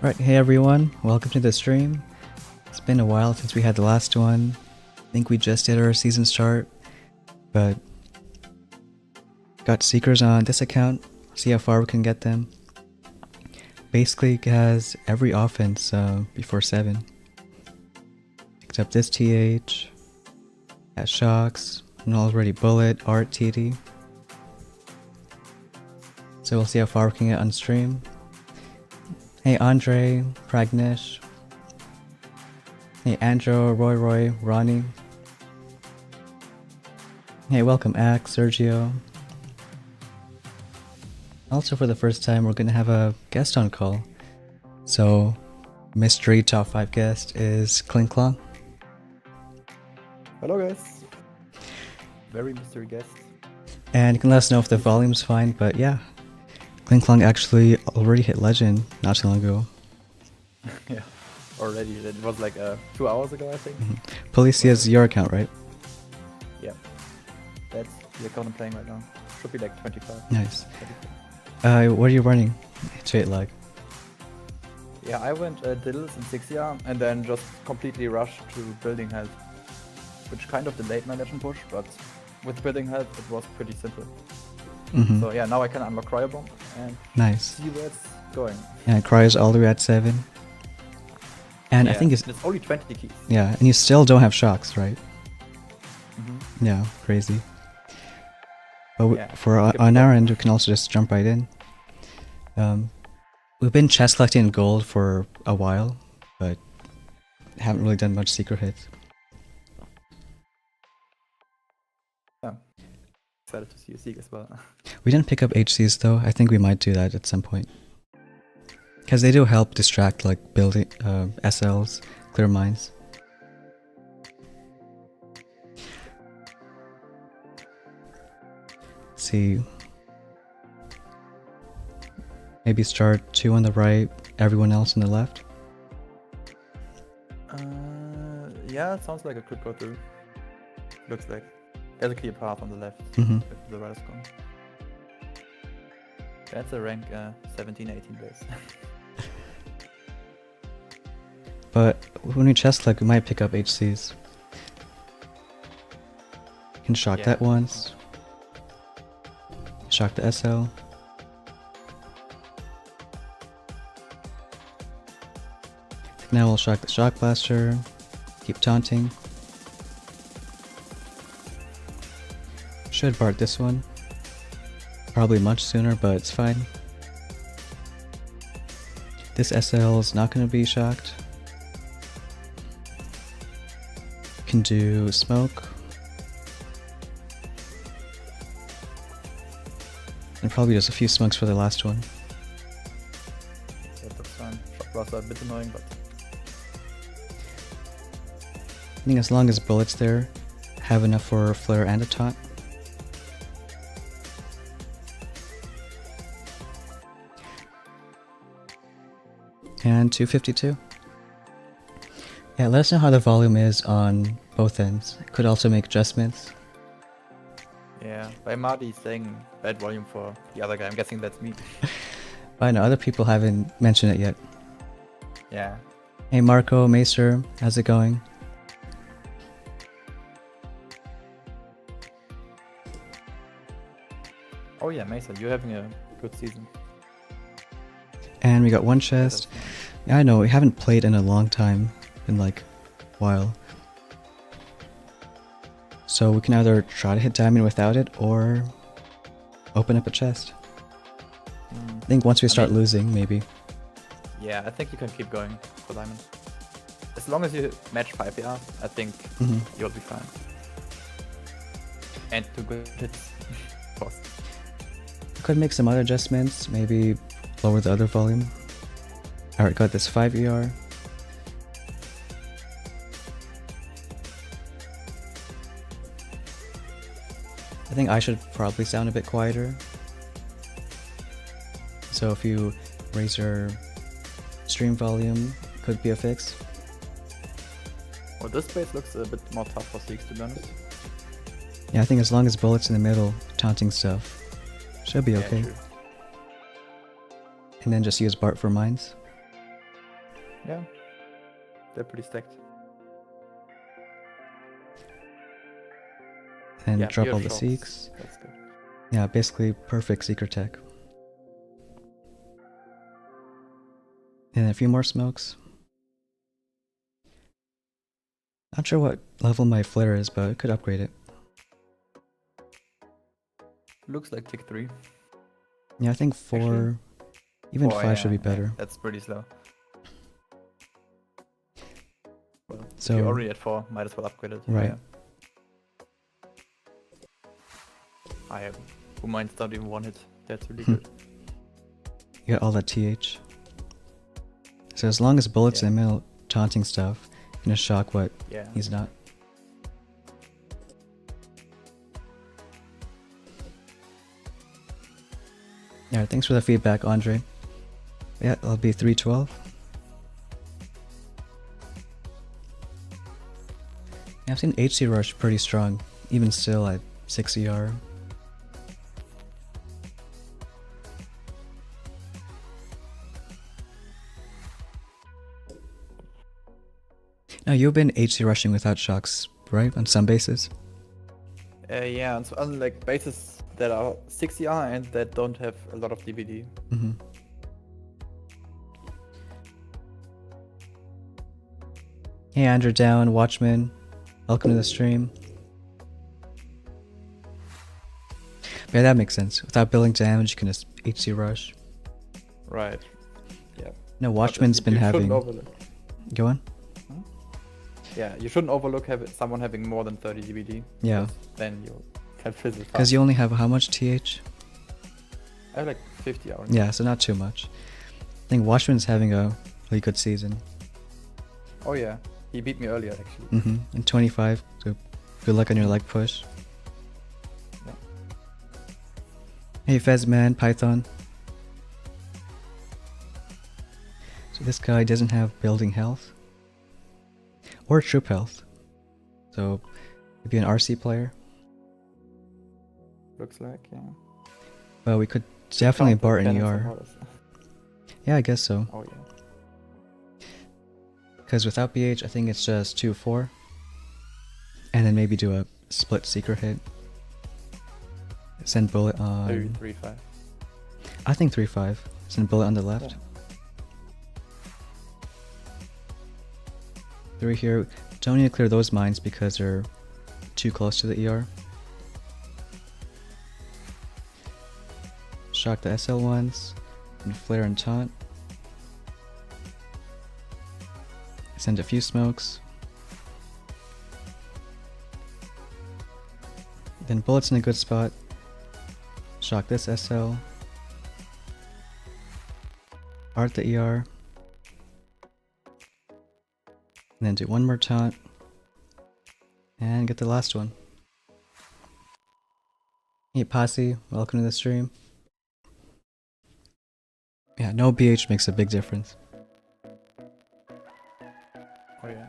Right, hey everyone, welcome to the stream. It's been a while since we had the last one. I think we just did our season start, but got seekers on this account, see how far we can get them. Basically it has every offense before 7. Except this TH, has shocks, and already bullet, art, TD. So we'll see how far we can get on stream. Hey Andre, Pragnish. Hey Andrew, Roy, Ronnie. Hey, welcome Axe, Sergio. Also for the first time we're gonna have a guest on call. So mystery top 5 guest is Klinklong. Hello guys. Very mystery guest. And you can let us know if the volume's fine, but yeah. Klinklong actually already hit legend not too long ago. Yeah, already. It was like 2 hours ago, I think. Policia is your account, right? Yeah. That's the account I'm playing right now. Should be like 25. Nice. 24. What are you running? To it like? Yeah, I went Diddles in 6 and then just completely rushed to building health. Which kind of delayed my legend push, but with building health it was pretty simple. So yeah, now I can unlock Cryo Bomb and Nice. see where it's going. And Cryo's all the way at 7. And I Yeah, think it's only 20 keys. yeah, and you still don't have shocks, right? Mm-hmm. Yeah, crazy. But Yeah, for skip on that. our end, we can also just jump right in. We've been chest collecting gold for a while, but haven't really done much secret hits. Yeah. Excited to see you seek as well. We didn't pick up HCs though. I think we might do that at some point. Because they do help distract like building SLs, clear mines. See. Maybe start 2 on the right, everyone else on the left. Yeah, it sounds like a good go-to. Looks like there's a clear path on the left Mm-hmm. if the right is gone. That's a rank 17, 18 base. But when we chest collect, we might pick up HCs. Can shock Yeah. that once. Shock the SL. Now we'll shock the shock blaster. Keep taunting. Should Bart this one. Probably much sooner, but it's fine. This SL is not going to be shocked. Can do smoke. And probably just a few smokes for the last one. That looks fine. Shock blaster a bit annoying, but I think as long as bullets there, have enough for flare and a taunt. And 252. Yeah, let us know how the volume is on both ends. Could also make adjustments. yeah. By Marty saying bad volume for the other guy, I'm guessing that's me. But I know other people haven't mentioned it yet. Yeah. Hey Marco, Macer, how's it going? Oh yeah, Mason, you're having a good season. And we got one chest. Yeah, I know, we haven't played in a long time, in like a while. So we can either try to hit diamond without it, or open up a chest. I think once we start mean- losing, maybe. Yeah, I think you can keep going for diamond. As long as you match 5 PR, I think Mhm. you'll be fine. And 2 good hits. Boss. Could make some other adjustments, maybe lower the other volume. Alright, got this 5 ER. I think I should probably sound a bit quieter. So if you raise your stream volume, could be a fix. Well, this base looks a bit more tough for Seeks, to be honest. Yeah, I think as long as bullets in the middle, taunting stuff, should be Yeah, okay. true. And then just use Bart for mines. Yeah. They're pretty stacked. And Yeah, drop pure all the shots. Seeks. That's good. Yeah, basically perfect Seeker tech. And a few more smokes. Not sure what level my flare is, but I could upgrade it. Looks like tick 3. Yeah, I think 4, Actually, even 4, 5 should be yeah, better. that's pretty slow. Well, So- if you're already at 4, might as well upgrade it. Right. Who minds don't even one hit. That's really Hmm. good. You got all that TH. So as long as bullets Yeah. in the middle taunting stuff, you're gonna shock what Yeah. he's not. Alright, thanks for the feedback, Andre. Yeah, it'll be 312. Yeah, I've seen HC Rush pretty strong, even still at 6 ER. Now, you've been HC rushing without shocks, right? On some bases? Yeah, and so on like bases that are 6ER and that don't have a lot of DVD. Mm-hmm. Hey, Andrew Down, Watchman. Welcome to the stream. Yeah, that makes sense. Without building damage, you can just HC rush. Right. Yeah. No, But Watchman's you been shouldn't having... overlook. Go on? Yeah, you shouldn't overlook someone having more than 30 DVD. Yeah. Because then you can fizzle fast. Because you only have how much TH? I have like 50 hours. Yeah, so not too much. I think Watchman's having a really good season. Oh yeah. He beat me earlier actually. Mm-hmm. And 25, so good luck on your leg push. Yeah. Hey, Fezman, Python. So this guy doesn't have building health. Or troop health. So, maybe an RC player. Looks like, yeah. Well, we could definitely Counter bar an cannons and ER. mortars. Yeah, I guess so. Oh yeah. Because without BH, I think it's just 2-4. And then maybe do a split seeker hit. Send bullet Maybe on... 3-5. I think 3-5. Send bullet on the left. Yeah. 3 here. Don't need to clear those mines because they're too close to the ER. Shock the SL ones. And flare and taunt. Send a few smokes. Then bullets in a good spot. Shock this SL. Art the ER. And then do one more taunt. And get the last one. Hey Posse, welcome to the stream. Yeah, no BH makes a big difference. Oh yeah.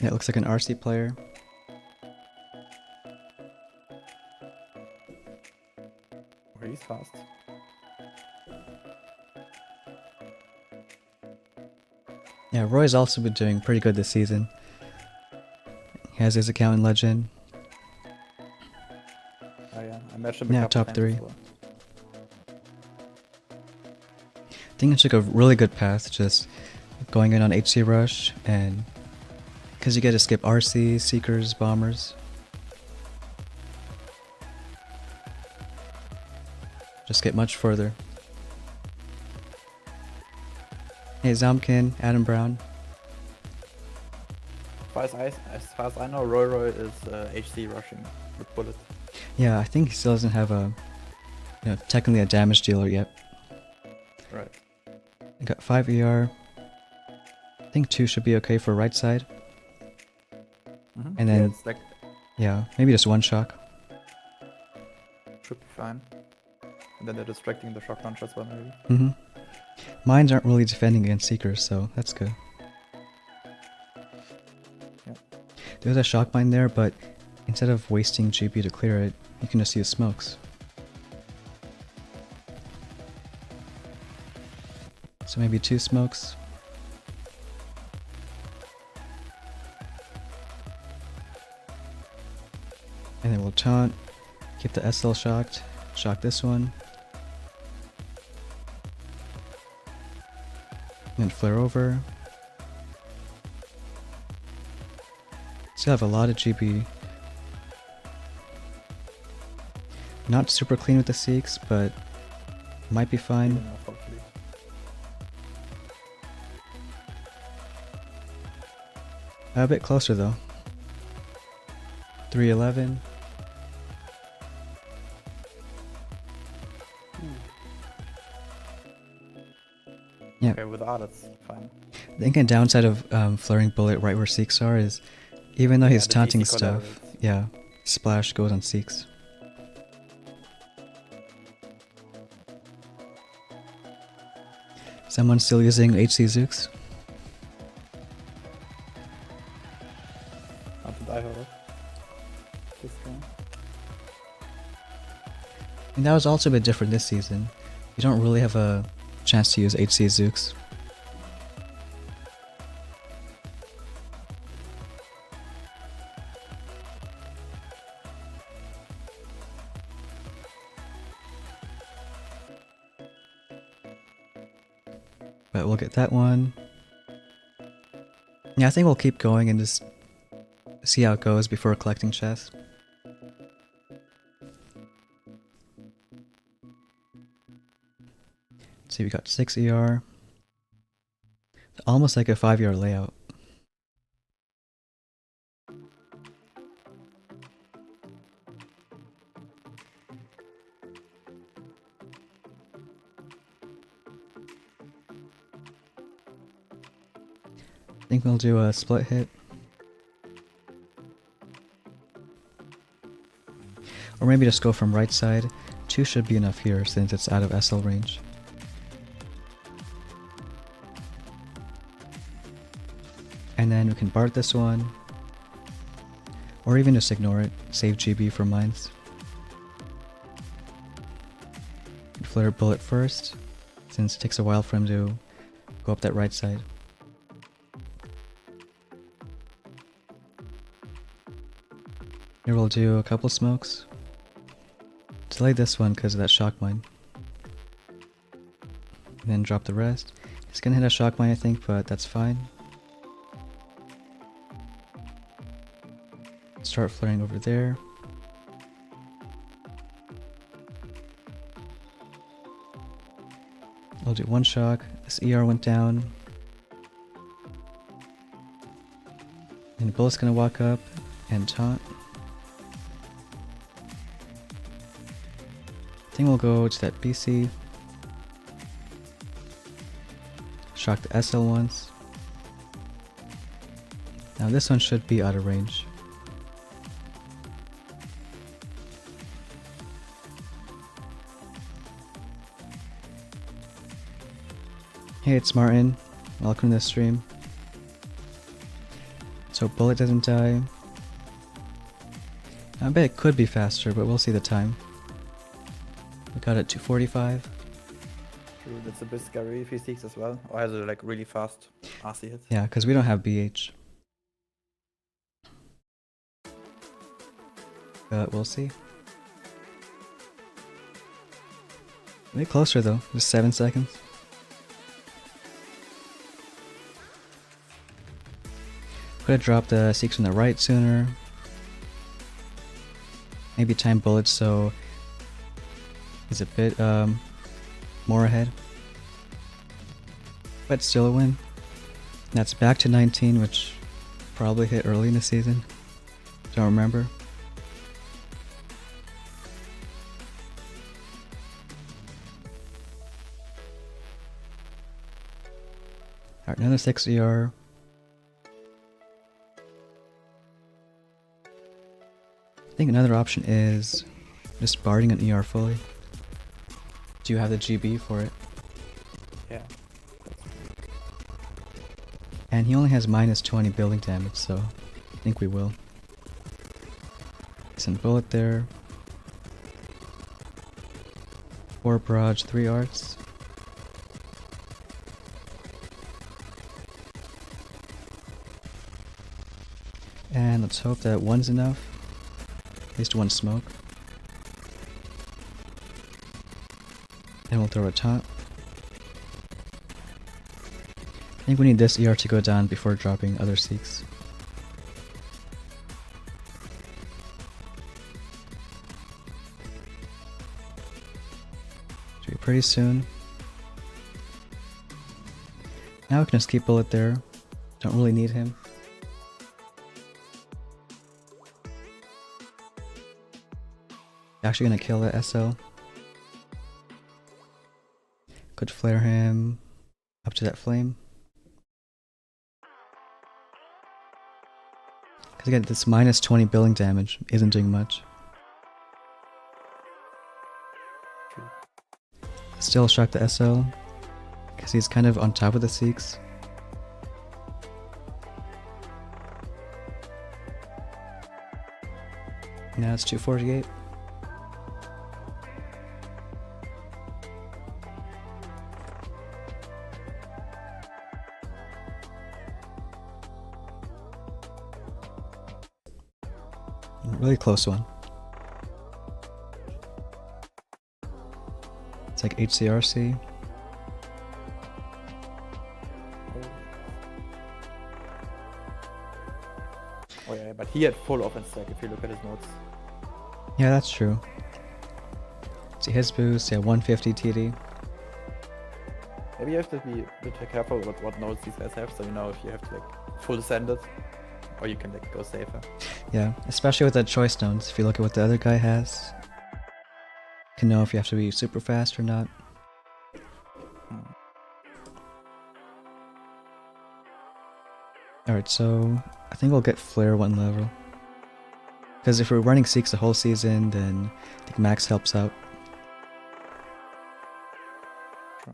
Yeah, it looks like an RC player. Oh, he's fast. Yeah, Roy's also been doing pretty good this season. He has his account in Legend. Oh yeah. I matched him a Yeah, couple top times 3. as well. I think it took a really good path, just going in on HC Rush, and because you get to skip RC, Seekers, Bombers. Just get much further. Hey Zomkin, Adam Brown. As far as I know, Roy is HC rushing with bullet. Yeah, I think he still doesn't have a, technically a damage dealer yet. Right. I got 5 ER. I think 2 should be okay for right side. Mm-hmm. And then- yeah, it's like Yeah, maybe just one shock. should be fine. And then they're distracting the shock launcher as well, maybe. Mm-hmm. Mines aren't really defending against Seekers, so that's good. Yeah. There's a shock mine there, but instead of wasting GP to clear it, you can just use smokes. So maybe 2 smokes. And then we'll taunt, keep the SL shocked, shock this one. And then flare over. Still have a lot of GB. Not super clean with the Seeks, but might be fine. Enough, hopefully. A bit closer though. 311. Yeah. Okay, with R that's fine. I think a downside of flaring bullet right where Seeks are is, even though he's the taunting DC stuff, collaborates. yeah, splash goes on Seeks. Someone still using HC Zooks? Not that I heard of. This guy. And that was also a bit different this season. You don't really have a chance to use HC Zooks. But we'll get that one. Yeah, I think we'll keep going and just see how it goes before collecting chests. See, we got 6 ER. Almost like a 5 ER layout. I think we'll do a split hit. Or maybe just go from right side. 2 should be enough here since it's out of SL range. And then we can Bart this one. Or even just ignore it. Save GB for mines. Flare bullet first, since it takes a while for him to go up that right side. Here we'll do a couple smokes. Delay this one because of that shock mine. And then drop the rest. He's gonna hit a shock mine I think, but that's fine. Start flaring over there. I'll do 1 shock. This ER went down. And the bullet's gonna walk up and taunt. I think we'll go to that BC. Shock the SL once. Now this one should be out of range. Hey, it's Martin. Welcome to the stream. So bullet doesn't die. I bet it could be faster, but we'll see the time. We got it 245. True, that's a bit scary if he seeks as well. Or has a like really fast RC hit. Yeah, because we don't have BH. But we'll see. Way closer though, just 7 seconds. Could have dropped the Seeks on the right sooner. Maybe time bullets so he's a bit more ahead. But still a win. That's back to 19, which probably hit early in the season. Don't remember. Alright, another 6 ER. I think another option is just barding an ER fully. Do you have the GB for it? Yeah. And he only has minus 20 building damage, so I think we will. Send bullet there. 4 barrage, 3 arts. And let's hope that 1's enough. At least 1 smoke. Then we'll throw a taunt. I think we need this ER to go down before dropping other Seeks. Should be pretty soon. Now we can just keep Bullet there. Don't really need him. Actually gonna kill that SL. Could flare him up to that flame. Because again, this minus 20 billing damage isn't doing much. Still shock the SL, because he's kind of on top of the Seeks. Now it's 248. Really close one. It's like HCRC. Oh yeah, but he had full offense stack if you look at his notes. Yeah, that's true. See his boost, yeah, 150 TD. Maybe you have to be a bit careful with what notes these guys have, so you know if you have to like full send it, or you can like go safer. Yeah, especially with the choice stones. If you look at what the other guy has, you can know if you have to be super fast or not. Alright, so I think we'll get Flare 1 level. Because if we're running Seeks the whole season, then I think Max helps out.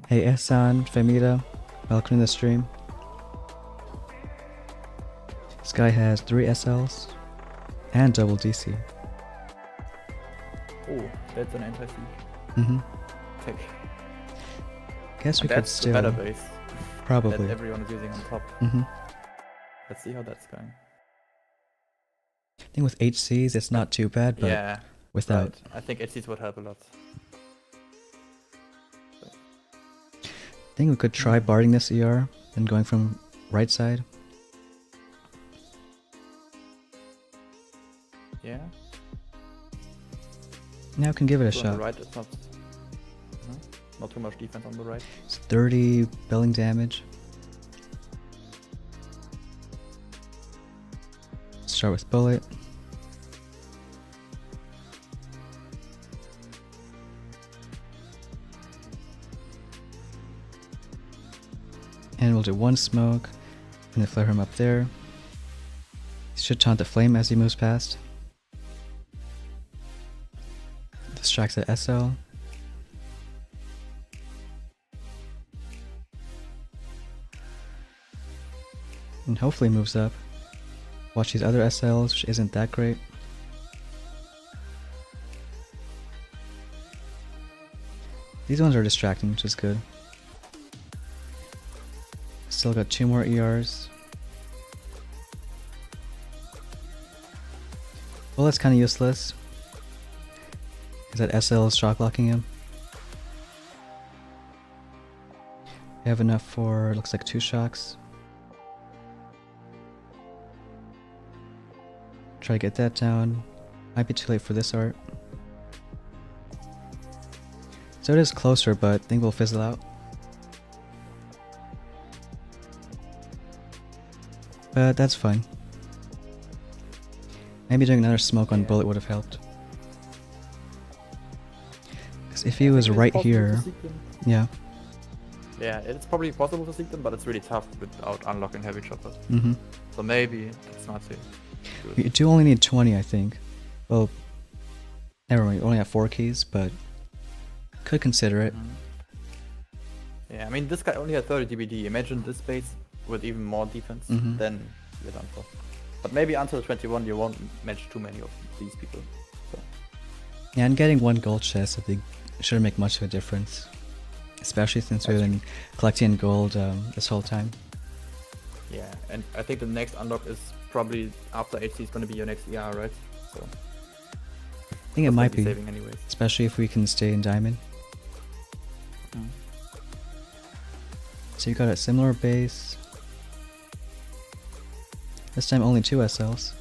Hey Ehsan, Femida, welcome to the stream. This guy has 3 SLs and double DC. Oh, that's an anti-siege. Mm-hmm. Tech. Guess we could That's the still better base probably. that everyone is using on top. Mm-hmm. Let's see how that's going. I think with HCs it's not too bad, but Yeah, without. right. I think HCs would help a lot. I think we could try barding this ER and going from right side. Yeah. Now we can give it a So on shot. the right, it's not. No? Not too much defense on the right. It's 30 billing damage. Start with Bullet. And we'll do 1 smoke, and then flare him up there. He should taunt the flame as he moves past. Distracts the SL. And hopefully moves up. Watch these other SLs, which isn't that great. These ones are distracting, which is good. Still got 2 more ERs. Well, that's kind of useless. Because that SL is shock locking him. We have enough for, looks like 2 shocks. Try to get that down. Might be too late for this art. So it is closer, but I think we'll fizzle out. But that's fine. Maybe doing another smoke on Bullet would have helped. Because if he was right here... Yeah. Yeah, it's probably possible to seek them, but it's really tough without unlocking heavy choppers. Mm-hmm. So maybe it's not safe. You do only need 20, I think. Well, never mind, you only have 4 keys, but could consider it. Yeah, I mean, this guy only had 30 DBD. Imagine this base with even more defense, then you're done for. But maybe until 21 you won't match too many of these people. So. Yeah, and getting 1 gold chest at the shouldn't make much of a difference. Especially since we've That's been collecting gold this whole time. Yeah, and I think the next unlock is probably after HC is going to be your next ER, right? So I think it might be, saving anyways. especially if we can stay in diamond. Mm. So you got a similar base. This time only 2 SLs.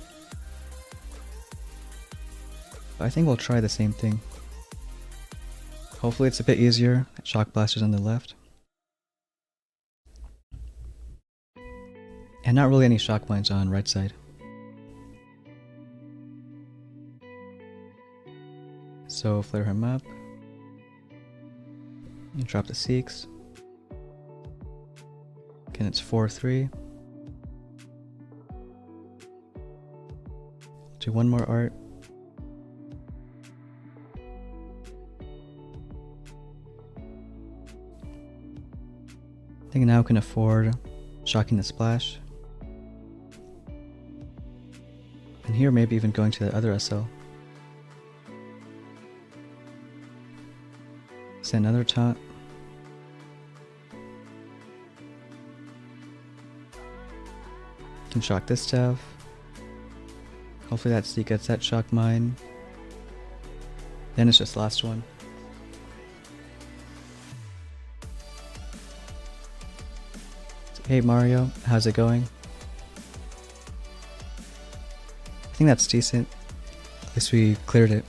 But I think we'll try the same thing. Hopefully it's a bit easier. Shock blasters on the left. And not really any shock mines on right side. So flare him up. And drop the Seeks. Again, it's 4-3. Do one more art. I think now we can afford shocking the splash. And here maybe even going to the other SL. Send another taunt. Can shock this stuff. Hopefully that C gets that shock mine. Then it's just last one. Hey Mario, how's it going? I think that's decent. At least we cleared it.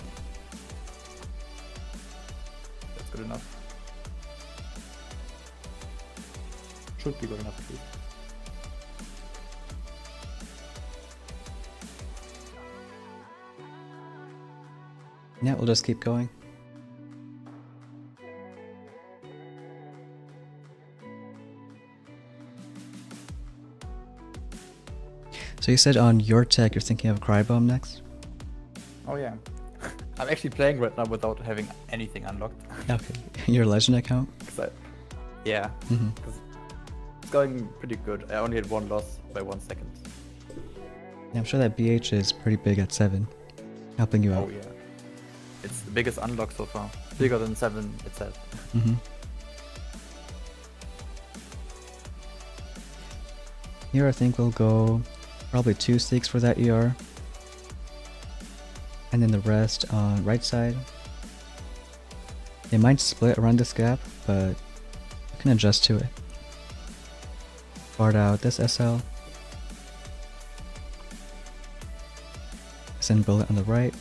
That's good enough. Should be good enough at least. Yeah, we'll just keep going. So you said on your tech you're thinking of Crybomb next? Oh yeah. I'm actually playing right now without having anything unlocked. Okay. Your legend account? Yeah. Mm-hmm. It's going pretty good. I only had 1 loss by 1 second. Yeah, I'm sure that BH is pretty big at 7. Helping you out. Oh yeah. It's the biggest unlock so far. Bigger than 7 itself. Mm-hmm. Here I think we'll go probably 2 Seeks for that ER. And then the rest on right side. They might split around this gap, but we can adjust to it. Bard out this SL. Send bullet on the right.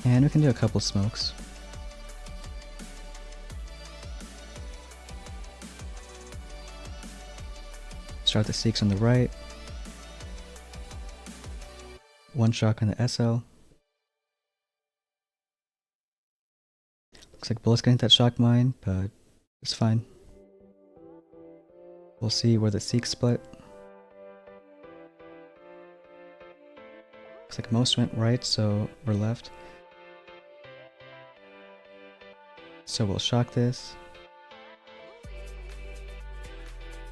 And we can do a couple smokes. Start the Seeks on the right. 1 shock on the SL. Looks like Bullet's getting that shock mine, but it's fine. We'll see where the Seeks split. Looks like most went right, so we're left. So we'll shock this.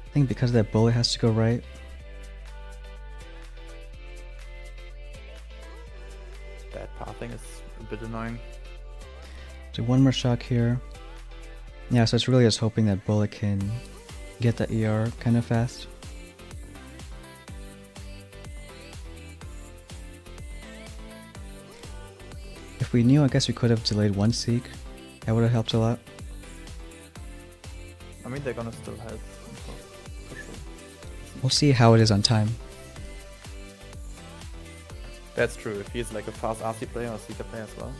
I think because that bullet has to go right. That pathing is a bit annoying. Do 1 more shock here. Yeah, so it's really just hoping that bullet can get the ER kind of fast. If we knew, I guess we could have delayed 1 Seek. That would have helped a lot. I mean, they're gonna still help. For sure. We'll see how it is on time. That's true. If he's like a fast RC player or Seeker player as well,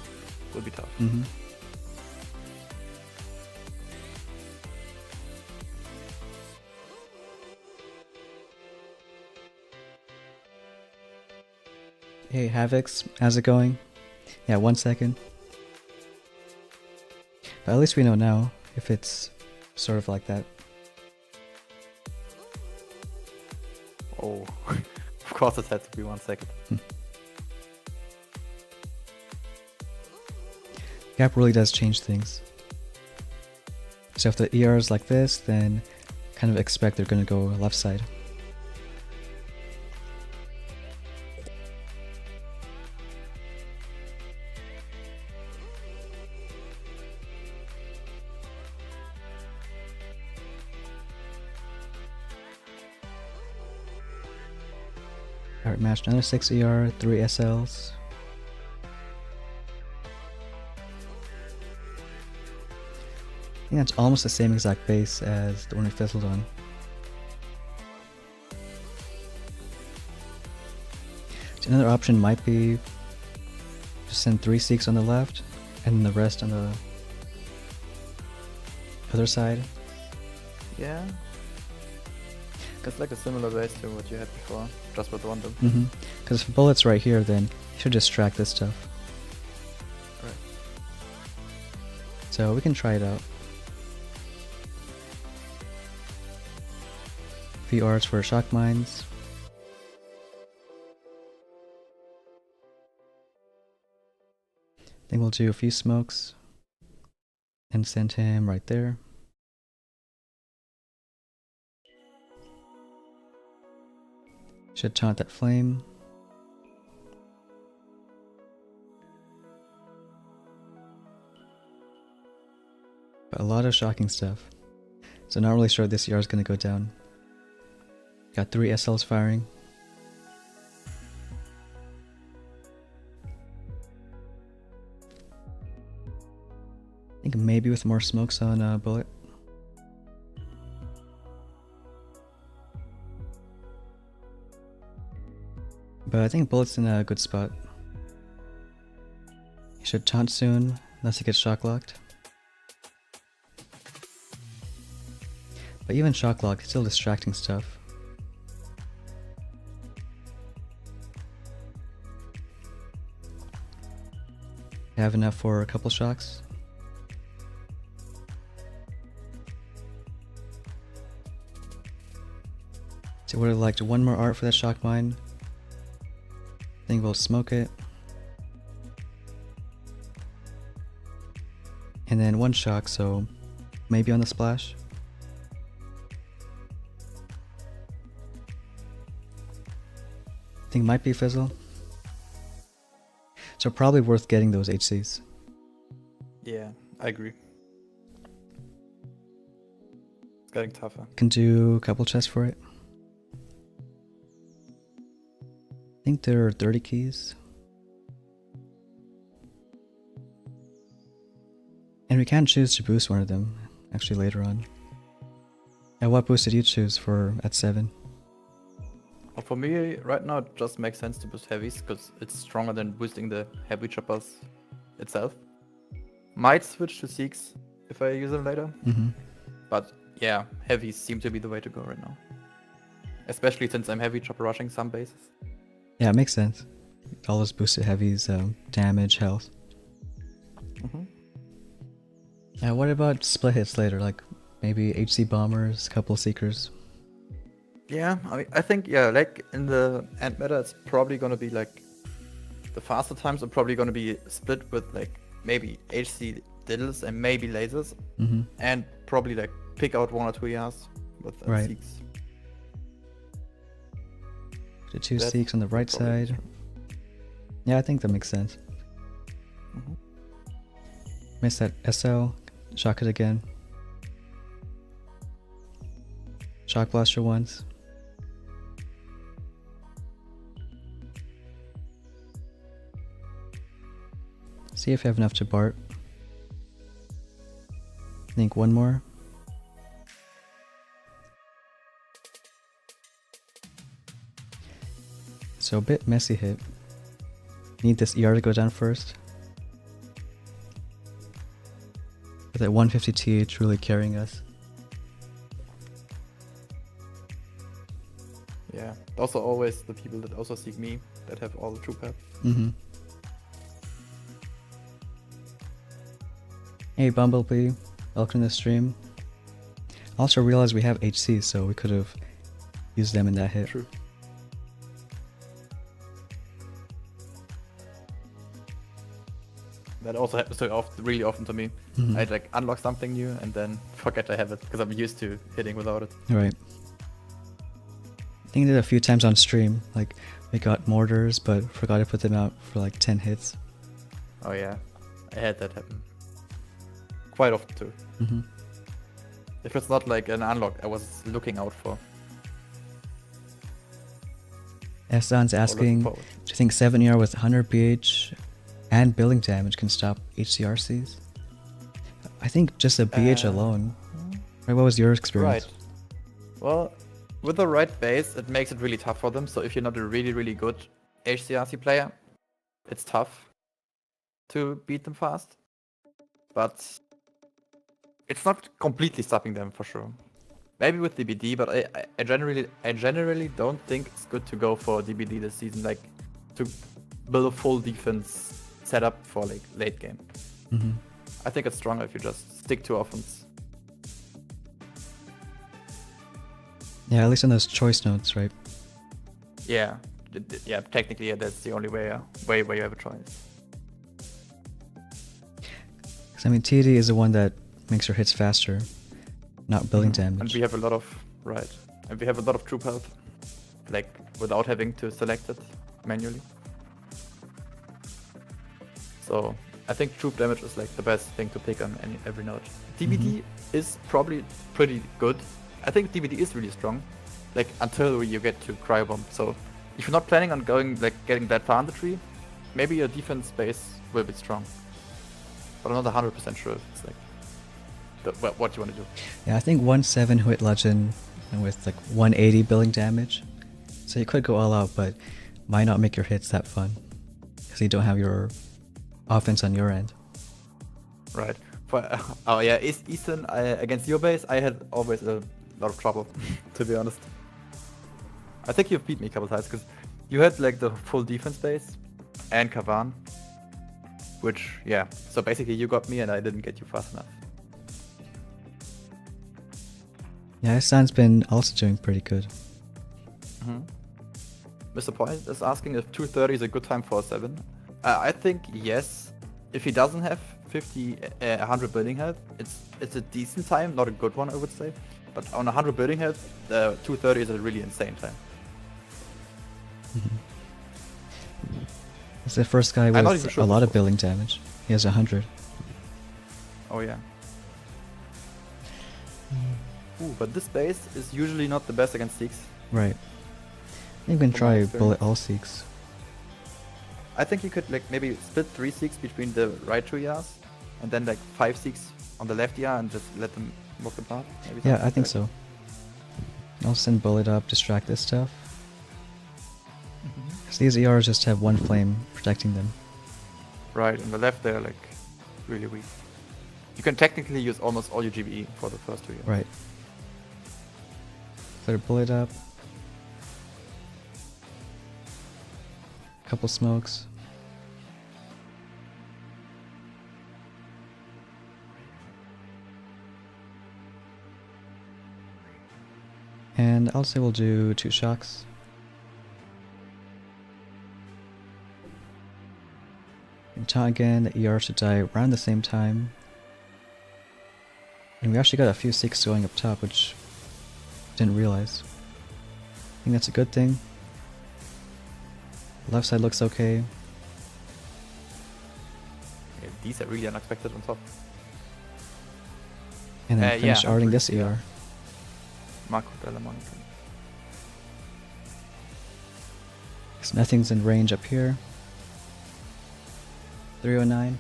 it will be tough. Mm-hmm. Hey Havocs, how's it going? Yeah, 1 second. But at least we know now if it's sort of like that. Oh, of course it had to be 1 second. Gap really does change things. So if the ER is like this, then kind of expect they're going to go left side. Alright, match another 6 ER, 3 SLs. I think that's almost the same exact base as the one we fizzled on. So another option might be just send 3 Seeks on the left and the rest on the other side. Yeah. It's like a similar base to what you had before, just with one them. Mm-hmm. Because if bullet's right here, then you should just track this stuff. Right. So we can try it out. VRs for shock mines. Then we'll do a few smokes and send him right there. Should taunt that flame. But a lot of shocking stuff. So not really sure this ER is going to go down. Got 3 SLs firing. I think maybe with more smokes on bullet. But I think bullet's in a good spot. He should taunt soon, unless he gets shock locked. But even shock lock is still distracting stuff. I have enough for a couple shocks. So would have liked one more art for that shock mine. I think we'll smoke it. And then 1 shock, so maybe on the splash. I think might be fizzle. So probably worth getting those HCs. Yeah, I agree. It's getting tougher. Can do a couple chests for it. I think there are 30 keys. And we can choose to boost one of them, actually later on. And what boost did you choose for at 7? Well, for me, right now, it just makes sense to boost heavies, because it's stronger than boosting the heavy choppers itself. Might switch to Seeks if I use them later. Mm-hmm. But yeah, heavies seem to be the way to go right now. Especially since I'm heavy chopper rushing some bases. Yeah, it makes sense. All those boosted heavies, damage, health. What about split hits later? Like maybe HC bombers, couple seekers. Yeah, I think, yeah, like in the end meta, it's probably gonna be like the faster times are probably gonna be split with like maybe HC diddles and maybe lasers, and probably like pick out 1 or 2 ERs with Right. Seeks. The 2 That's Seeks on the right probably side. Yeah, I think that makes sense. Miss that SL. Shock it again. Shock blaster once. See if you have enough to Bart. I think 1 more. So a bit messy hit. Need this ER to go down first. With that 150 TH really carrying us. Yeah, also always the people that also seek me that have all the true paths. Hey Bumblebee, welcome to the stream. I also realized we have HC, so we could have used them in that hit. True. That also happens so really often to me. I'd like unlock something new and then forget I have it because I'm used to hitting without it. Right. I think I did a few times on stream. Like we got mortars, but forgot to put them out for like 10 hits. Oh yeah, I had that happen quite often too. If it's not like an unlock I was looking out for. Ehsan's asking, do you think 7ER with 100 BH and building damage can stop HCRCs? I think just a BH alone. Right, what was your experience? Right. Well, with the right base, it makes it really tough for them. So if you're not a really, really good HCRC player, it's tough to beat them fast. But it's not completely stopping them for sure. Maybe with DBD, but I generally don't think it's good to go for DBD this season, like to build a full defense setup for like late game. Mm-hmm. I think it's stronger if you just stick to offense. Yeah, at least on those choice notes, right? Yeah, yeah. Technically, yeah, that's the only way where you have a choice. Because I mean, TD is the one that makes your hits faster, not building damage. And we have a lot of and we have a lot of troop health, like without having to select it manually. So I think troop damage is like the best thing to pick on every node. DBD is probably pretty good. I think DBD is really strong, like until you get to Cryobomb. So if you're not planning on getting that far in the tree, maybe your defense base will be strong. But I'm not 100% sure if it's like what you want to do. Yeah, I think 1/7 who hit Legend and with like 180 building damage. So you could go all out, but might not make your hits that fun because you don't have your offense on your end. Right. Oh yeah, Ethan, against your base, I had always a lot of trouble, to be honest. I think you've beat me a couple times because you had like the full defense base and Kavan, which yeah. So basically, you got me and I didn't get you fast enough. Yeah, Ehsan's been also doing pretty good. Mr. Point is asking if 230 is a good time for a 7. I think yes. If he doesn't have 100 building health, it's a decent time, not a good one I would say. But on 100 building health, 230 is a really insane time. It's the first guy with a lot of building damage. He has 100. Oh yeah. Ooh, but this base is usually not the best against Seeks. Right. You can try bullet all Seeks. I think you could like maybe split 3 Seeks between the right 2 Yars, and then like 5 Seeks on the left Yar and just let them walk apart. Maybe yeah, I think so. I'll send bullet up, distract this stuff. Because these ERs just have one flame protecting them. Right, on the left they're like really weak. You can technically use almost all your GBE for the first 2 Yars. Right. Clear bullet up. Couple smokes. And I'll say we'll do 2 shocks. And taunt again, the ER should die around the same time. And we actually got a few Seeks going up top, which didn't realize. I think that's a good thing. Left side looks okay. Yeah, these are really unexpected on top. And then finish arting this ER. Marco Delamonica. So nothing's in range up here. 309.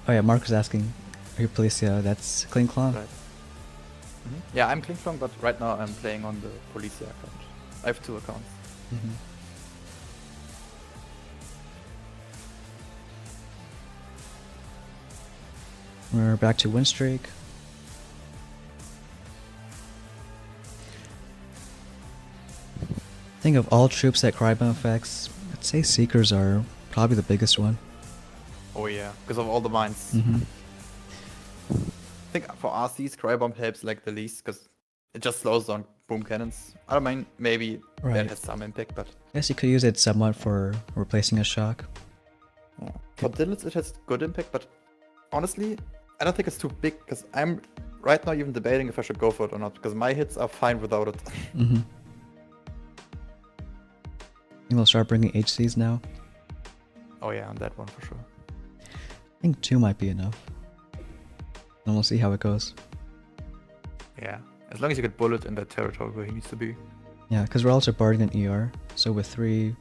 Oh yeah, Mark was asking, are you Policia? That's Klinkklong? Right. Yeah, I'm Klinkklong, but right now I'm playing on the Policia account. I have 2 accounts. We're back to win streak. I think of all troops that Cryobomb affects, I'd say Seekers are probably the biggest one. Oh yeah, because of all the mines. I think for RCs, Cryobomb helps like the least because it just slows down boom cannons. I don't mind, maybe that has some impact, but... I guess you could use it somewhat for replacing a shock. Yeah. For Diddles it has good impact, but honestly, I don't think it's too big because I'm right now even debating if I should go for it or not because my hits are fine without it. I think we'll start bringing HCs now. Oh yeah, on that one for sure. I think 2 might be enough. And we'll see how it goes. Yeah, as long as you get Bullet in that territory where he needs to be. Yeah, because we're also barding an ER, so with 3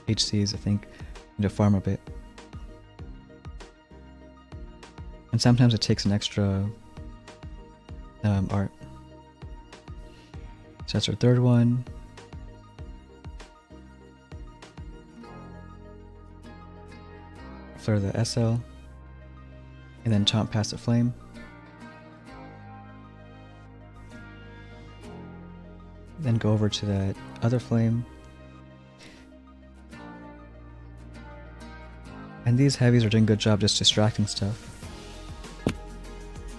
HCs, I think we need to farm a bit. And sometimes it takes an extra art. So that's our third one. Flare the SL. And then taunt past the flame. Then go over to that other flame. And these heavies are doing a good job just distracting stuff.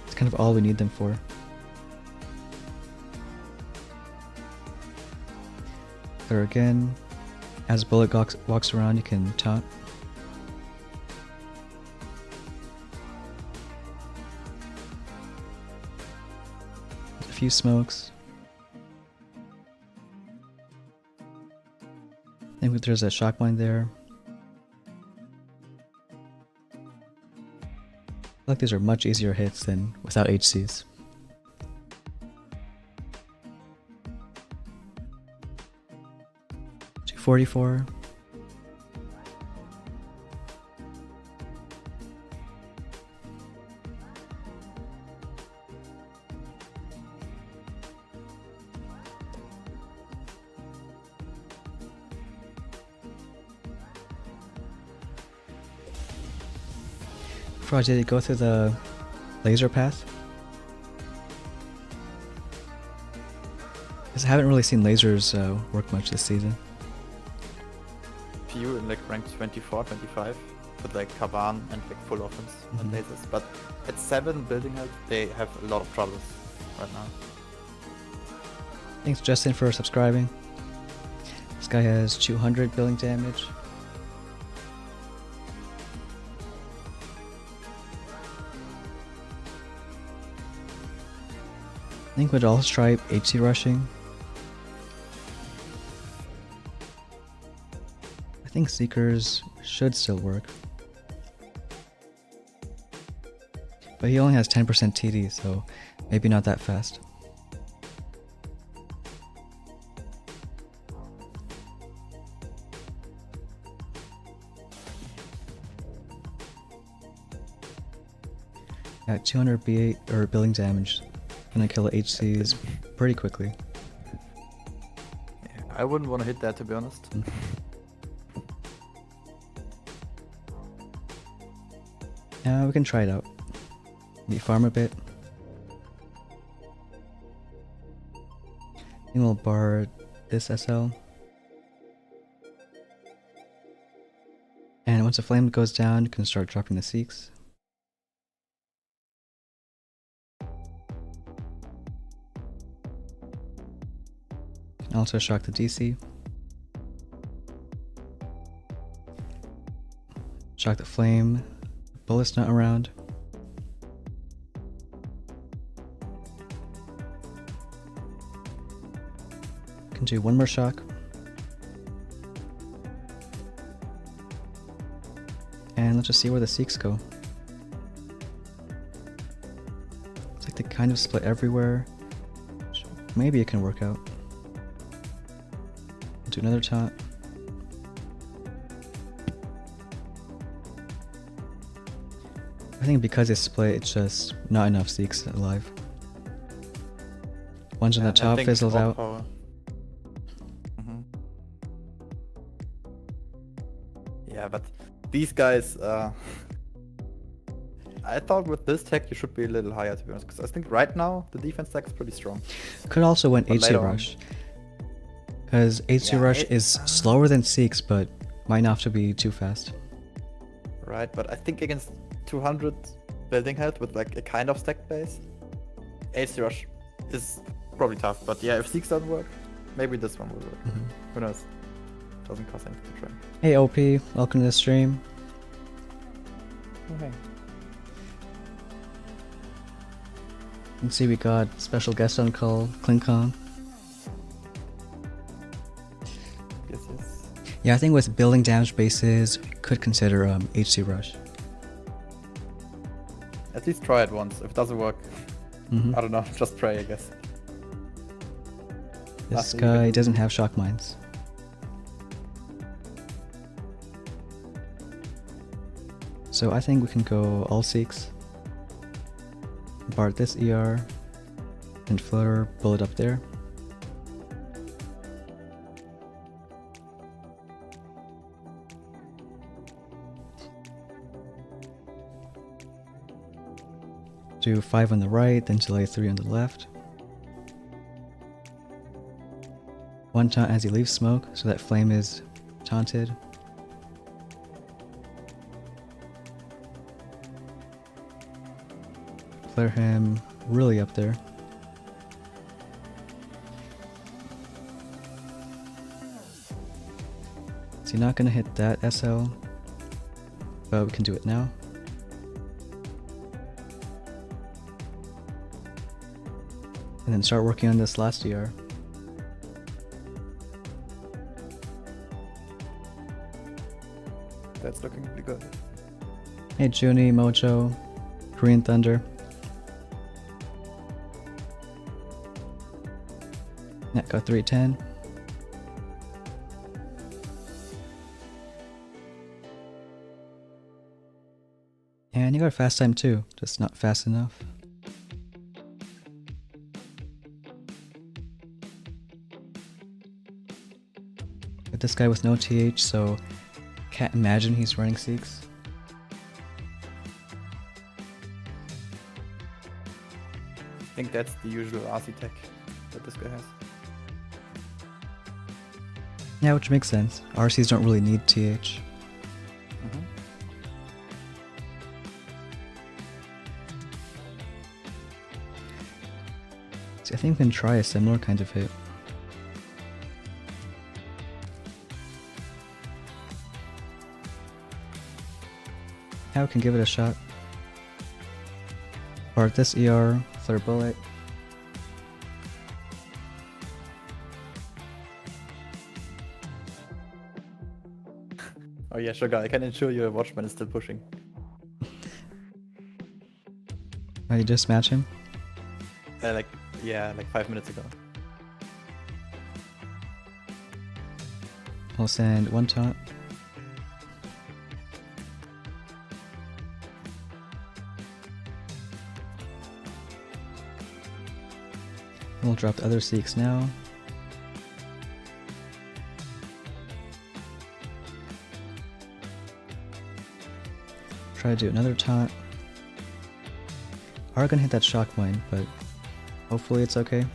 It's kind of all we need them for. There again, as Bullet walks around, you can taunt. A few smokes. I think there's a shock mine there. I feel like these are much easier hits than without HCs. $244. Before I go through the laser path. Because I haven't really seen lasers work much this season. Few in like rank 24, 25 with like Kaban and like full offense and lasers. But at 7 building health, they have a lot of troubles right now. Thanks Justin for subscribing. This guy has 200 building damage. I think we'd also try HC rushing. I think Seekers should still work. But he only has 10% TD, so maybe not that fast. At 200 B8 or building damage, gonna kill HCs pretty quickly. Yeah, I wouldn't want to hit that, to be honest. Now we can try it out. Maybe farm a bit. Then we'll bar this SL. And once the flame goes down, you can start dropping the Seeks. Also shock the DC. Shock the flame. Bullet's not around. Can do one more shock. And let's just see where the Seeks go. It's like they kind of split everywhere. Maybe it can work out. Do another taunt. I think because it's split, it's just not enough Seeks alive. One's on the top fizzles out. Yeah, but these guys, I thought with this tech you should be a little higher, to be honest, because I think right now the defense tech is pretty strong. Could also win HC Rush. Because HC Rush is slower than Seeks, but might not have to be too fast. Right, but I think against 200 building health with like a kind of stacked base, HC Rush is probably tough. But yeah, if Seeks doesn't work, maybe this one will work. Who knows? Doesn't cost anything to try. Hey OP, welcome to the stream. Okay. You can see we got special guest on call, Klinkong. Yes. Yeah, I think with building damage bases, could consider HC Rush. At least try it once. If it doesn't work, I don't know, just pray, I guess. This Nothing you can guy do. doesn't have shock mines. So I think we can go all Seeks. Bard this ER. And Flutter, bullet up there. Do 5 on the right, then delay 3 on the left. One taunt as he leaves smoke, so that flame is taunted. Flare him really up there. So you're not gonna hit that SL, but we can do it now. And then start working on this last ER. That's looking pretty good. Hey Junie, Mojo, Korean Thunder. Net got 310. And you got a fast time too, just not fast enough. But this guy with no TH, so can't imagine he's running Seeks. I think that's the usual RC tech that this guy has. Yeah, which makes sense. RCs don't really need TH. Mhm. See, I think we can try a similar kind of hit. Yeah, we can give it a shot. Bard this ER, third bullet. Oh yeah, Sugar, I can ensure your Watchman is still pushing. Oh, you just match him? Like 5 minutes ago. I'll send one taunt. We'll drop the other Seeks now. Try to do another taunt. Are gonna hit that shock mine, but hopefully it's okay.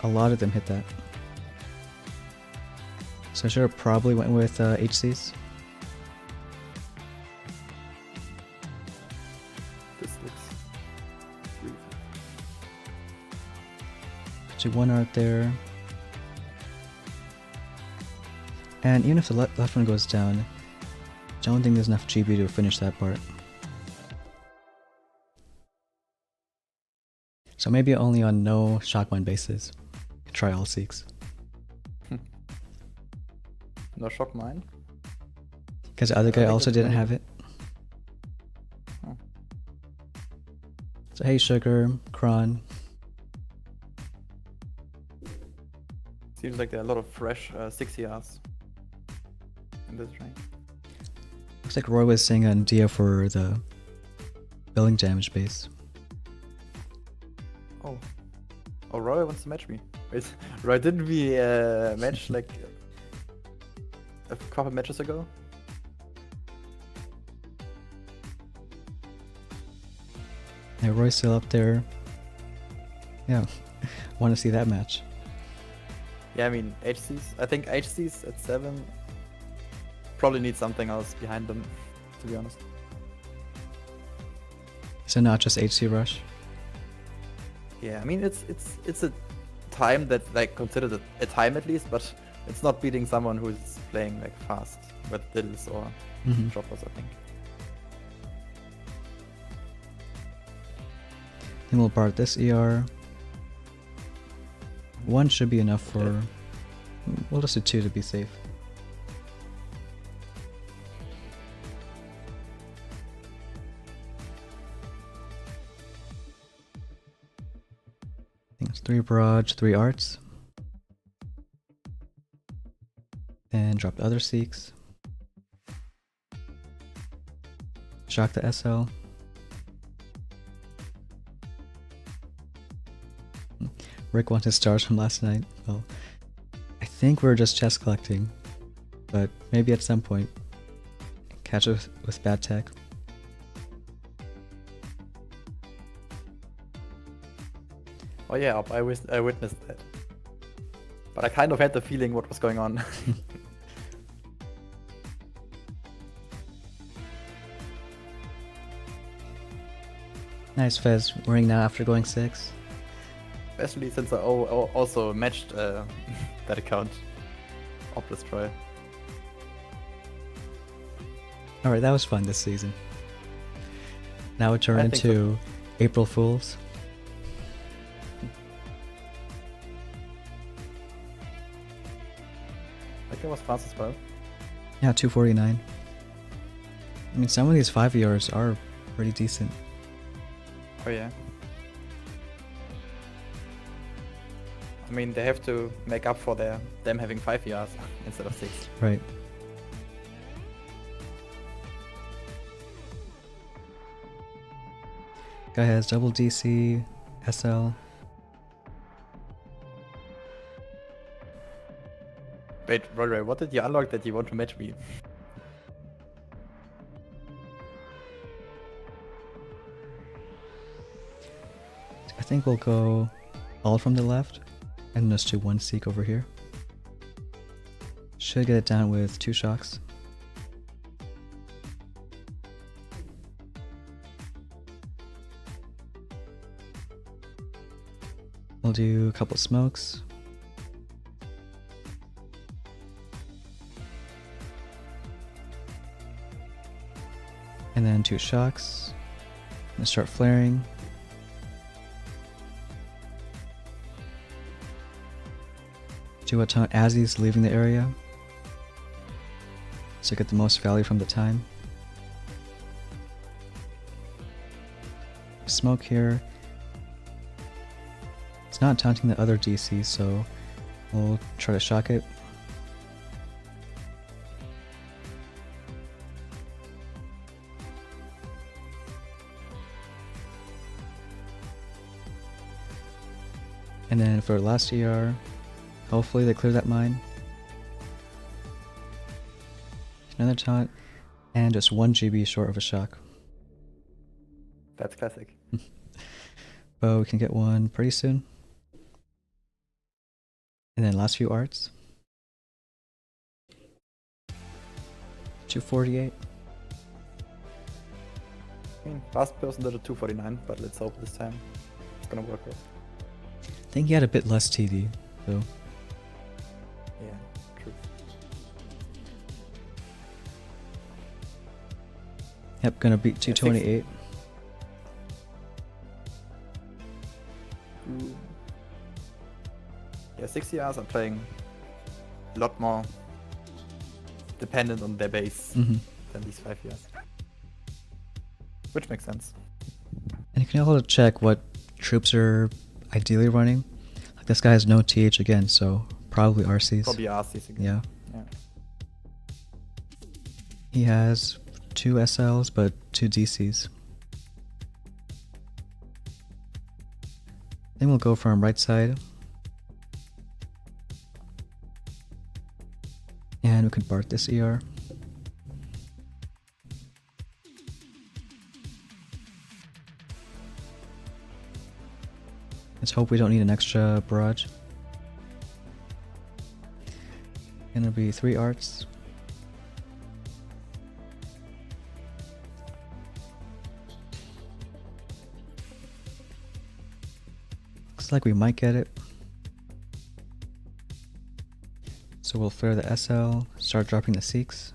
A lot of them hit that. So I should have probably went with HCs. This looks really Put you one art there. And even if the left one goes down, I don't think there's enough GB to finish that part. So maybe only on no shockmine bases. Try all Seeks. no shock mine. Because the other I guy think also that's didn't funny. have it. Oh. So hey Sugar, Kron. Seems like there are a lot of fresh 6ERs in this range. Looks like Roy was saying on Dia for the building damage base. Oh. Oh, Roy wants to match me. Wait, Roy, didn't we match like a couple matches ago? Yeah, Roy's still up there. Yeah, want to see that match. Yeah, I mean, HCs. I think HCs at 7 probably need something else behind them, to be honest. So not just HC Rush. Yeah, I mean, it's a time that, like, considered a time at least, but it's not beating someone who's playing, like, fast with Diddles or Mhm. Choppers, I think. Then we'll Bard this ER. One should be enough for... We'll just do 2 to be safe. I think it's 3 barrage, 3 arts. And drop the other Seeks. Shock the SL. Rick wants his stars from last night. Well, I think we're just chest collecting, but maybe at some point. Catch us with bad tech. Oh yeah, I witnessed that. But I kind of had the feeling what was going on. Nice Fez winning now after going 6. Especially since I also matched that account. Op Destroy. Alright, that was fun this season. Now it turned I think into April Fools. I think it was fast as well. Yeah, 249. I mean, some of these 5 ERs are pretty decent. Oh yeah. I mean, they have to make up for them having 5 ERs instead of 6. Right. Guy has double DC, SL. Wait, Roy, what did you unlock that you want to match me? I think we'll go all from the left and just do 1 Seek over here. Should get it down with 2 shocks. We'll do a couple smokes. And then 2 shocks. And start flaring. Do a ton as he's leaving the area. So get the most value from the time. Smoke here. It's not taunting the other DC, so we'll try to shock it. And then for last ER, hopefully they clear that mine. Another taunt, and just 1 GB short of a shock. That's classic. But we can get one pretty soon. And then last few arts. 248. I mean, last person did a 249, but let's hope this time it's gonna work out. I think he had a bit less TD, though. Yeah, true. Yep, gonna beat 228. Ooh. Yeah, 6 ERs are playing a lot more dependent on their base Mm-hmm. than these 5 ERs. Which makes sense. And you can also check what troops are ideally running. Like this guy has no TH again, so probably RCs. Probably RCs again. Yeah. Yeah. He has 2 SLs, but 2 DCs. Then we'll go from right side. And we could Bart this ER. Let's hope we don't need an extra barrage. Gonna be 3 arts. Looks like we might get it. So we'll flare the SL, start dropping the Seeks.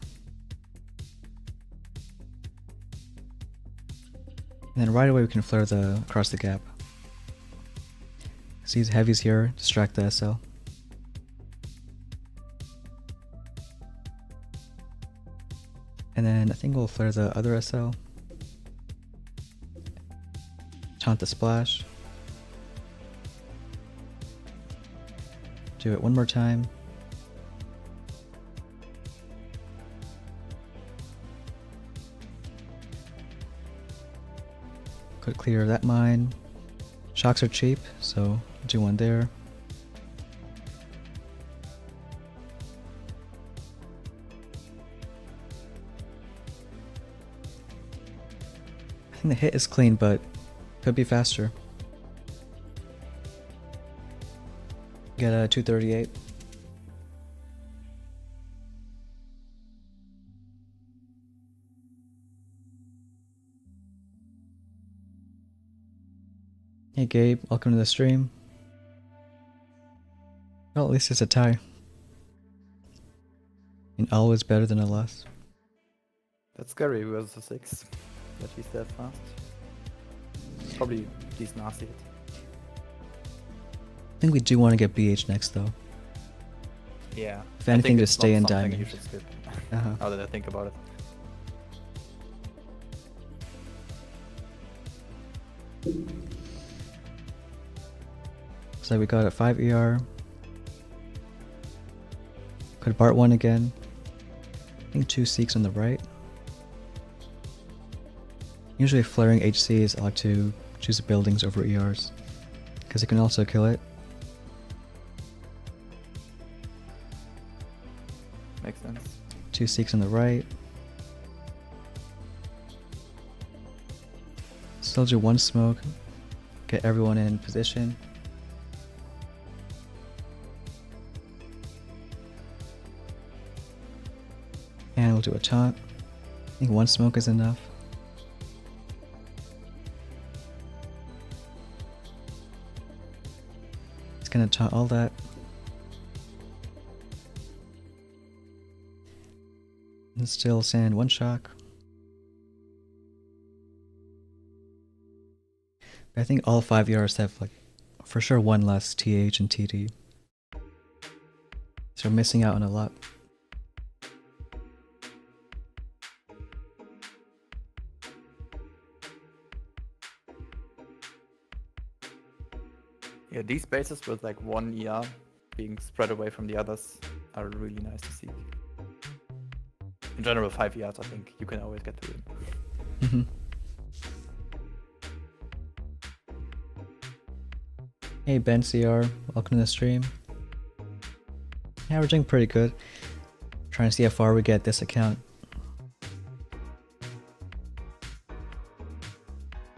And then right away we can flare the across the gap. See these heavies here, distract the SL. And then I think we'll flare the other SL. Taunt the splash. Do it one more time. Could clear that mine. Shocks are cheap, so do one there. I think the hit is clean, but could be faster. Get a 238. Hey Gabe, welcome to the stream. Well, at least it's a tie. And always better than a loss. That's scary versus a 6. That he's that fast. Probably these nasty hits. I think we do want to get BH next though. Yeah. If anything, I think just it's stay not in something diamond. You should skip. Uh-huh. Now that I think about it. So we got a 5 ER. Could Bart 1 again. I think 2 Seeks on the right. Usually flaring HCs, I like to choose buildings over ERs, because it can also kill it. Makes sense. 2 Seeks on the right. Still do 1 smoke, get everyone in position. And we'll do a taunt. I think 1 smoke is enough. It's gonna taunt all that. And still sand 1 shock. I think all 5 ERs have like for sure 1 less TH and TD. So we're missing out on a lot. Yeah, these bases with like 1 ER being spread away from the others are really nice to see. In general, 5 ERs, I think you can always get through them. Mm-hmm. Hey Ben CR, welcome to the stream. Yeah, we're doing pretty good. Trying to see how far we get this account.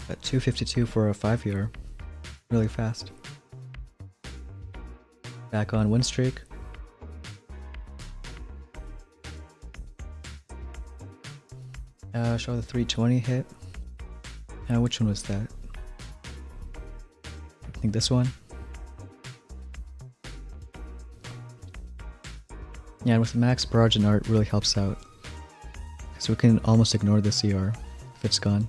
At 252 for a 5 ER. Really fast. Back on win streak. Show the 320 hit. Which one was that? I think this one. Yeah, and with max barrage and art really helps out. So we can almost ignore the CR if it's gone.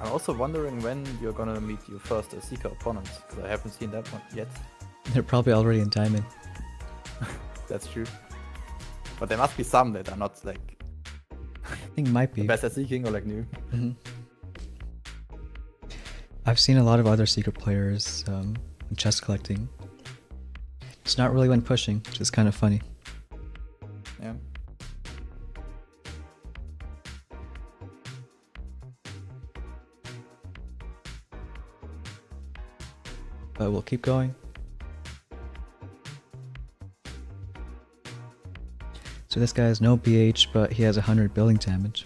I'm also wondering when you're gonna meet your first Seeker opponent, because I haven't seen that one yet. They're probably already in diamond. That's true. But there must be some that are not like I think might be. best at Seeking or like new. Mm-hmm. I've seen a lot of other secret players chest collecting. It's not really when pushing, which is kind of funny. Yeah. But we'll keep going. So this guy has no BH, but he has 100 building damage.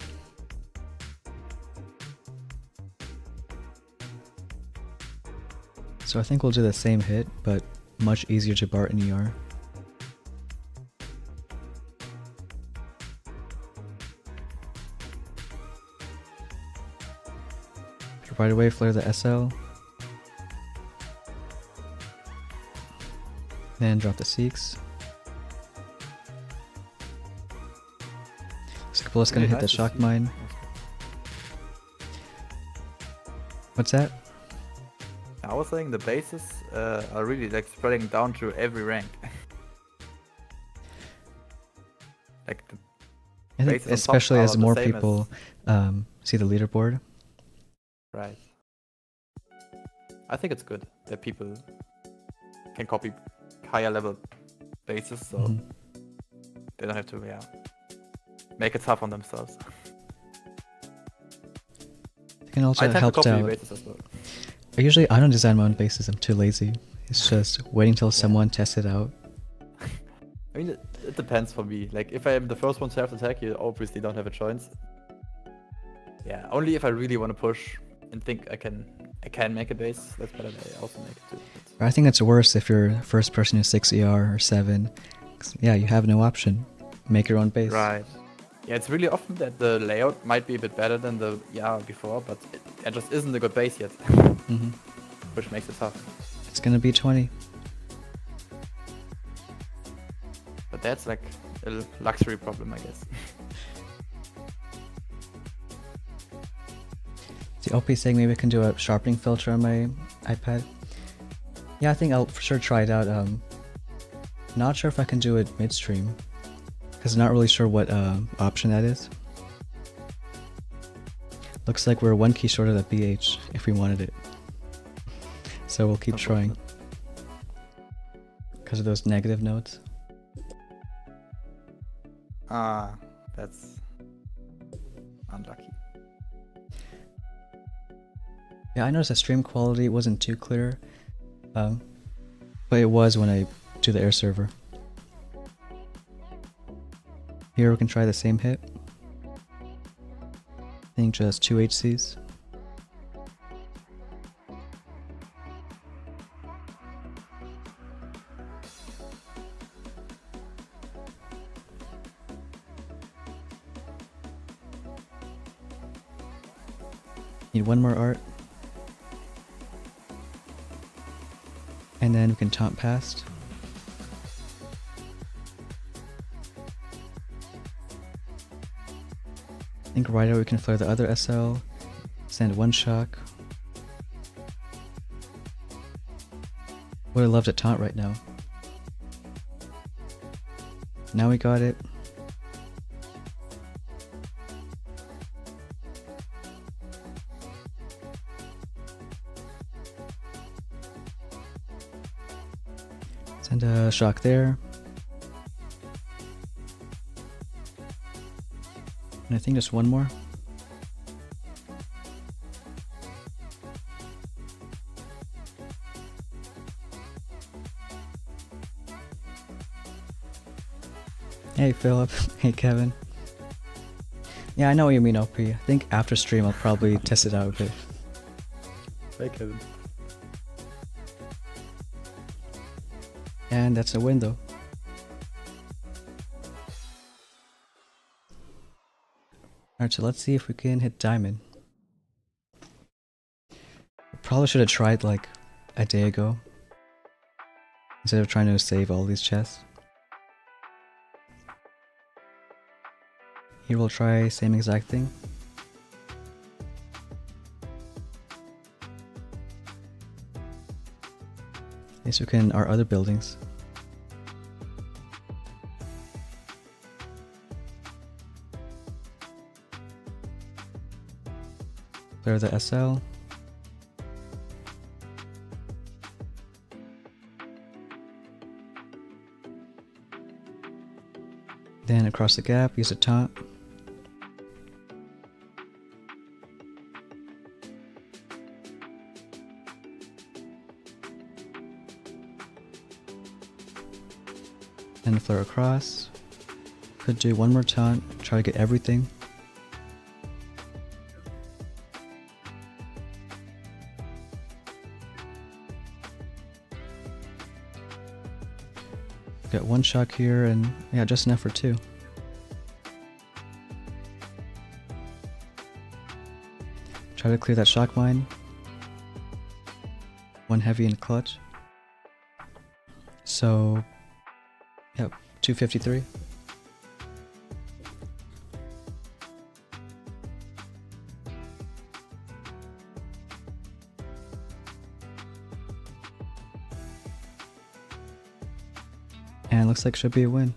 So I think we'll do the same hit, but much easier to Bart in ER. Right away, flare the SL. Then drop the Seeks. Skipula's gonna hit the shock mine. What's that? I was saying the bases are really like spreading down to every rank. Like the I think bases on top especially are as the more same as- people see the leaderboard. Right. I think it's good that people can copy higher level bases, so Mhm. they don't have to make it tough on themselves. It can also I tend to help copy out. bases as well. I don't design my own bases. I'm too lazy. It's just waiting till someone tests it out. I mean, it depends for me. Like, if I am the first one to have the tag, you obviously don't have a choice. Yeah, only if I really want to push and think I can make a base, that's better I also make it too. I think it's worse if you're first person to 6 ER or 7. 'Cause, yeah, you have no option. Make your own base. Right. Yeah, it's really often that the layout might be a bit better than the before, but it just isn't a good base yet, Hmm. which makes it tough. It's gonna be 20. But that's like a luxury problem, I guess. The OP saying maybe I can do a sharpening filter on my iPad. Yeah, I think I'll for sure try it out. Not sure if I can do it midstream, because I'm not really sure what option that is. Looks like we're one key short of the BH if we wanted it. So we'll keep trying. Because of those negative notes. That's unlucky. Yeah, I noticed the stream quality wasn't too clear, but it was when I do the air server. Here we can try the same hit. I think just 2 HCs. Need one more art. And then we can taunt past. I think right away we can flare the other SL, send one shock. Would have loved a taunt right now. Now we got it. Send a shock there. And I think just one more. Hey Philip, hey Kevin. Yeah, I know what you mean, OP. I think after stream I'll probably test it out a bit. Hey, Kevin. And that's a win though. Alright, so let's see if we can hit diamond. Probably should have tried like a day ago, instead of trying to save all these chests. Here we'll try same exact thing. At least we can our other buildings. Clear the SL. Then across the gap, use a taunt. And flare across. Could do one more taunt, try to get everything. Got one shock here and yeah, just enough for 2. Try to clear that shock mine. One heavy and clutch. So, yep, 253. And looks like should be a win.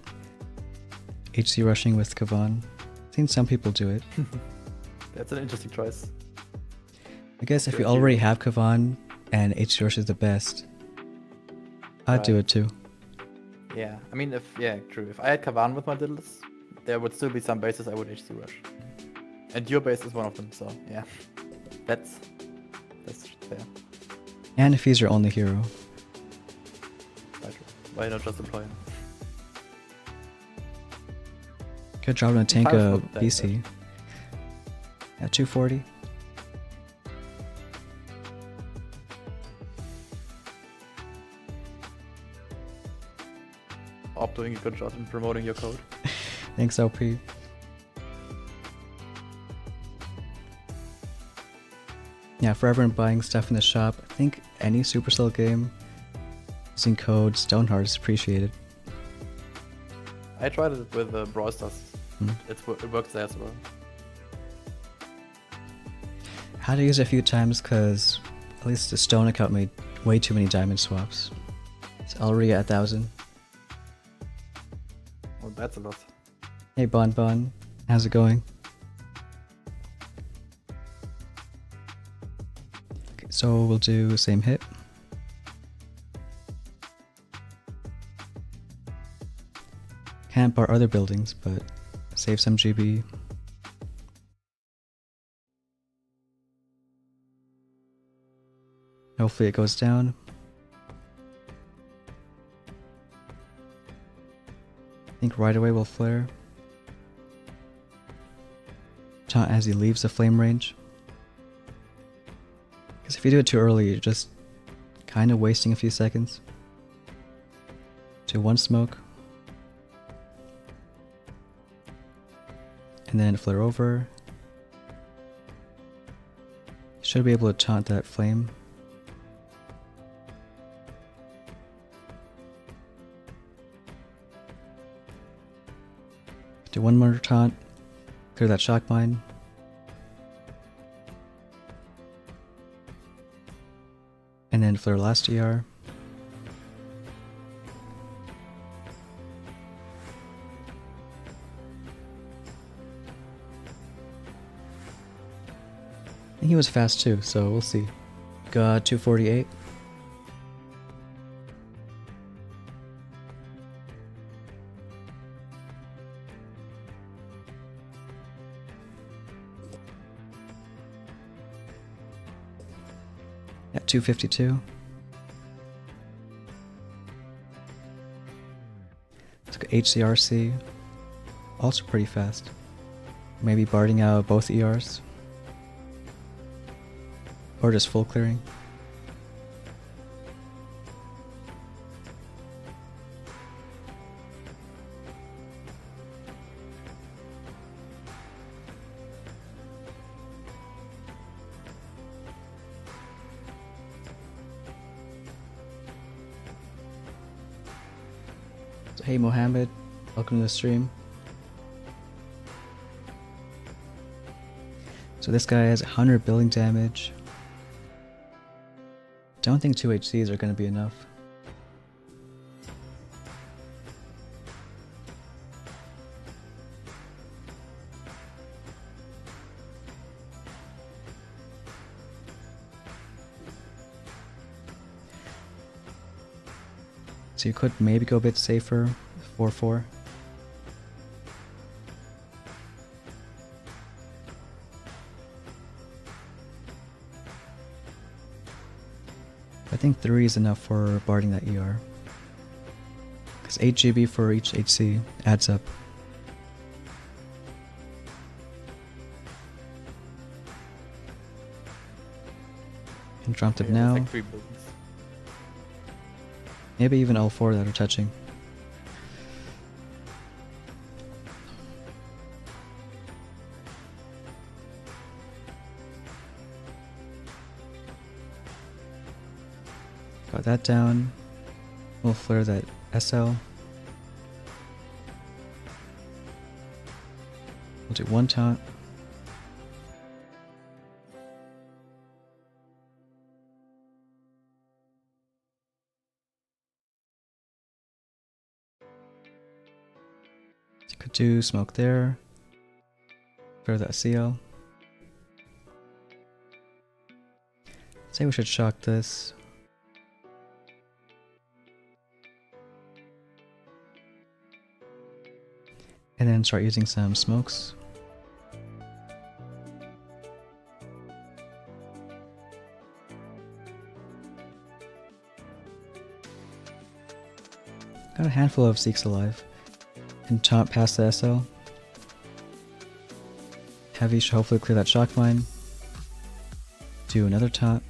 HC rushing with Kavan. Seen some people do it. That's an interesting choice. I guess if you already have Kavan and HC rush is the best, I'd do Right. it too. Yeah, I mean, yeah, true. If I had Kavan with my Diddles, there would still be some bases I would HC rush. And your base is one of them, so yeah. That's fair. And if he's your only hero. Quite true. Why not just deploy him? Could drop him a tank Pirates a would play BC. At 240. Op doing a good job in promoting your code. Thanks, LP. Yeah, for everyone buying stuff in the shop, I think any Supercell game using code Stoneheart is appreciated. I tried it with Brawl Stars. Hmm. It works there as well. Had to use it a few times because at least the Stone account made way too many diamond swaps. It's already at 1,000. Oh, that's a lot. Hey Bon Bon, how's it going? Okay, so we'll do same hit. Can't bar other buildings, but save some GB. Hopefully it goes down. I think right away we'll flare. Taunt as he leaves the flame range. Because if you do it too early, you're just kind of wasting a few seconds. Do one smoke. And then flare over. Should be able to taunt that flame. Do one more taunt. Clear that shock mine. And then flare last ER. I think he was fast too, so we'll see. Got 248. At 252. Took HCRC. Also pretty fast. Maybe barding out both ERs. Or just full clearing. So, hey Mohammed, welcome to the stream. So this guy has 100 building damage. Don't think 2 HCs are going to be enough. So you could maybe go a bit safer, 4-4. I think 3 is enough for barding that ER. Because 8 GB for each HC adds up. And dropped it Yeah, now. it's like 3 buildings. Maybe even all 4 that are touching. Got that down. We'll flare that SL. We'll do one taunt. Could do smoke there. Flare that CL. Say we should shock this. And then start using some smokes. Got a handful of Seeks alive. And taunt past the SL. Heavy should hopefully clear that shock mine. Do another taunt.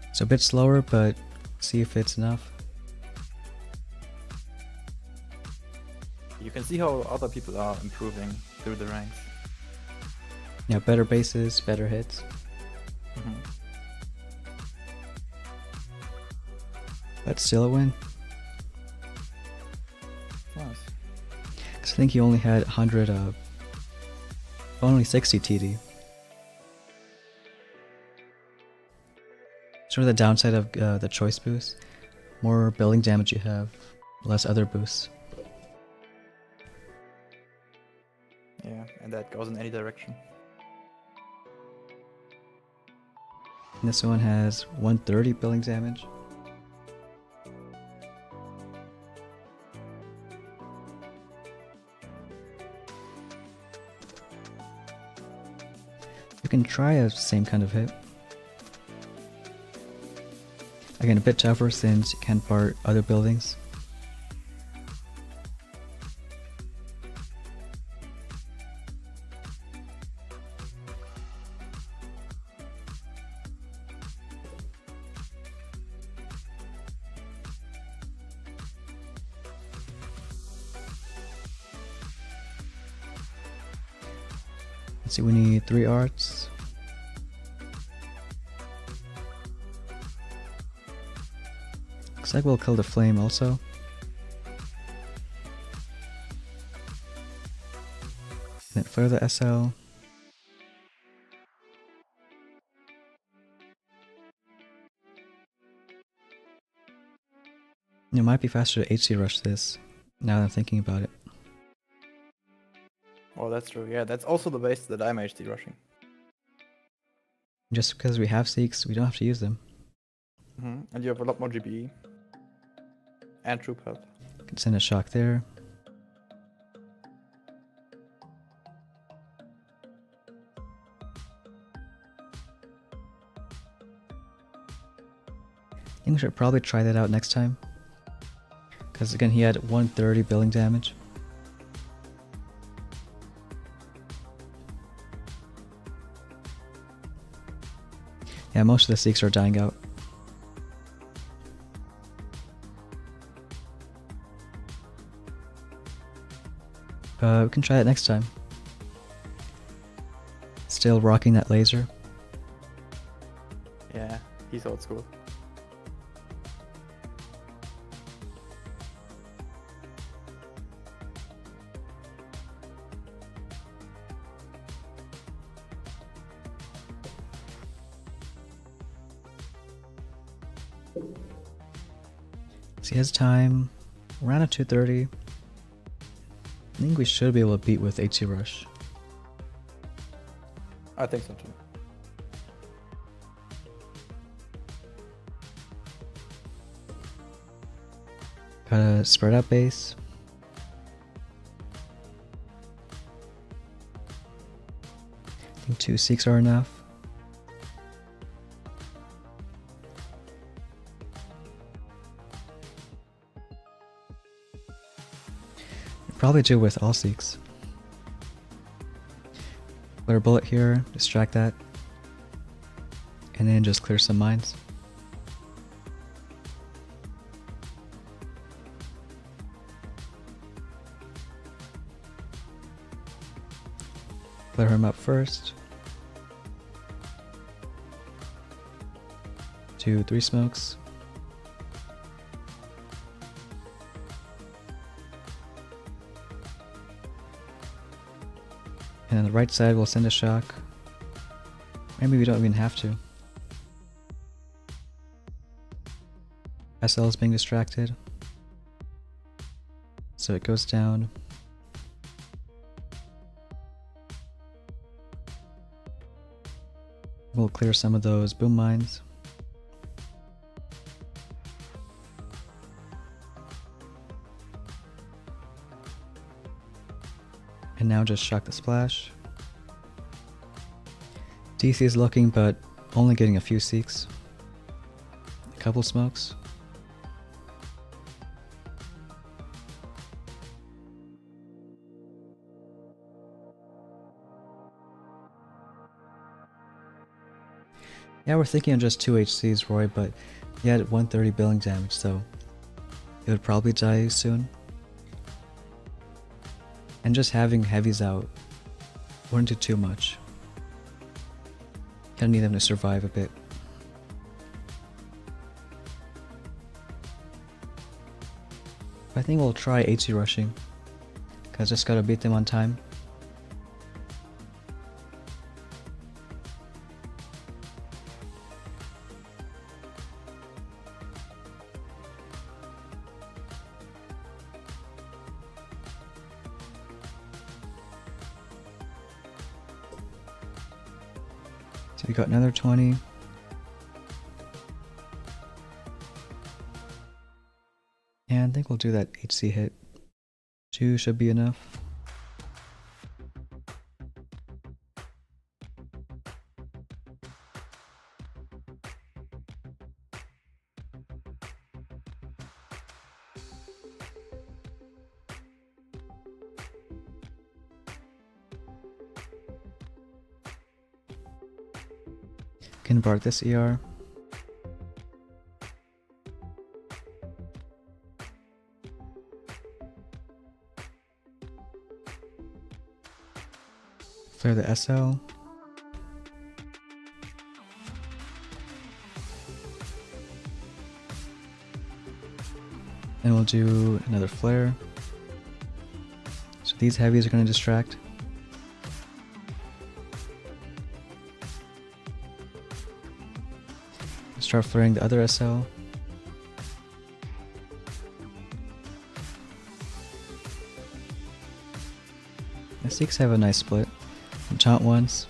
It's a bit slower, but see if it's enough. You can see how other people are improving through the ranks. Yeah, better bases, better hits. But still a win. Nice. Because I think he only had 100, only 60 TD. Sort of the downside of the choice boost. More building damage you have, less other boosts. Yeah, and that goes in any direction. And this one has 130 building damage. You can try a same kind of hit. Again, a bit tougher since you can't bar other buildings. Let's see, we need 3 arts. Looks like we'll kill the flame also. Then flare the SL. It might be faster to HC rush this, now that I'm thinking about it. Oh, that's true. Yeah, that's also the base that I'm HD rushing. Just because we have Seeks, we don't have to use them. And you have a lot more GBE. And troop health. Can send a shock there. I think we should probably try that out next time. Because again, he had 130 building damage. Yeah, most of the Seeks are dying out. We can try it next time. Still rocking that laser. Yeah, he's old school. So he has time around a 230. I think we should be able to beat with HC Rush. I think so too. Got a spread out base. I think 2 Seeks are enough. Probably do with all Seeks. Flare bullet here, distract that. And then just clear some mines. Flare him up first. 2, 3 smokes. And on the right side, we'll send a shock. Maybe we don't even have to. SL is being distracted. So it goes down. We'll clear some of those boom mines. can now just shock the splash. DC is looking, but only getting a few seeks. A couple smokes. Yeah, we're thinking of just 2 HCs, Roy, but he had 130 billing damage, so it would probably die soon. And just having heavies out wouldn't do too much. Kinda need them to survive a bit. I think we'll try HC rushing, cause just gotta beat them on time. So we got another 20. And I think we'll do that HC hit. 2 should be enough. Can bar this ER. Flare the SL. And we'll do another flare. So these heavies are going to distract. Start flaring the other SL. The Seeks have a nice split. And taunt once.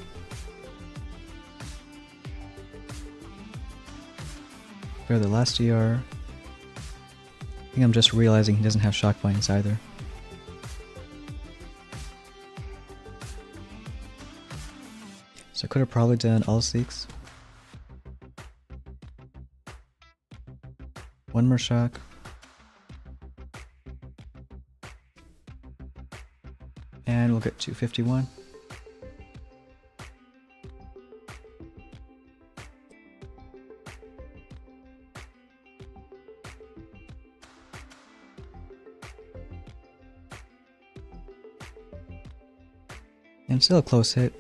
For the last ER. I think I'm just realizing he doesn't have shock bindings either. So I could have probably done all Seeks. One more shock. And we'll get 251. And still a close hit.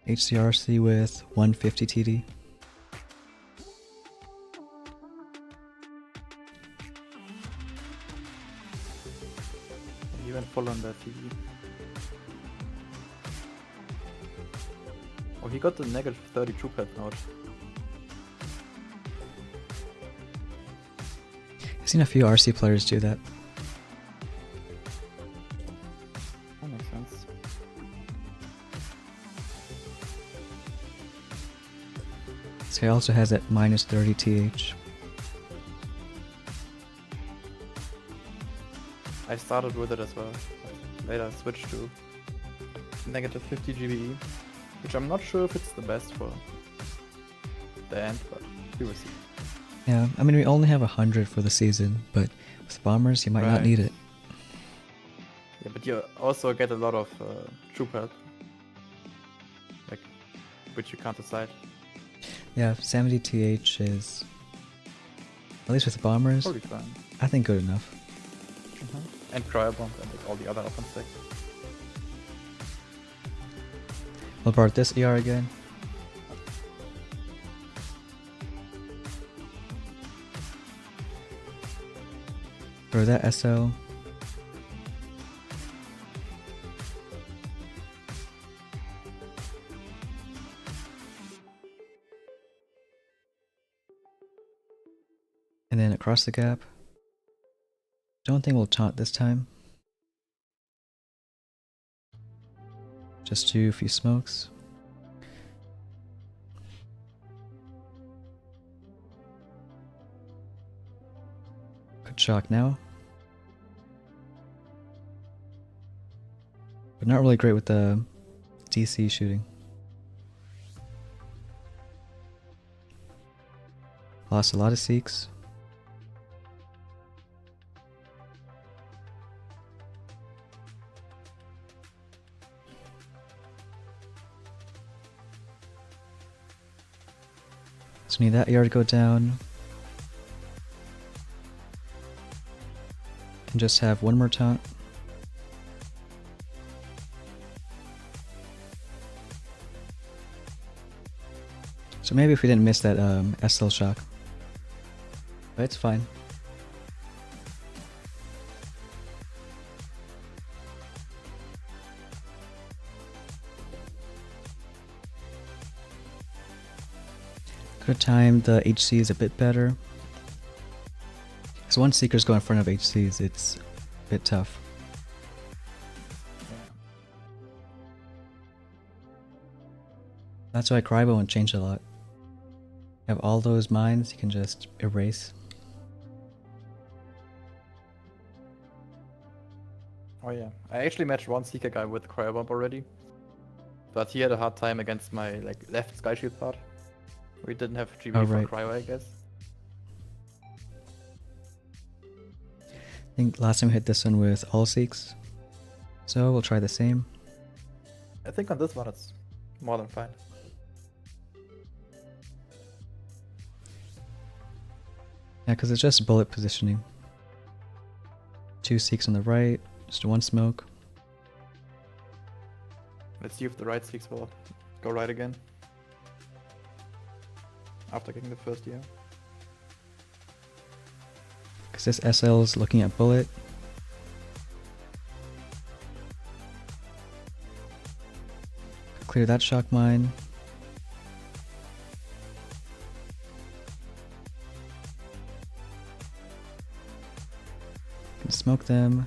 HCRC with 150 TD. He went full on that TV. Oh, he got the negative 30 true pet note. I've seen a few RC players do that. That makes sense. This guy also has that minus 30 TH. I started with it as well, but later switched to negative 50 GBE, which I'm not sure if it's the best for the end, but we will see. Yeah, I mean we only have 100 for the season, but with bombers you might not Right. need it. Yeah, but you also get a lot of troop help, like, which you can't decide. Yeah, 70 TH is, at least with the bombers, Probably fine. I think good enough. And Cryobomb and like all the other offense decks. We'll bar this ER again. Throw that SL. And then across the gap. Don't think we'll taunt this time. Just do a few smokes. Could shock now. but not really great with the DC shooting. Lost a lot of Seeks. So we need that ER to go down. And just have one more taunt. So maybe if we didn't miss that SL shock. But it's fine. Could have timed the HCs a bit better. Because once Seekers go in front of HCs, it's a bit tough. That's why Crybo won't change a lot. You have all those mines you can just erase. Oh yeah, I actually matched one Seeker guy with Cryobomb already. But he had a hard time against my left Sky Shield part. We didn't have GB Oh, for right. Cryo, I guess. I think last time we hit this one with all Seeks. So we'll try the same. I think on this one it's more than fine. Yeah, because it's just bullet positioning. 2 Seeks on the right, just one smoke. Let's see if the right Seeks will go right again. After getting the first year. Because this SL is looking at bullet. Clear that shock mine. Can smoke them.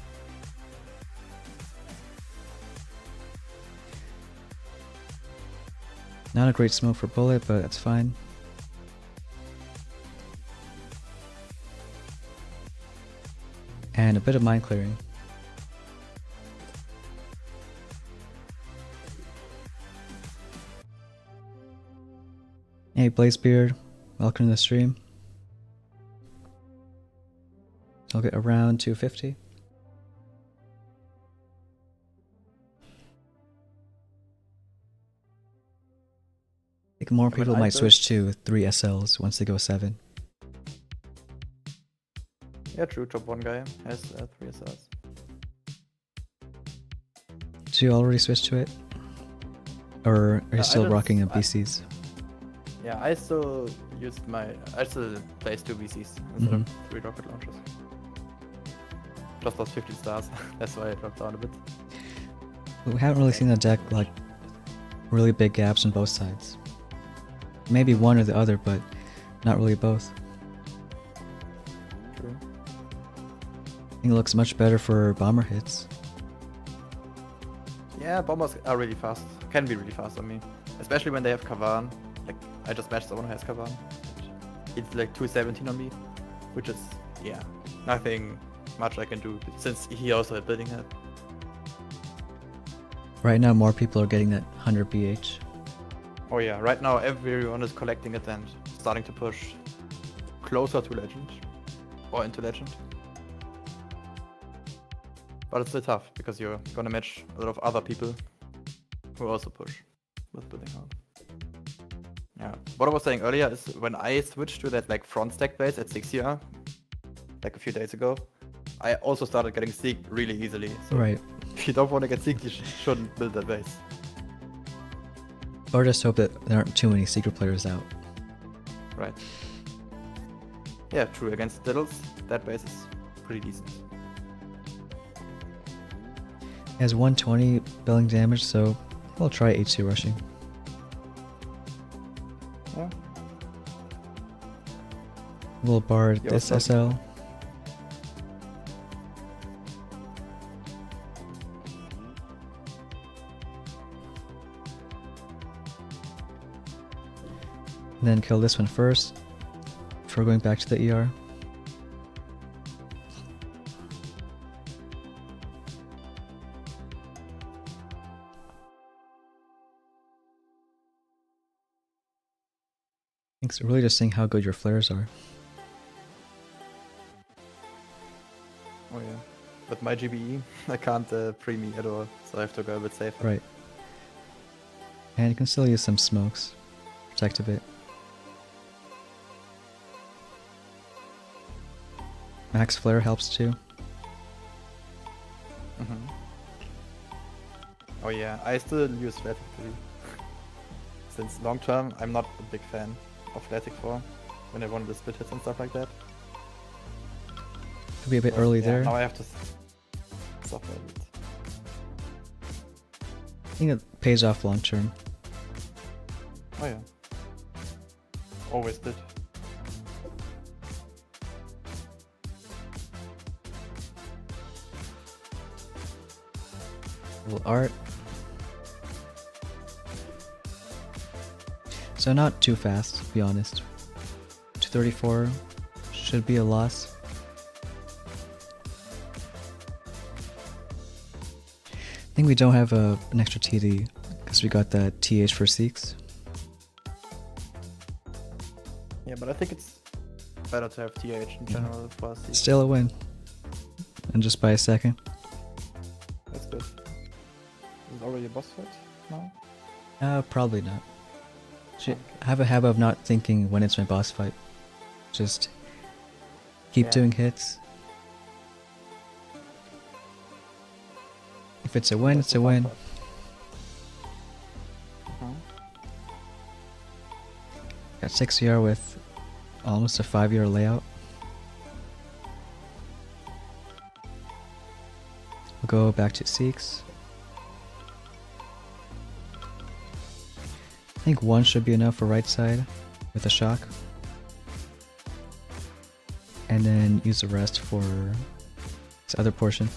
Not a great smoke for bullet, but that's fine. And a bit of mine clearing. Hey Blazebeard, welcome to the stream. I'll get around 250. I think more people might switch to 3 SLs once they go 7. Yeah, true. Top 1 guy has 3 SLs. Did you already switch to it? Or are you still just- rocking the BCs? Yeah, I still place 2 VCs instead of 3 rocket launchers. Just lost 50 stars. That's why I dropped down a bit. We haven't really seen the deck like really big gaps on both sides. Maybe one or the other, but not really both. True. I think it looks much better for bomber hits. Yeah, bombers are really fast. Can be really fast on me. Especially when they have Kavan. Like, I just matched someone who has Kavan. It's like 217 on me. Which is, yeah, nothing much I can do since he also had building head. Right now more people are getting that 100 BH. Oh yeah, right now everyone is collecting it and starting to push closer to Legend. Or into Legend. But it's still tough, because you're gonna match a lot of other people who also push with building hard. Yeah, what I was saying earlier is when I switched to that front stack base at 6 like a few days ago, I also started getting seeked really easily. So Right. if you don't want to get seeked, you shouldn't build that base. Or just hope that there aren't too many secret players out. Right. Yeah, true. Against Diddles, that base is pretty decent. It has 120 billing damage, so we'll try HC rushing. Yeah. We'll bard Yeah, this also- SL. And then kill this one first before going back to the ER. It's really just seeing how good your flares are. Oh yeah. With my GBE, I can't pre-me at all, so I have to go a bit safer. Right. And you can still use some smokes. Protect a bit. Max flare helps too. Mm-hmm. Oh yeah, I still use Flatic 3. Since long term, I'm not a big fan of Flatic 4 when I wanted to split hits and stuff like that. Could be a bit But, early yeah, there. Now I have to suffer a bit. I think it pays off long term. Oh yeah. Always did. Little art. So not too fast, to be honest. 234 should be a loss. I think we don't have an extra TD because we got that TH for Seeks. Yeah, but I think it's better to have TH in general for us. Still a win. And just by a second. That's good. Is it already a boss fight now? Probably not. I have a habit of not thinking when it's my boss fight. Just keep doing hits. If it's a win, it's a win. Got 6 CR with almost a 5-year layout. We'll go back to Seeks. I think 1 should be enough for right side with a shock. And then use the rest for this other portion.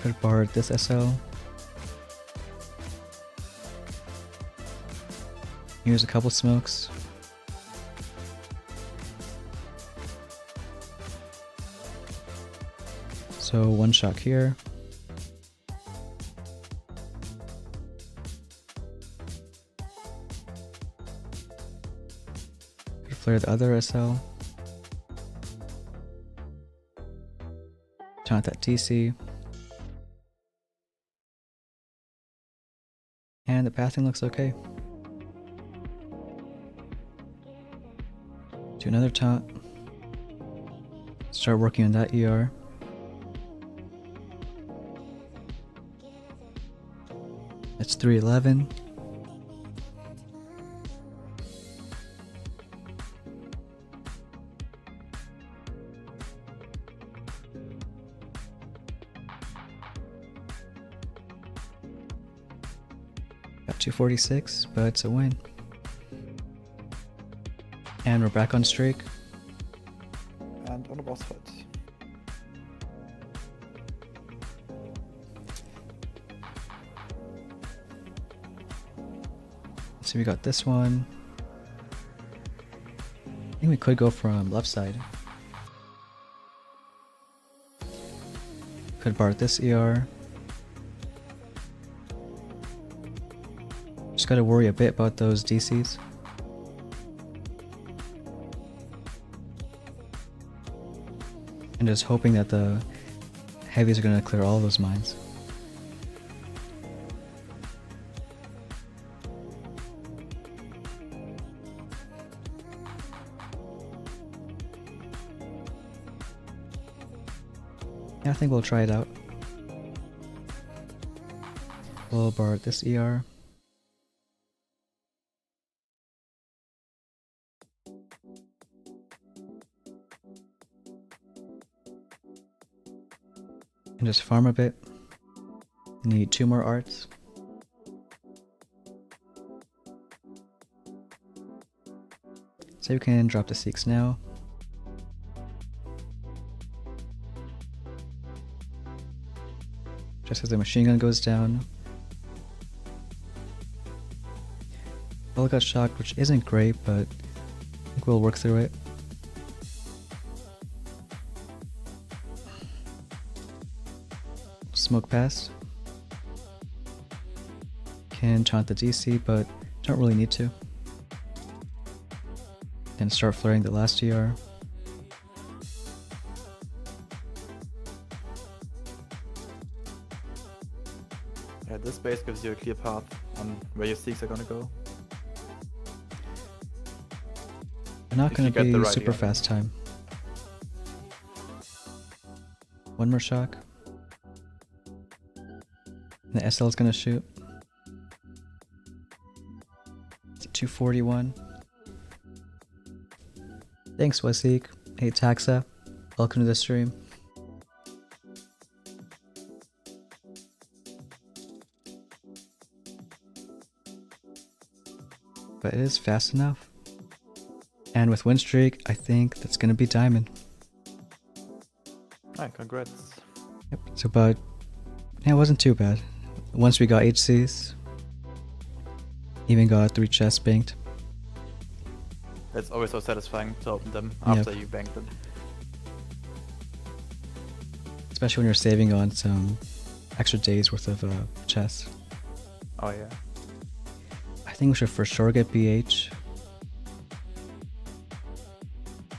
Could borrow this SL. Use a couple smokes. So 1 shock here. Could flare the other SL. Taunt that DC. And the pathing looks okay. Do another taunt. Start working on that ER. That's 311. Got 246, but it's a win. And we're back on streak. And on a boss fight. So we got this one. I think we could go from left side. Could bar this ER. Just gotta worry a bit about those DCs. And just hoping that the heavies are gonna clear all those mines. Yeah, I think we'll try it out. We'll borrow this ER. And just farm a bit. Need 2 more arts. So you can drop the Seeks now. Just as the machine gun goes down. Well, got shocked, which isn't great, but I think we'll work through it. smoke past. Can taunt the DC, but don't really need to. Then start flaring the last ER. Yeah, this base gives you a clear path on where your Seeks are gonna go. They're not If gonna you get be the right super ER. fast time. One more shock. And the SL is gonna shoot. It's a 241. Thanks, Wasik. Hey, Taxa. Welcome to the stream. But it is fast enough. And with win streak, I think that's gonna be diamond. Alright, congrats. Yep. So, but yeah, it wasn't too bad. Once we got HCs, even got 3 chests banked. It's always so satisfying to open them Yep. after you banked them. Especially when you're saving on some extra days worth of chests. Oh yeah. I think we should for sure get BH.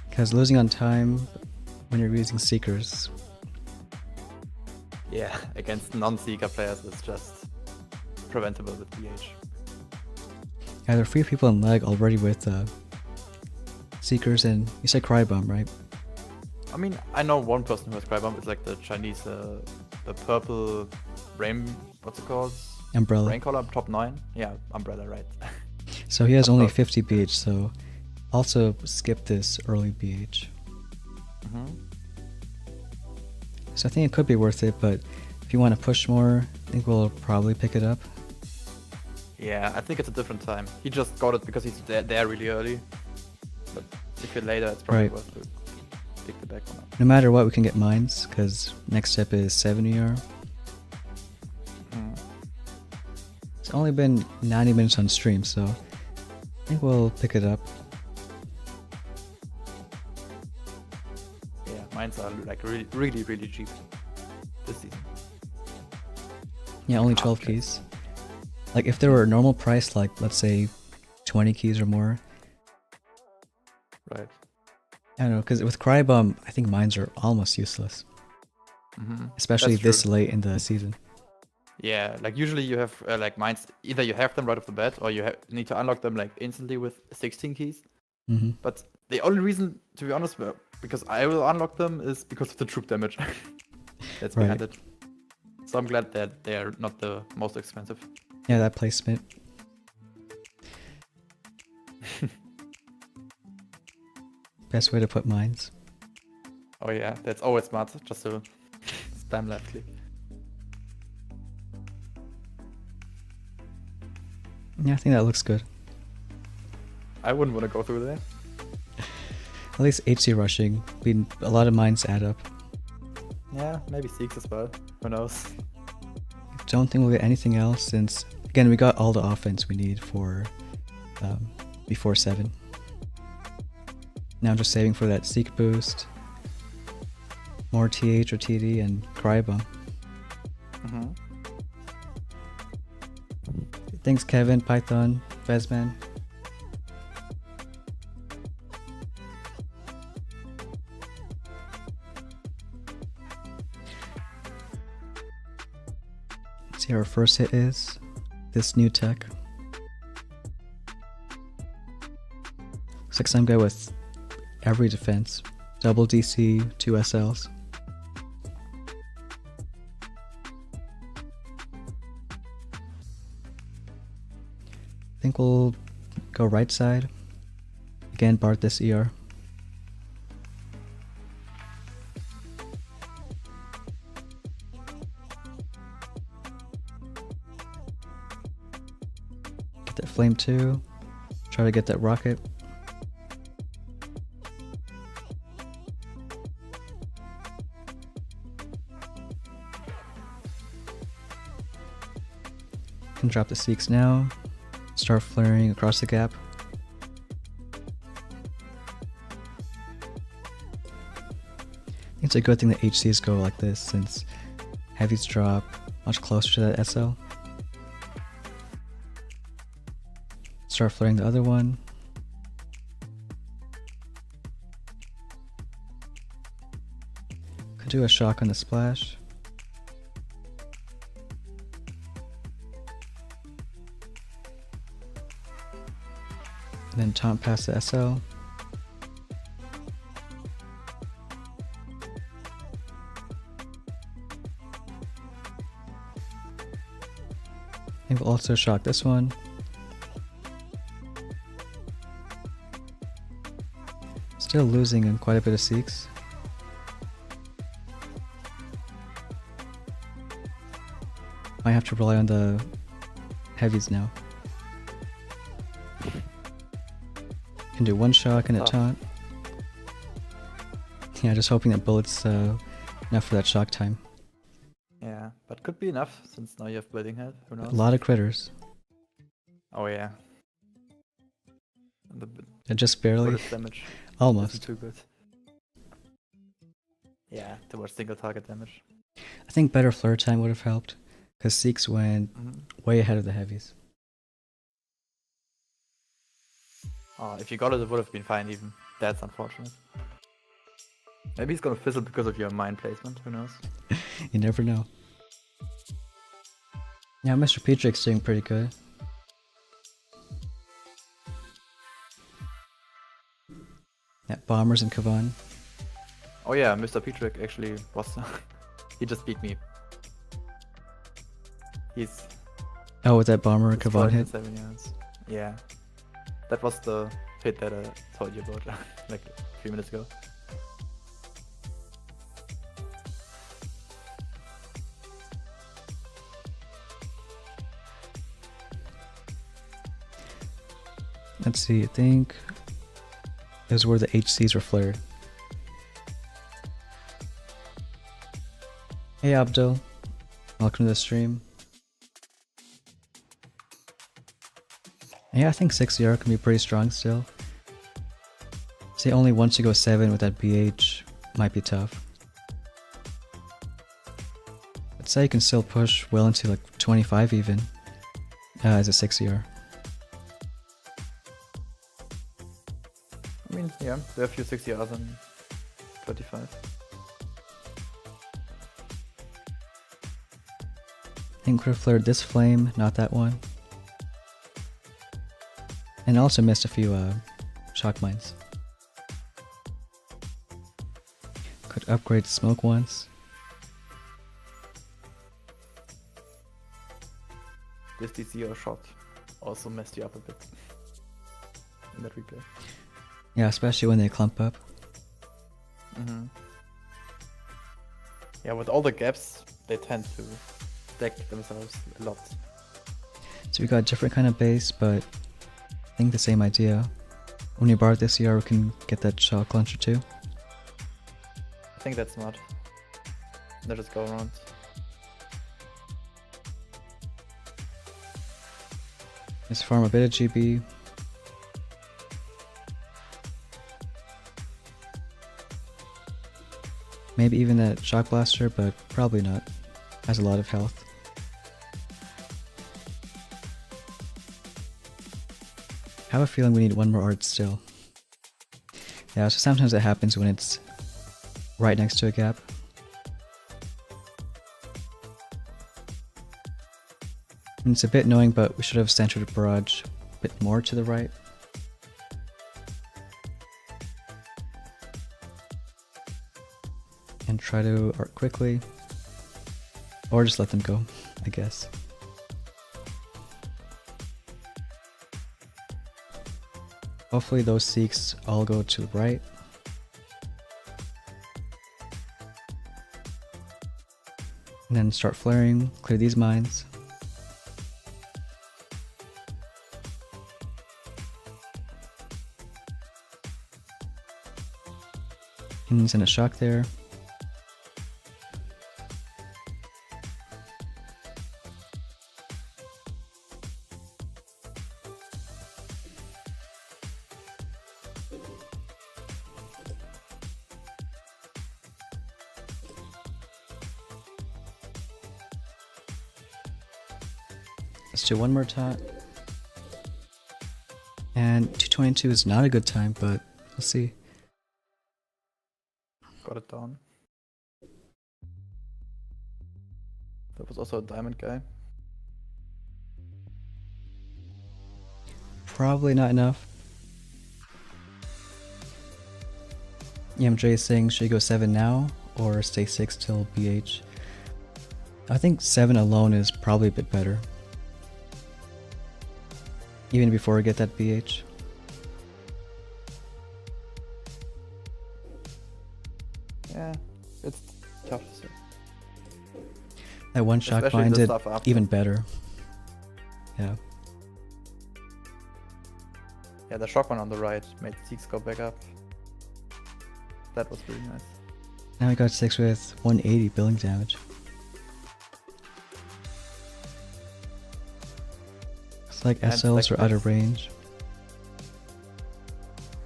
Because losing on time when you're using Seekers. Yeah, against non-Seeker players it's just preventable with BH. Yeah, there are 3 people in leg already with Seekers, and you said Crybomb, right? I mean, I know one person who has Crybomb. It's like the Chinese, the purple rain, what's it called? Umbrella. Rain color, top 9? Yeah, Umbrella, right. So he has only Above. 50 BH, so also skip this early BH. Mm-hmm. So I think it could be worth it, but if you want to push more, I think we'll probably pick it up. Yeah, I think it's a different time. He just got it because he's there really early. But if you're later, it's probably Right. worth to pick the back one up. No matter what, we can get mines, because next step is 7 ER. Mm. It's only been 90 minutes on stream, so I think we'll pick it up. Yeah, mines are like really cheap this season. Yeah, only Half 12 chest. keys. Like if there were a normal price, like let's say 20 keys or more, Right. I don't know, because with Crybomb, I think mines are almost useless, Mm-hmm. especially That's this true. late in the season. Yeah, like usually you have like mines, either you have them right off the bat or you need to unlock them like instantly with 16 keys. Hmm. But the only reason, to be honest, because I will unlock them is because of the troop damage. That's behind Right. it. So I'm glad that they are not the most expensive. Yeah, that placement. Best way to put mines. Oh yeah, that's always smart, just to spam left click. Yeah, I think that looks good. I wouldn't want to go through that. At least HC rushing, a lot of mines add up. Yeah, maybe Seeks as well. Who knows? Don't think we'll get anything else since, again, we got all the offense we need for before 7. Now I'm just saving for that Seek boost, more TH or TD, and Crybomb. Mm-hmm. Thanks, Kevin, Python, Vezman. Let's see, our first hit is this new tech. Looks like some guy with every defense, double DC, 2 SLs. I think we'll go right side. Again, Bart this ER. Get that flame 2. Try to get that rocket. Can drop the Seeks now. Start flaring across the gap. It's a good thing that HCs go like this, since Heavies drop much closer to that SL. Start flaring the other one. Could do a shock on the splash. And then taunt past the SL. I think we'll also shock this one. Still losing in quite a bit of Seeks. Might have to rely on the heavies now. Can do one shock and a taunt. Yeah, just hoping that bullets enough for that shock time. Yeah, but could be enough since now you have Building Head. Who knows? A lot of critters. Oh yeah. And the Just barely. bonus damage isn't Almost. too good. Yeah, towards single target damage. I think better flare time would have helped, because Seeks went way ahead of the heavies. Oh, if you got it, it would have been fine even. That's unfortunate. Maybe he's gonna fizzle because of your mine placement, who knows? You never know. Yeah, Mr. Petrik's doing pretty good. Yeah, Bombers and Kavan. Oh yeah, Mr. Petrik actually was... he just beat me. He's... Oh, with that Bomber and he's Kavan 12 hit? and 7 years. Yeah. That was the hit that I told you about, like 3 minutes ago. Let's see, I think it was where the HCs were flared. Hey Abdul, welcome to the stream. Yeah, I think 6ER can be pretty strong still. See, only once you go 7 with that BH might be tough. I'd say you can still push well into like 25 even as a 6ER. I mean, yeah, there are a few 60 hours and 25. I think could have flared this flame, not that one. And also missed a few shock mines. Could upgrade to smoke once. This DCR shot also messed you up a bit in that replay. Yeah, especially when they clump up. Yeah, with all the gaps, they tend to stack themselves a lot. So we got a different kind of base, but I think the same idea. When you bar this ER, we can get that shock launcher too. I think that's smart. Let us go around. Let's farm a bit of GB. Maybe even that shock blaster, but probably not. Has a lot of health. I have a feeling we need one more art still. Yeah, so sometimes it happens when it's right next to a gap. And it's a bit annoying, but we should have centered the barrage a bit more to the right. And try to art quickly. Or just let them go, I guess. Hopefully those Seeks all go to the right. And then start flaring, clear these mines. And send a shock there. Let's do one more taunt. And 222 is not a good time, but we'll see. Got it down. There was also a diamond guy. Probably not enough. EMJ is saying, should you go 7 now or stay 6 till BH? I think 7 alone is probably a bit better. Even before we get that BH. Yeah, it's tough to say. That one shot Especially the binded stuff after. even better. Yeah. Yeah, the shock one on the right made Zeeks go back up. That was really nice. Now we got 6 with 180 billing damage. It's like And it's SLs like are out of this. range.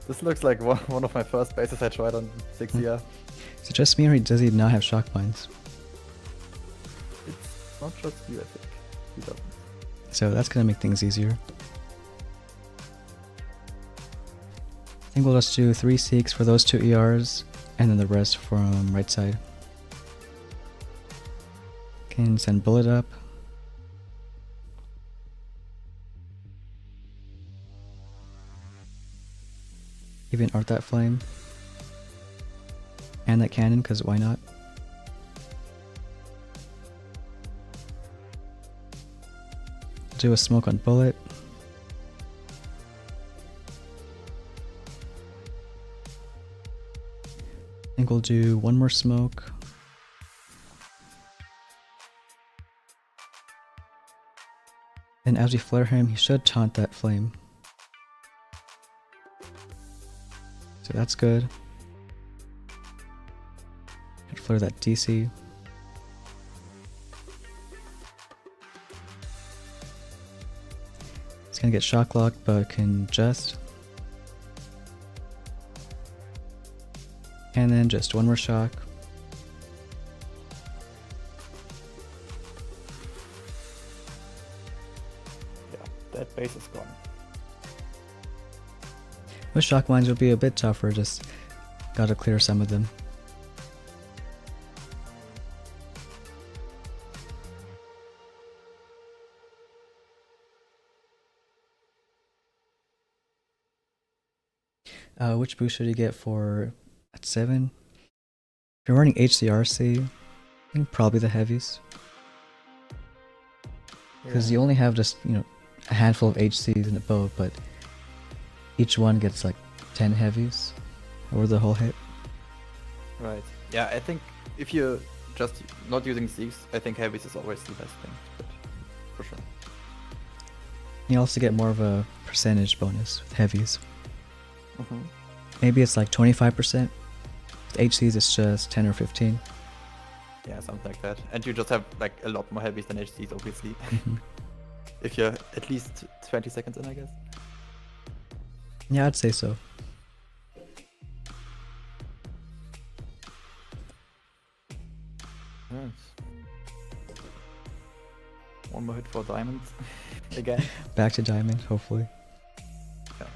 This looks like one of my first bases I tried on 6ER. Is it just me or does he not have shock binds? It's not just you, I think. He doesn't. So that's gonna make things easier. I think we'll just do 3 Seeks for those 2 ERs and then the rest from right side. Can send bullet up. Even art that flame. And that cannon, because why not? Do a smoke on bullet. I think we'll do one more smoke. Then as we flare him, he should taunt that flame. So that's good. Flare that DC. It's gonna get shock locked, but can just. And then just one more shock. Yeah, that base is gone. With shock mines will be a bit tougher, just gotta clear some of them. Which boost should you get for at 7? If you're running HCRC, I think probably the heavies. Because you only have just, a handful of HCs in the boat, but each one gets like 10 heavies over the whole hit. Right. Yeah, I think if you're just not using Zeeks, I think heavies is always the best thing. But for sure. You also get more of a percentage bonus with heavies. Maybe it's like 25%. With HCs it's just 10 or 15. Yeah, something like that. And you just have like a lot more heavies than HCs, obviously. Mhm. If you're at least 20 seconds in, I guess. Yeah, I'd say so. Right. One more hit for diamonds. Again. Back to diamond, hopefully. Yeah.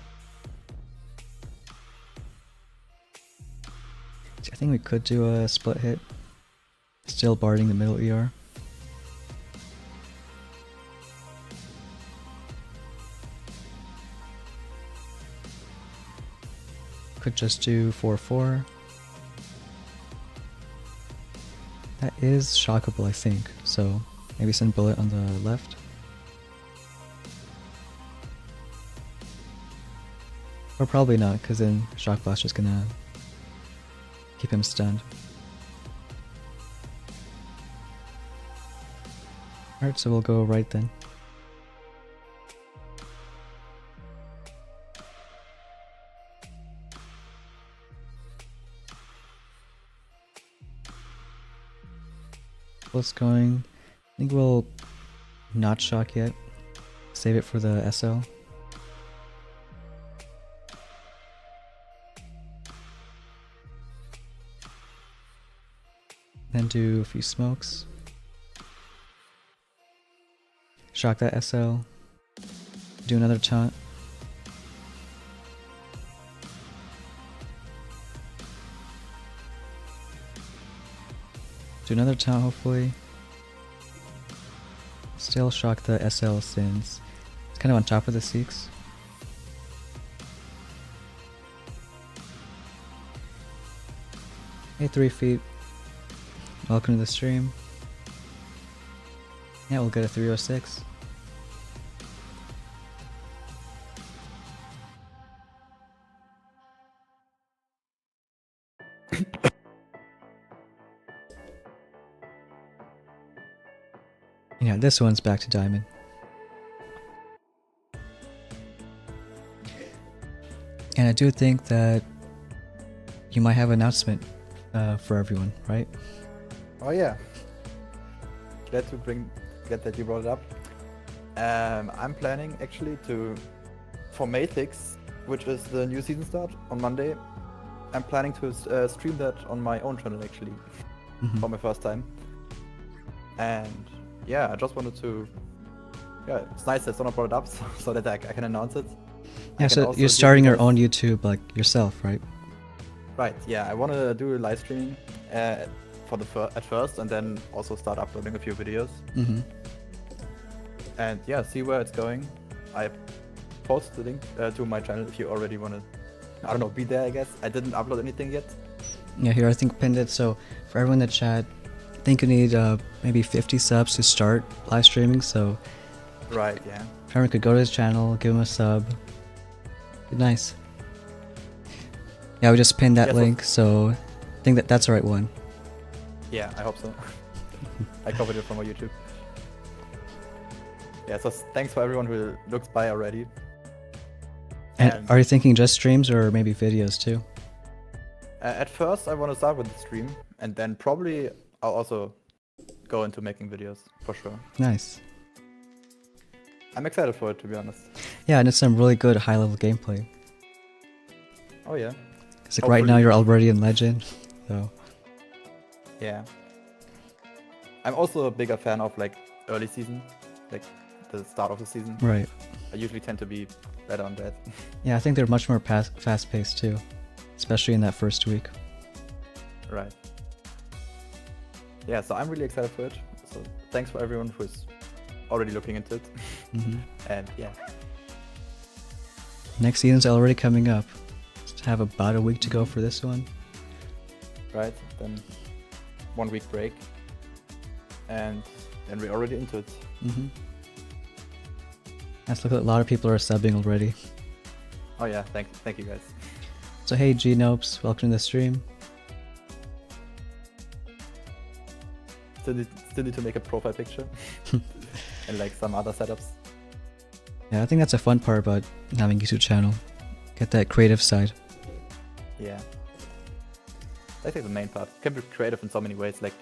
I think we could do a split hit. Still barding the middle ER. Could just do 4-4. That is shockable, I think. So maybe send bullet on the left. Or probably not, because then shock blast is gonna keep him stunned. Alright, so we'll go right then. What's going? I think we'll not shock yet. Save it for the SL. Then do a few smokes. shock that SL. Do another taunt. Do another taunt, hopefully. Still shock the SL since it's kind of on top of the Seeks. Hey, 3 feet. Welcome to the stream. Yeah, we'll get a 306. Yeah, this one's back to diamond. And I do think that you might have an announcement for everyone, right? Oh yeah. Glad that you brought it up. I'm planning actually for Matrix, which is the new season start on Monday. I'm planning to stream that on my own channel actually, for my first time. And yeah, I just wanted to. Yeah, it's nice that someone brought it up so that I can announce it. Yeah, so you're starting your own YouTube, like yourself, right? Right. Yeah, I want to do live streaming at first, and then also start uploading a few videos. And yeah, see where it's going. I posted the link to my channel if you already want to. I don't know, be there. I guess I didn't upload anything yet. Yeah, here I think pinned it. So for everyone in the chat, I think you need maybe 50 subs to start live streaming. So right, yeah. if everyone could go to his channel, give him a sub. Be nice. Yeah, we just pinned that link, so I think that's the right one. Yeah, I hope so. I copied it from my YouTube. Yeah, so thanks for everyone who looks by already. And are you thinking just streams or maybe videos too? At first, I want to start with the stream, and then probably I'll also go into making videos, for sure. Nice. I'm excited for it, to be honest. Yeah, and it's some really good high-level gameplay. Oh yeah. Because like right now you're already in Legend, so... Yeah. I'm also a bigger fan of like early season, like the start of the season. Right. I usually tend to be better on that. Yeah, I think they're much more fast-paced too, especially in that first week. Right. Yeah, so I'm really excited for it. So thanks for everyone who's already looking into it. And yeah. Next season's already coming up. Just have about a week to go for this one. Right, then 1 week break. And then we're already into it. Let's look at a lot of people are subbing already. Oh yeah, thank you guys. So hey G-Nopes, welcome to the stream. Still need to make a profile picture. And like some other setups. Yeah, I think that's a fun part about having a YouTube channel. Get that creative side. Yeah. I think the main part. Can be creative in so many ways, like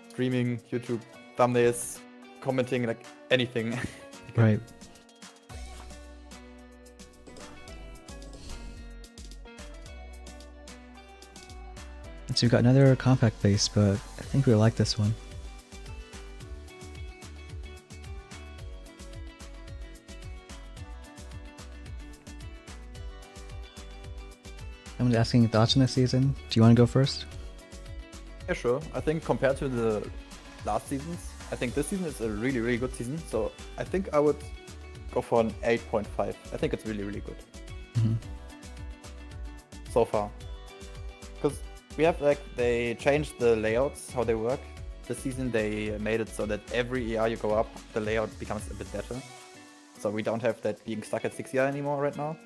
streaming, YouTube, thumbnails, commenting, like anything. Right. So we've got another compact base, but I think we like this one. Someone's asking thoughts on this season. Do you want to go first? Yeah, sure. I think compared to the last seasons, I think this season is a really, really good season. So I think I would go for an 8.5. I think it's really, really good. So far. Because we have they changed the layouts, how they work. This season they made it so that every ER you go up, the layout becomes a bit better. So we don't have that being stuck at 6 ER anymore right now.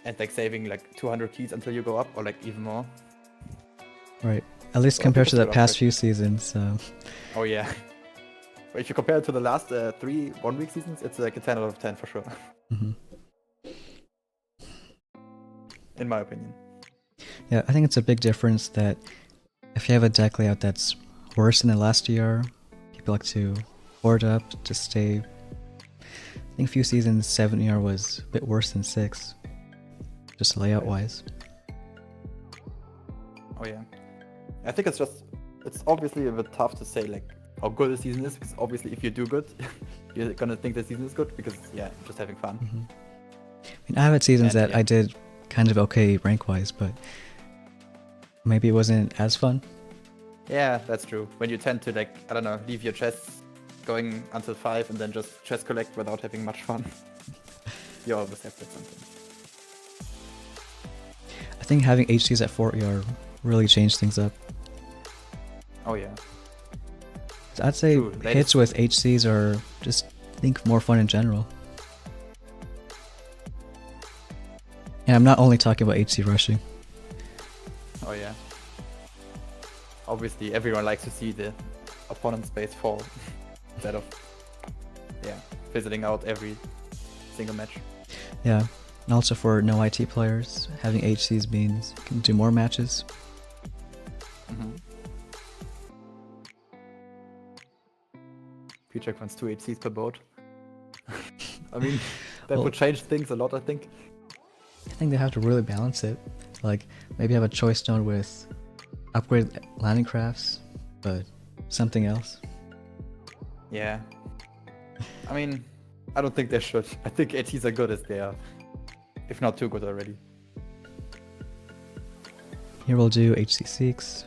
And like saving like 200 keys until you go up, or like even more. Right. At least compared to the past few seasons. So. Oh yeah. But if you compare it to the last 3 1-week seasons, it's like a 10 out of 10 for sure. In my opinion. Yeah, I think it's a big difference that if you have a deck layout that's worse than the last year, people like to board up to stay. I think a few seasons 7 ER was a bit worse than 6. Just layout wise. Oh yeah. I think it's obviously a bit tough to say like how good the season is, because obviously if you do good, you're gonna think the season is good because yeah, just having fun. I mean, I've had seasons And, that yeah. I did kind of okay rank-wise, but maybe it wasn't as fun. Yeah, that's true. When you tend to like, I don't know, leave your chests going until 5 and then just chest collect without having much fun. You always have that something. I think having HCs at 4 ER really changed things up. Oh yeah. So I'd say True, hits with HCs are just, I think, more fun in general. And I'm not only talking about HC rushing. Oh yeah. Obviously, everyone likes to see the opponent's base fall instead of, yeah, fizzling out every single match. Yeah. And also for no IT players, having HCs means you can do more matches. Mm-hmm. P-Check wants 2 HCs per boat. I mean, that Well- would change things a lot, I think. I think they have to really balance it. Like, maybe have a choice node with upgrade landing crafts, but something else. Yeah. I mean, I don't think they should. I think HCs are good as they are. If not too good already. Here we'll do HC Seeks.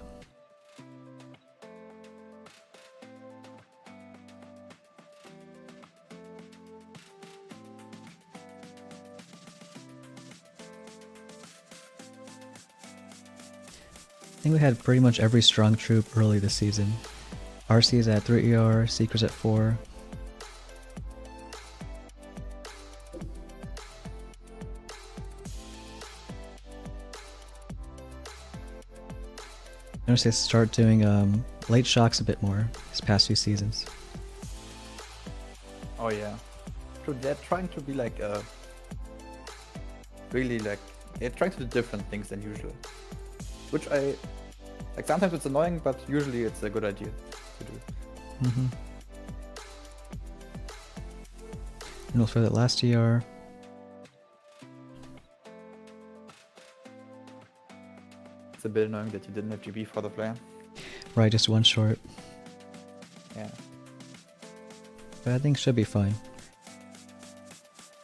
I think we had pretty much every strong troop early this season. RC is at 3 ER, Seekers at 4. Notice they start doing late shocks a bit more these past few seasons. Oh yeah. True, they're trying to be like really like they're trying to do different things than usual. Which I like sometimes it's annoying, but usually it's a good idea to do. Mm-hmm. And we'll throw that last ER. It's a bit annoying that you didn't have GB for the flare. Right, just one short. Yeah. But I think should be fine.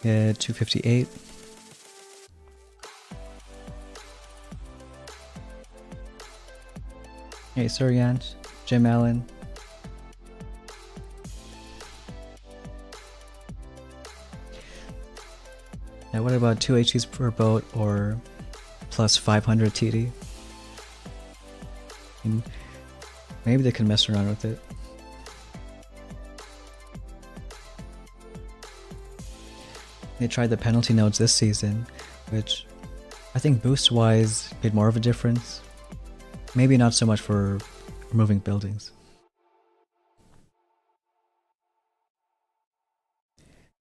Yeah, 258. Hey, Suryant, Jim Allen. Now what about 2 HCs per boat or plus 500 TD? And maybe they can mess around with it. They tried the penalty nodes this season, which I think boost-wise made more of a difference. Maybe not so much for removing buildings.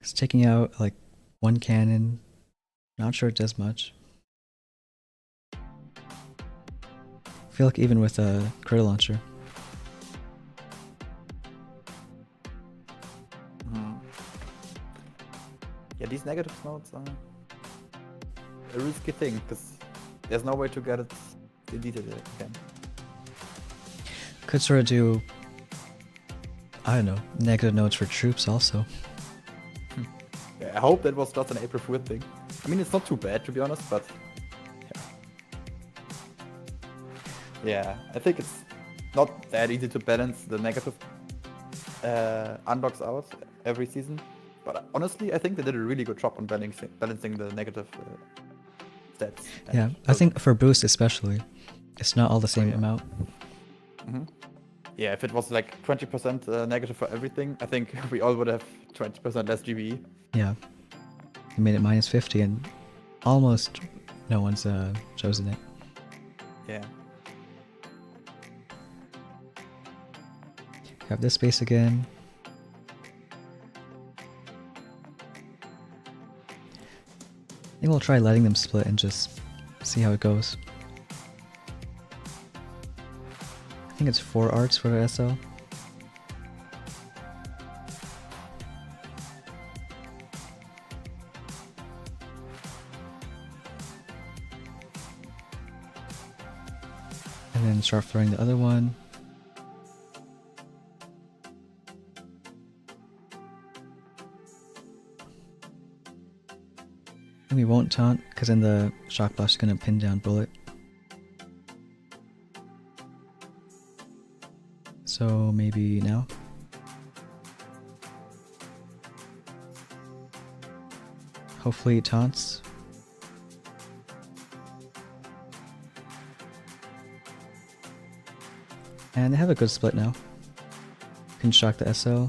It's taking out like one cannon, not sure it does much. I feel like even with a critter launcher. Yeah, these negative nodes are a risky thing because there's no way to get it deleted again. Could sort of do, I don't know, negative nodes for troops also. Yeah, I hope that was just an April Fool thing. I mean, it's not too bad to be honest, but yeah, I think it's not that easy to balance the negative unlocks out every season. But honestly, I think they did a really good job on balancing the negative stats. Yeah, I think for boost especially, it's not all the same amount. Mm-hmm. Yeah, if it was like 20% negative for everything, I think we all would have 20% less GBE. Yeah, they made it minus 50 and almost no one's chosen it. Yeah. Have this base again. I think we'll try letting them split and just see how it goes. I think it's 4 arts for the SL. And then start throwing the other one. think we won't taunt, because then the shock blast is gonna pin down bullet. So maybe now. Hopefully it taunts. And they have a good split now. Can shock the SL.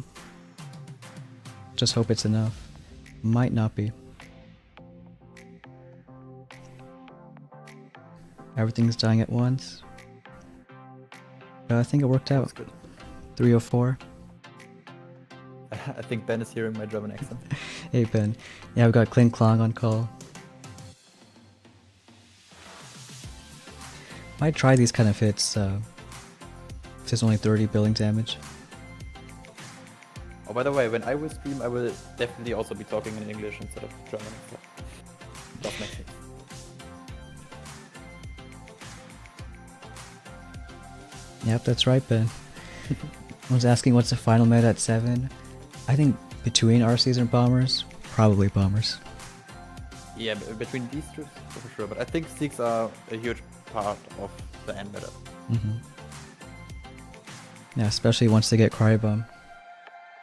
Just hope it's enough. Might not be. Everything's dying at once. I think it worked out. That's good. 304. I think Ben is hearing my German accent. Hey Ben. Yeah, we've got Clint Klong on call. Might try these kind of hits. If there's only 30 billing damage. Oh, by the way, when I will stream, I will definitely also be talking in English instead of German. Does make sense. Yep, that's right, Ben. I was asking what's the final meta at 7. I think between RCs and Bombers, probably Bombers. Yeah, between these two, for sure. But I think Seeks are a huge part of the end meta. Mm-hmm. Yeah, especially once they get Crybomb.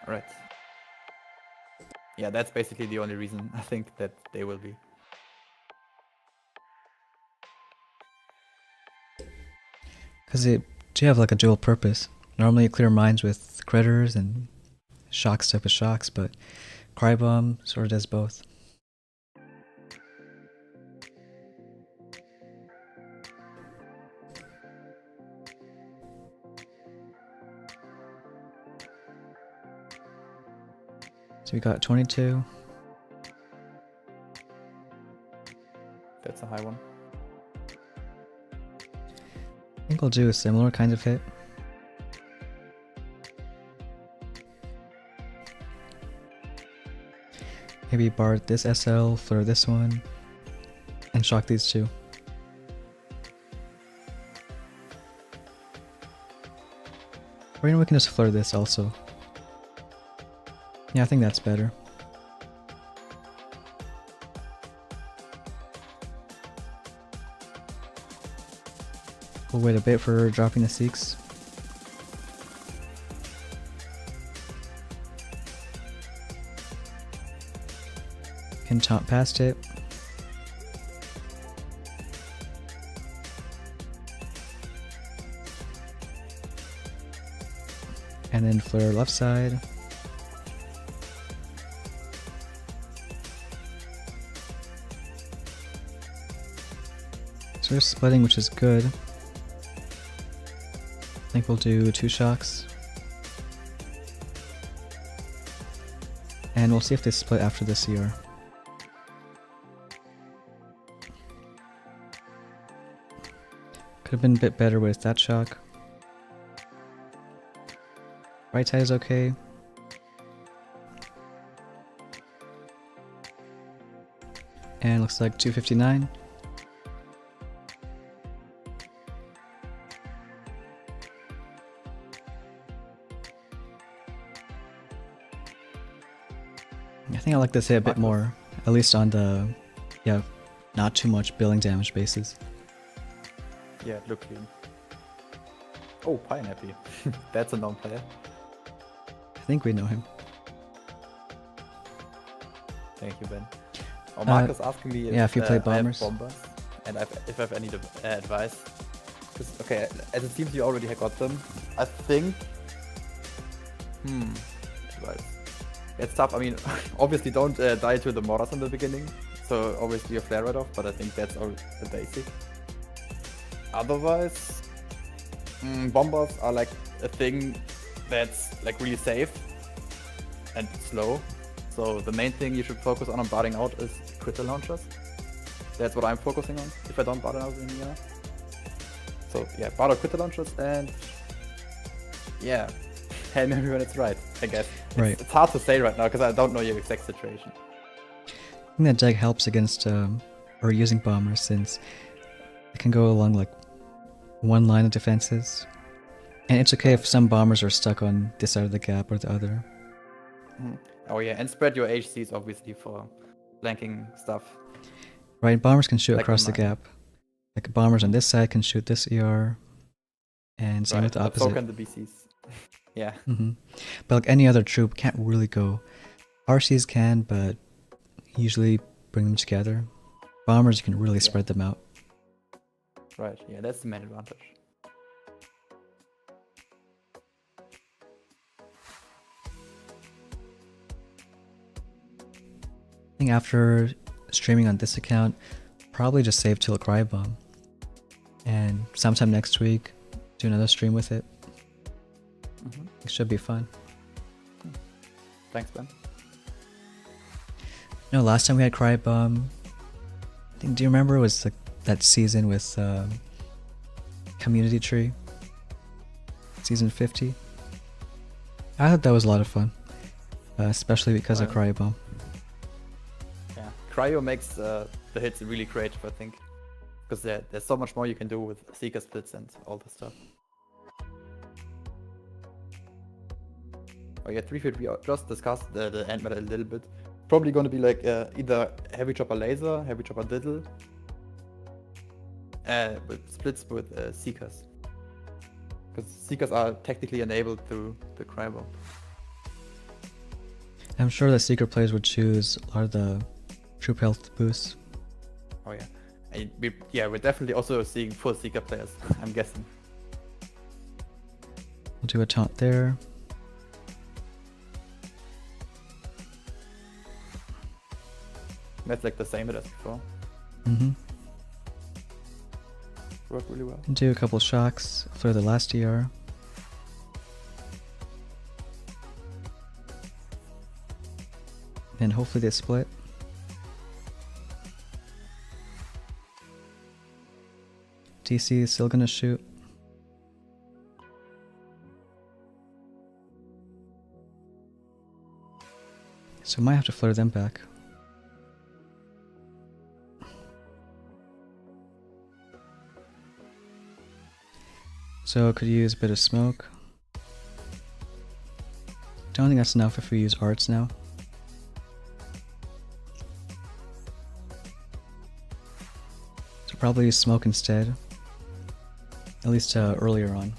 Right. Yeah, that's basically the only reason I think that they will be. Because it do have like a dual purpose. Normally you clear mines with critters and shock stuff with shocks, but Crybomb sort of does both. So we got 22. That's a high one. I think I'll do a similar kind of hit. Maybe Bard this SL, flare this one, and shock these two. Or we can just flare this also. Yeah, I think that's better. We'll wait a bit for dropping the Seeks. Can taunt past it. And then flare left side. So they're splitting, which is good. I think we'll do 2 shocks. And we'll see if they split after the CR. Could have been a bit better with that shock. Right side is okay. And looks like 259. I think I like this hit a bit more, at least on the, yeah, not too much billing damage bases. Yeah, look clean. Oh, Pineapple. That's a non-player. I think we know him. Thank you, Ben. Oh, Mark is asking me yeah, if you play I have Bombers. bombers and if I have any advice. 'Cause, okay, as it seems you already got them. I think... Advice. It's tough. I mean, obviously don't die to the mortars in the beginning. So obviously a flare right off, but I think that's all the basic. Otherwise, bombers are like a thing that's like really safe and slow. So the main thing you should focus on barding out is critter launchers. That's what I'm focusing on if I don't bard out in here. So yeah, bard out critter launchers and yeah, Hail Mary when it's right, I guess. Right. It's hard to say right now because I don't know your exact situation. I think that deck helps against or using bombers since it can go along like one line of defenses. And it's okay if some bombers are stuck on this side of the gap or the other. Oh yeah, and spread your HCs obviously for flanking stuff. Right, bombers can shoot Like across the mine. gap. Like bombers on this side can shoot this ER, and same with the But so opposite. can the BCs. Yeah. But like any other troop can't really go. RCs can, but usually bring them together. Bombers, you can really spread them out. Right. Yeah, that's the main advantage. I think after streaming on this account, probably just save till Cry Bomb. And sometime next week, do another stream with it. It should be fun. Thanks, Ben. No, last time we had Cry Bomb, I think, do you remember it was that season with Community Tree? Season 50? I thought that was a lot of fun. Especially because of Cry Bomb. Yeah. Cryo makes the hits really creative, I think. Because there's so much more you can do with Seeker splits and all this stuff. Oh yeah, 3-fit, we just discussed the end meta a little bit. Probably going to be like either Heavy Chopper Laser, Heavy Chopper Diddle, with splits with Seekers. Because Seekers are technically enabled through the Cryo. I'm sure the Seeker players would choose a lot of the troop health boosts. Oh yeah. And we're definitely also seeing full Seeker players, I'm guessing. We'll do a taunt there. That's like the same as before. Worked really well. Do a couple shocks for the last ER. And hopefully they split. DC is still gonna shoot. So might have to flare them back. So could use a bit of smoke. Don't think that's enough if we use arts now. So probably use smoke instead. At least earlier on.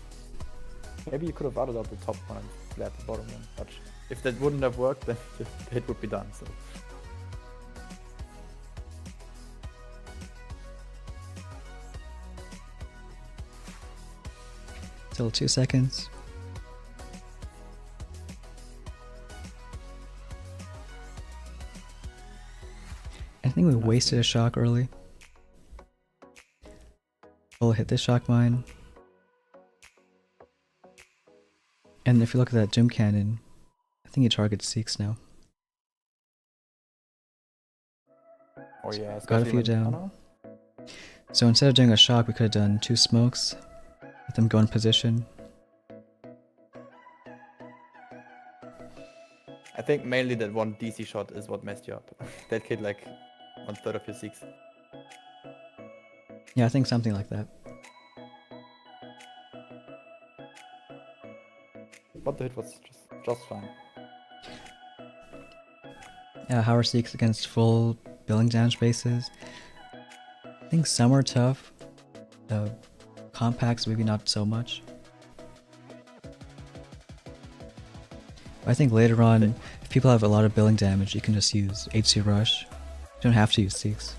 Maybe you could have added out the top one and flared the bottom one, but if that wouldn't have worked, then the hit would be done. So. Still 2 seconds. I think we wasted a shock early. We'll hit this shock mine. And if you look at that Gym Cannon, I think he targets Seeks now. Oh yeah, Got a few down. So instead of doing a shock, we could have done 2 smokes. Let them go in position. I think mainly that one DC shot is what messed you up. That killed like 1/3 of your Seeks. Yeah, I think something like that. But the hit was just fine. Yeah, how are Seeks against full billing damage bases? I think some are tough. The compacts maybe not so much. I think later on, if people have a lot of billing damage, you can just use HC Rush. You don't have to use Seeks.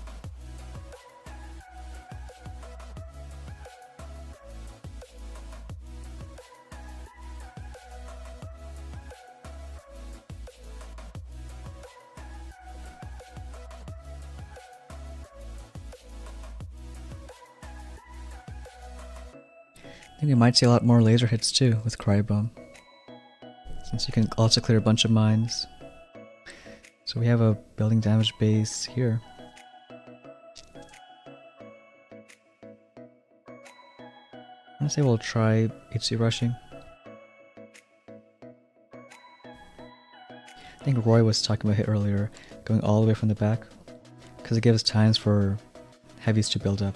I think we might see a lot more laser hits too with Cry Bomb, since you can also clear a bunch of mines. So we have a building damage base here. I'm gonna say we'll try HC rushing. I think Roy was talking about it earlier, going all the way from the back, because it gives times for heavies to build up.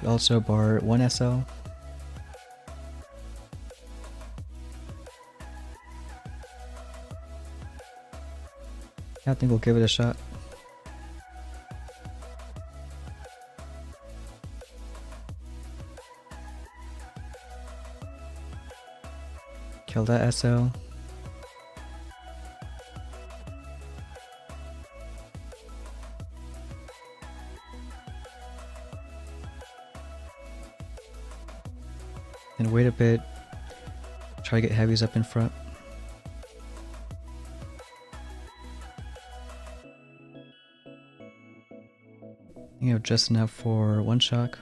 We also bar 1 SL. I think we'll give it a shot. Kill that SL. And wait a bit. Try to get heavies up in front. You have just enough for one shock.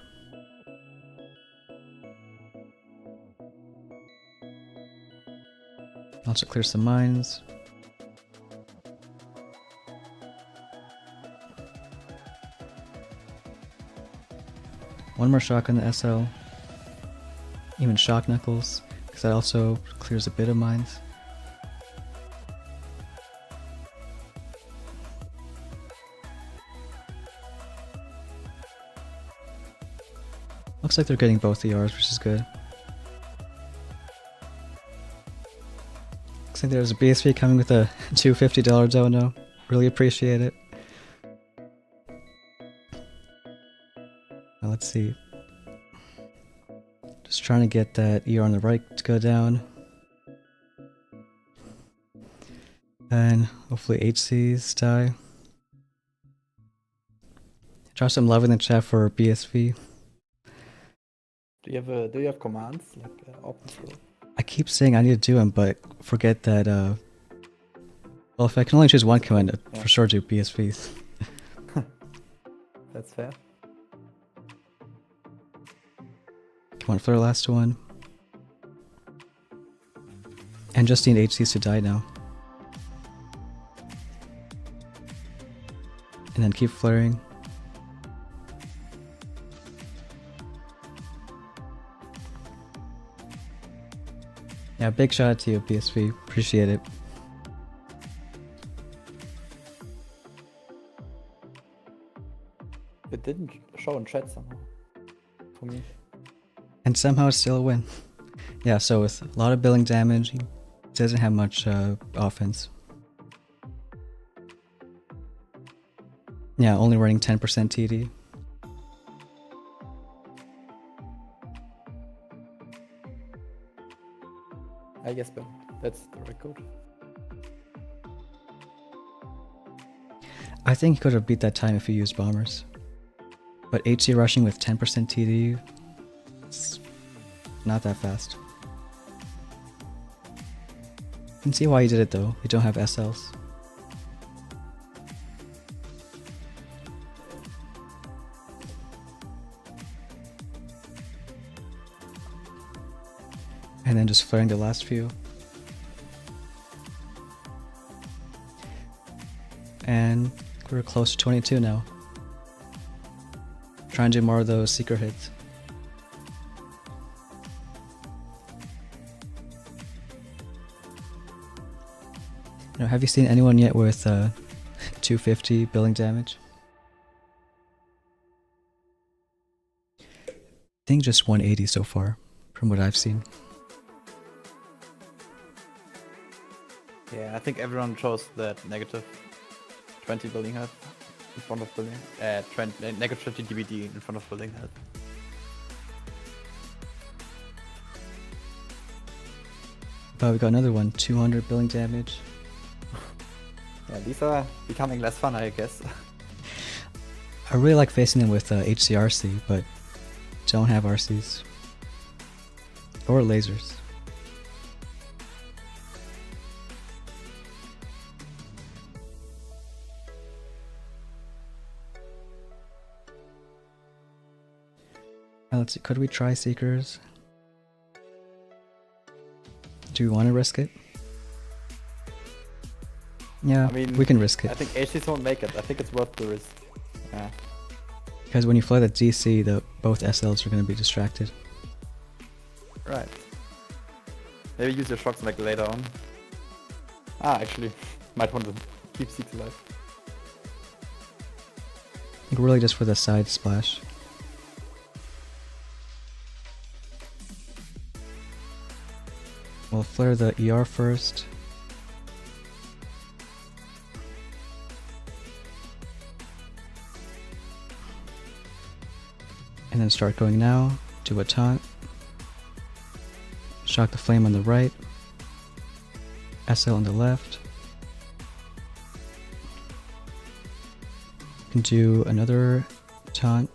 Also clear some mines. One more shock on the SL. Even shock knuckles, because that also clears a bit of mines. Looks like they're getting both ERs, which is good. Looks like there's a BSV coming with a $250 dono. Really appreciate it. Now let's see. Just trying to get that ER on the right to go down. And hopefully HCs die. Drop some love in the chat for BSV. Do you have commands like open source? I keep saying I need to do them, but forget that. Well, if I can only choose one command, I'd for sure do BSVs. That's fair. Come on for the last one. And just need HCs to die now. And then keep flaring. Yeah, big shout out to you, BSV. Appreciate it. It didn't show in chat somehow. For me. And somehow it's still a win. Yeah, so with a lot of billing damage, he doesn't have much offense. Yeah, only running 10% TD. I guess, but that's the record. I think he could have beat that time if he used bombers. But HC rushing with 10% TD, it's not that fast. You can see why he did it though. We don't have SLs. And then just flaring the last few. And we're close to 22 now. Trying to do more of those secret hits. You know, have you seen anyone yet with 250 billing damage? I think just 180 so far, from what I've seen. Yeah, I think everyone chose that negative 20 building health in front of building. Negative 20 DBD in front of building health. But we got another one, 200 billing damage. Yeah, these are becoming less fun, I guess. I really like facing them with HCRC, but don't have RCs. Or lasers. Let's see, could we try Seekers? Do we want to risk it? Yeah, I mean, we can risk it. I think HCs won't make it. I think it's worth the risk. Yeah. Because when you fly the DC, both SLs are going to be distracted. Right. Maybe use your shocks like later on. Ah, actually, might want to keep Seeks alive. I think really just for the side splash. We'll flare the ER first. And then start going now. Do a taunt. Shock the flame on the right. SL on the left. You can do another taunt.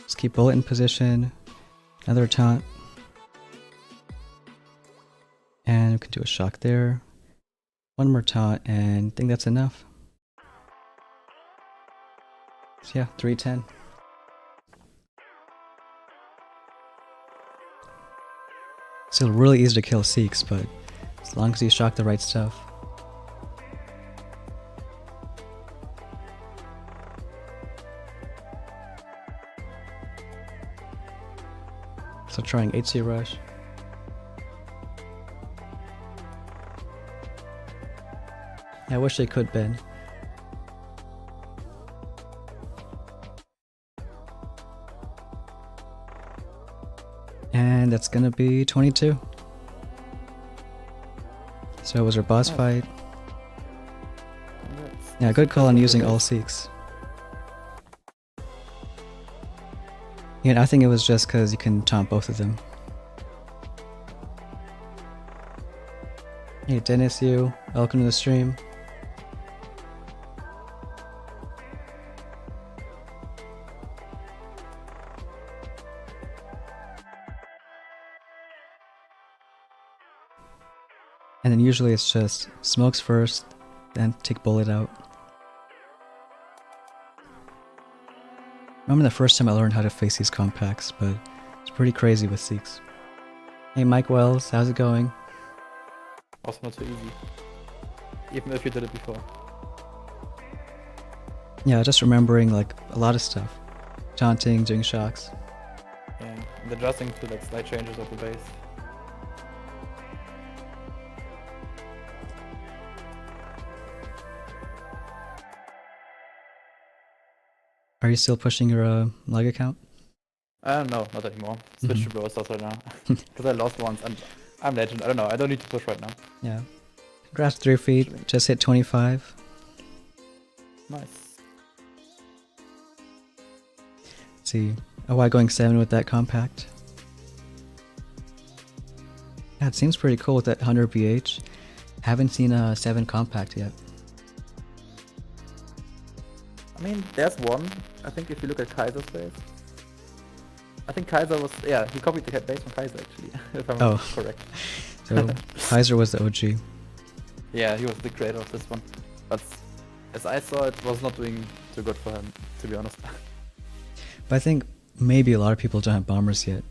Just keep bullet in position. Another taunt. And we can do a shock there. One more taunt, and I think that's enough. So yeah, 310. Still really easy to kill Seeks, but as long as you shock the right stuff. So trying HC Rush. Yeah, I wish they could bend. And that's gonna be 22. So it was our boss fight. Yeah, good call on using all Seeks. Yeah, I think it was just because you can taunt both of them. Hey Dennis, welcome to the stream. And then usually it's just smokes first, then take bullet out. Remember the first time I learned how to face these compacts, but it's pretty crazy with Seeks. Hey Mike Wells, how's it going? Also not so easy. Even if you did it before. Yeah, just remembering like a lot of stuff. Taunting, doing shocks. Yeah, and adjusting to like slight changes of the base. Are you still pushing your leg account? No, not anymore. Switch to Brawl Stars right now. Because I lost once and I'm legend. I don't know, I don't need to push right now. Yeah. Congrats 3 feet, just hit 25. Nice. Let's see. OI going 7 with that compact. Yeah, it seems pretty cool with that 100 BH. Haven't seen a 7 compact yet. I mean, there's one. I think if you look at Kaiser's base. I think Kaiser was, yeah, he copied the base from Kaiser actually, if I'm correct. So Kaiser was the OG. Yeah, he was the creator of this one. But as I saw, it was not doing too good for him, to be honest. But I think maybe a lot of people don't have bombers yet.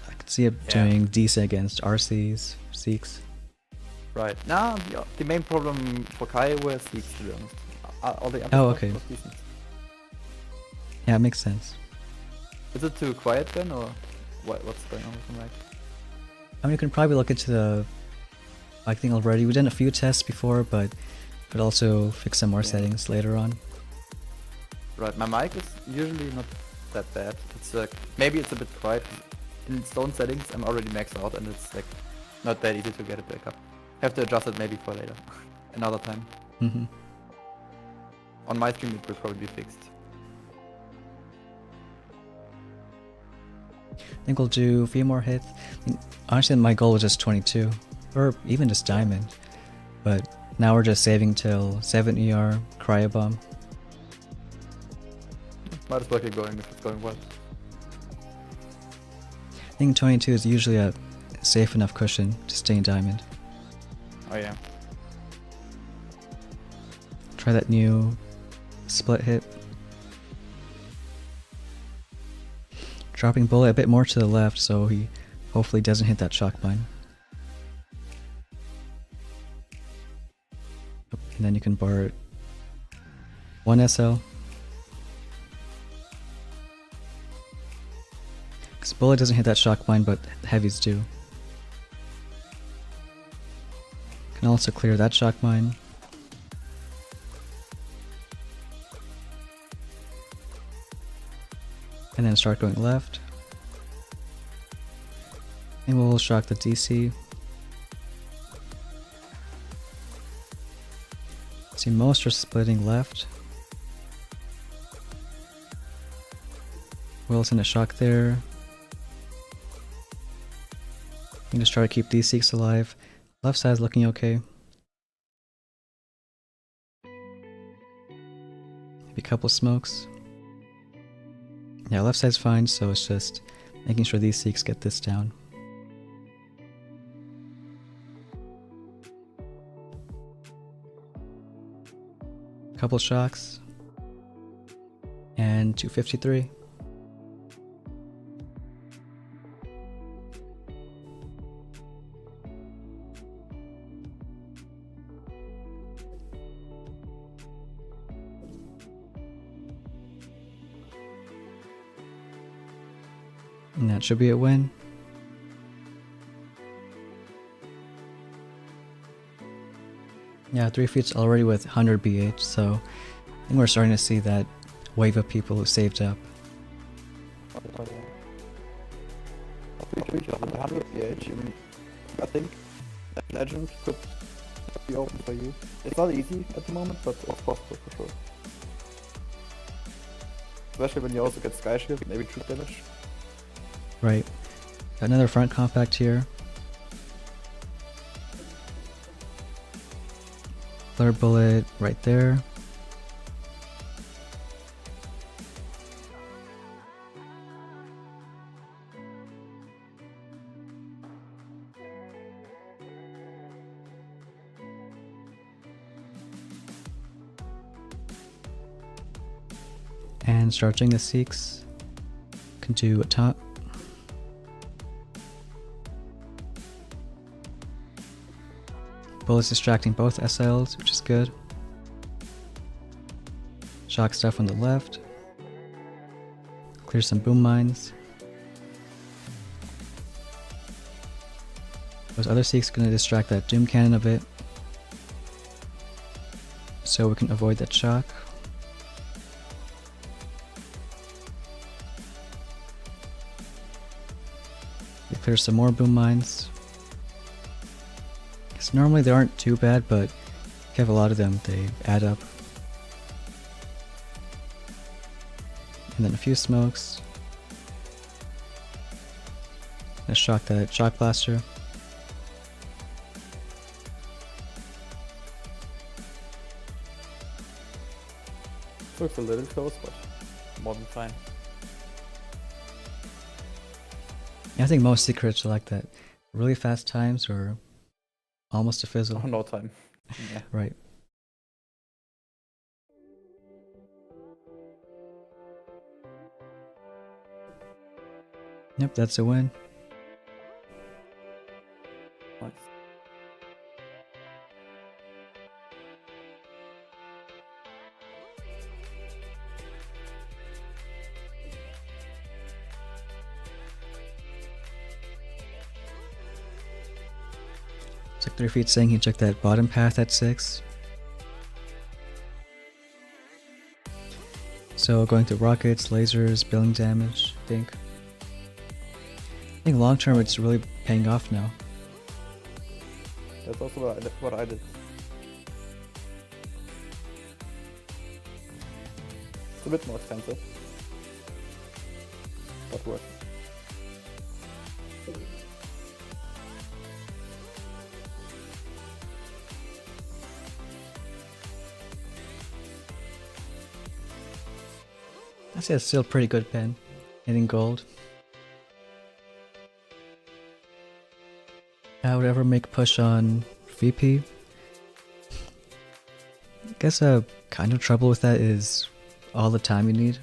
I could see it doing decent against RCs, Seeks. Right. Now, the main problem for Kai was Seeks, to be honest. All the other okay. Was decent. Yeah, it makes sense. Is it too quiet then, or what's going on with the mic? I mean, you can probably look into the mic thing already. We've done a few tests before, but could also fix some more settings later on. Right, my mic is usually not that bad. It's maybe it's a bit quiet. In stone settings, I'm already maxed out, and it's like not that easy to get it back up. Have to adjust it maybe for later, another time. Mm-hmm. On my stream, it will probably be fixed. I think we'll do a few more hits. I mean, honestly, my goal was just 22, or even just diamond. But now we're just saving till 7 ER, Cryo Bomb. Might as well keep going if it's going well. I think 22 is usually a safe enough cushion to stay in diamond. Oh yeah. Try that new split hit. Dropping bullet a bit more to the left so he hopefully doesn't hit that shock mine. And then you can bar it. 1 SL. Because bullet doesn't hit that shock mine, but heavies do. Can also clear that shock mine. And then start going left. And we'll shock the DC. See, most are splitting left. Will's in a shock there. You can just try to keep these Seeks alive. Left side's looking okay. Maybe a couple smokes. Yeah, left side's fine, so it's just making sure these Seeks get this down. Couple shocks. And 253. And that should be a win. Yeah, 3 feet's already with 100 BH, so I think we're starting to see that wave of people who saved up. Oh, yeah. After we reach 100 PH, I think that legend could be open for you. It's not easy at the moment, but it's possible for sure. Especially when you also get Sky Shield, maybe troop damage. Right. Got another front compact here. Flare bullet right there. And charging the Seeks. Can do a top. Bullets distracting both SLs, which is good. Shock stuff on the left. Clear some boom mines. Those other Seeks gonna distract that Doom Cannon a bit, so we can avoid that shock. We clear some more boom mines. Because normally they aren't too bad, but if you have a lot of them, they add up. And then a few smokes. Let's shock that shock blaster. Looks a little close, but more than fine. Yeah, I think most secrets are like that. Really fast times or almost a fizzle. Oh, no time. Yeah. Right. Yep, that's a win. Nice. It's like 3 feet saying he took that bottom path at 6. So going to rockets, lasers, billing damage, I think. I think long term it's really paying off now. That's also what I did. It's a bit more expensive, but worth it. I'd say it's still a pretty good pen, hitting gold. I would ever make a push on VP. I guess a kind of trouble with that is all the time you need.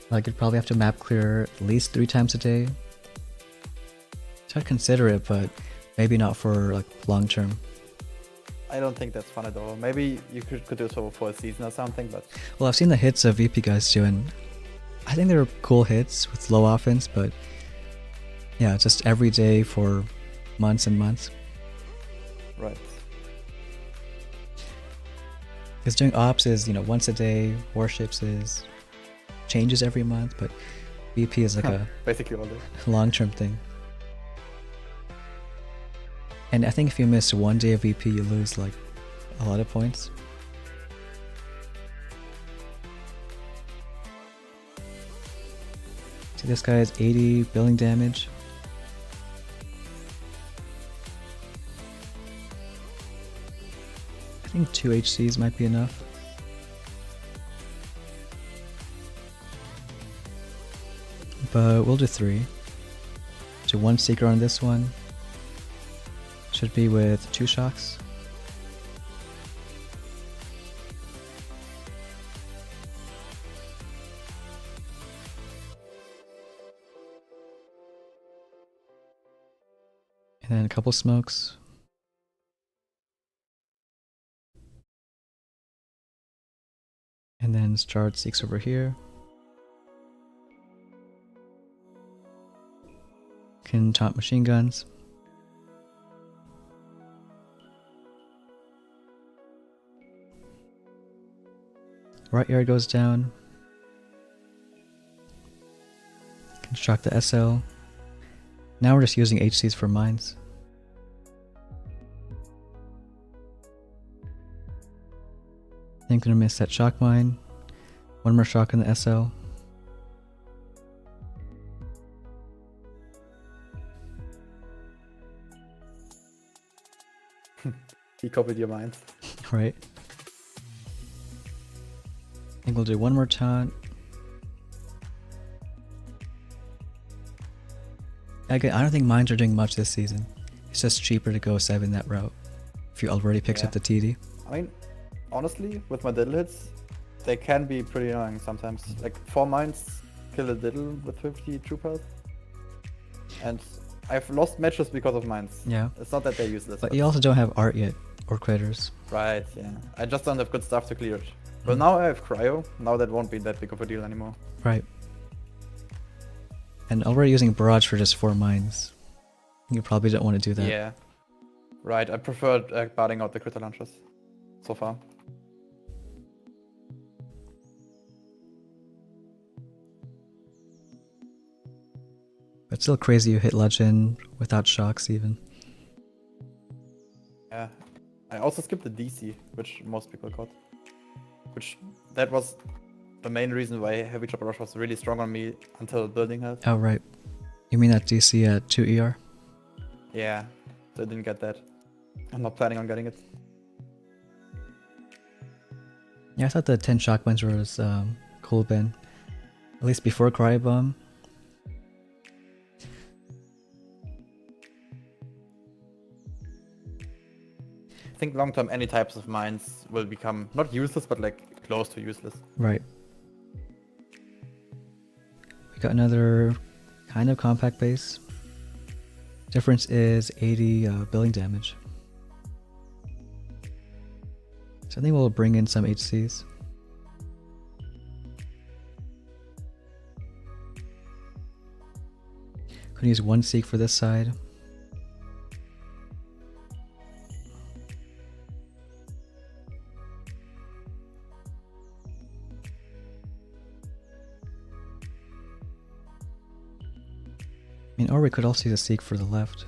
Like you'd probably have to map clear at least 3 times a day. I'd consider it, but maybe not for like long term. I don't think that's fun at all. Maybe you could do so for a season or something, but Well, I've seen the hits of VP guys do, and I think they're cool hits with low offense, but yeah, just every day for months and months. right. Because doing ops is, once a day, warships is changes every month, but VP is like a Basically all day. long-term thing. And I think if you miss one day of VP, you lose like a lot of points. See, this guy has 80 building damage. I think 2 HCs might be enough. But we'll do 3. So 1 Seeker on this one. Should be with 2 shocks. And then a couple smokes. And then start Seeks over here. Can taunt machine guns. Right yard goes down. Construct the SL. Now we're just using HCs for mines. I think I'm gonna miss that shock mine. 1 more shock in the SL. He copied your mind. Right. I think we'll do 1 more taunt. Again, I don't think mines are doing much this season. It's just cheaper to go 7 that route if you already picked up the TD. I mean, honestly, with my diddle hits, they can be pretty annoying sometimes. Like 4 mines kill a diddle with 50 troop health. And I've lost matches because of mines. Yeah. It's not that they're useless. But you also don't have art yet, or critters. Right, yeah. I just don't have good stuff to clear it. Well, now I have cryo. Now that won't be that big of a deal anymore. Right. And already using barrage for just 4 mines. You probably don't want to do that. Yeah. Right, I preferred barring out the critter launchers so far. But still crazy you hit legend without shocks even. Yeah. I also skipped the DC, which most people got. That was the main reason why Heavy Chopper Rush was really strong on me until building health. Oh, right. You mean that DC at 2 ER? Yeah, so I didn't get that. I'm not planning on getting it. Yeah, I thought the 10 shock mines was cool, Ben. At least before Cryo Bomb. I think long term any types of mines will become not useless but like close to useless. Right. We got another kind of compact base. Difference is 80 building damage. So I think we'll bring in some HCs. Could use 1 Seek for this side. I mean, or we could also use a Seek for the left.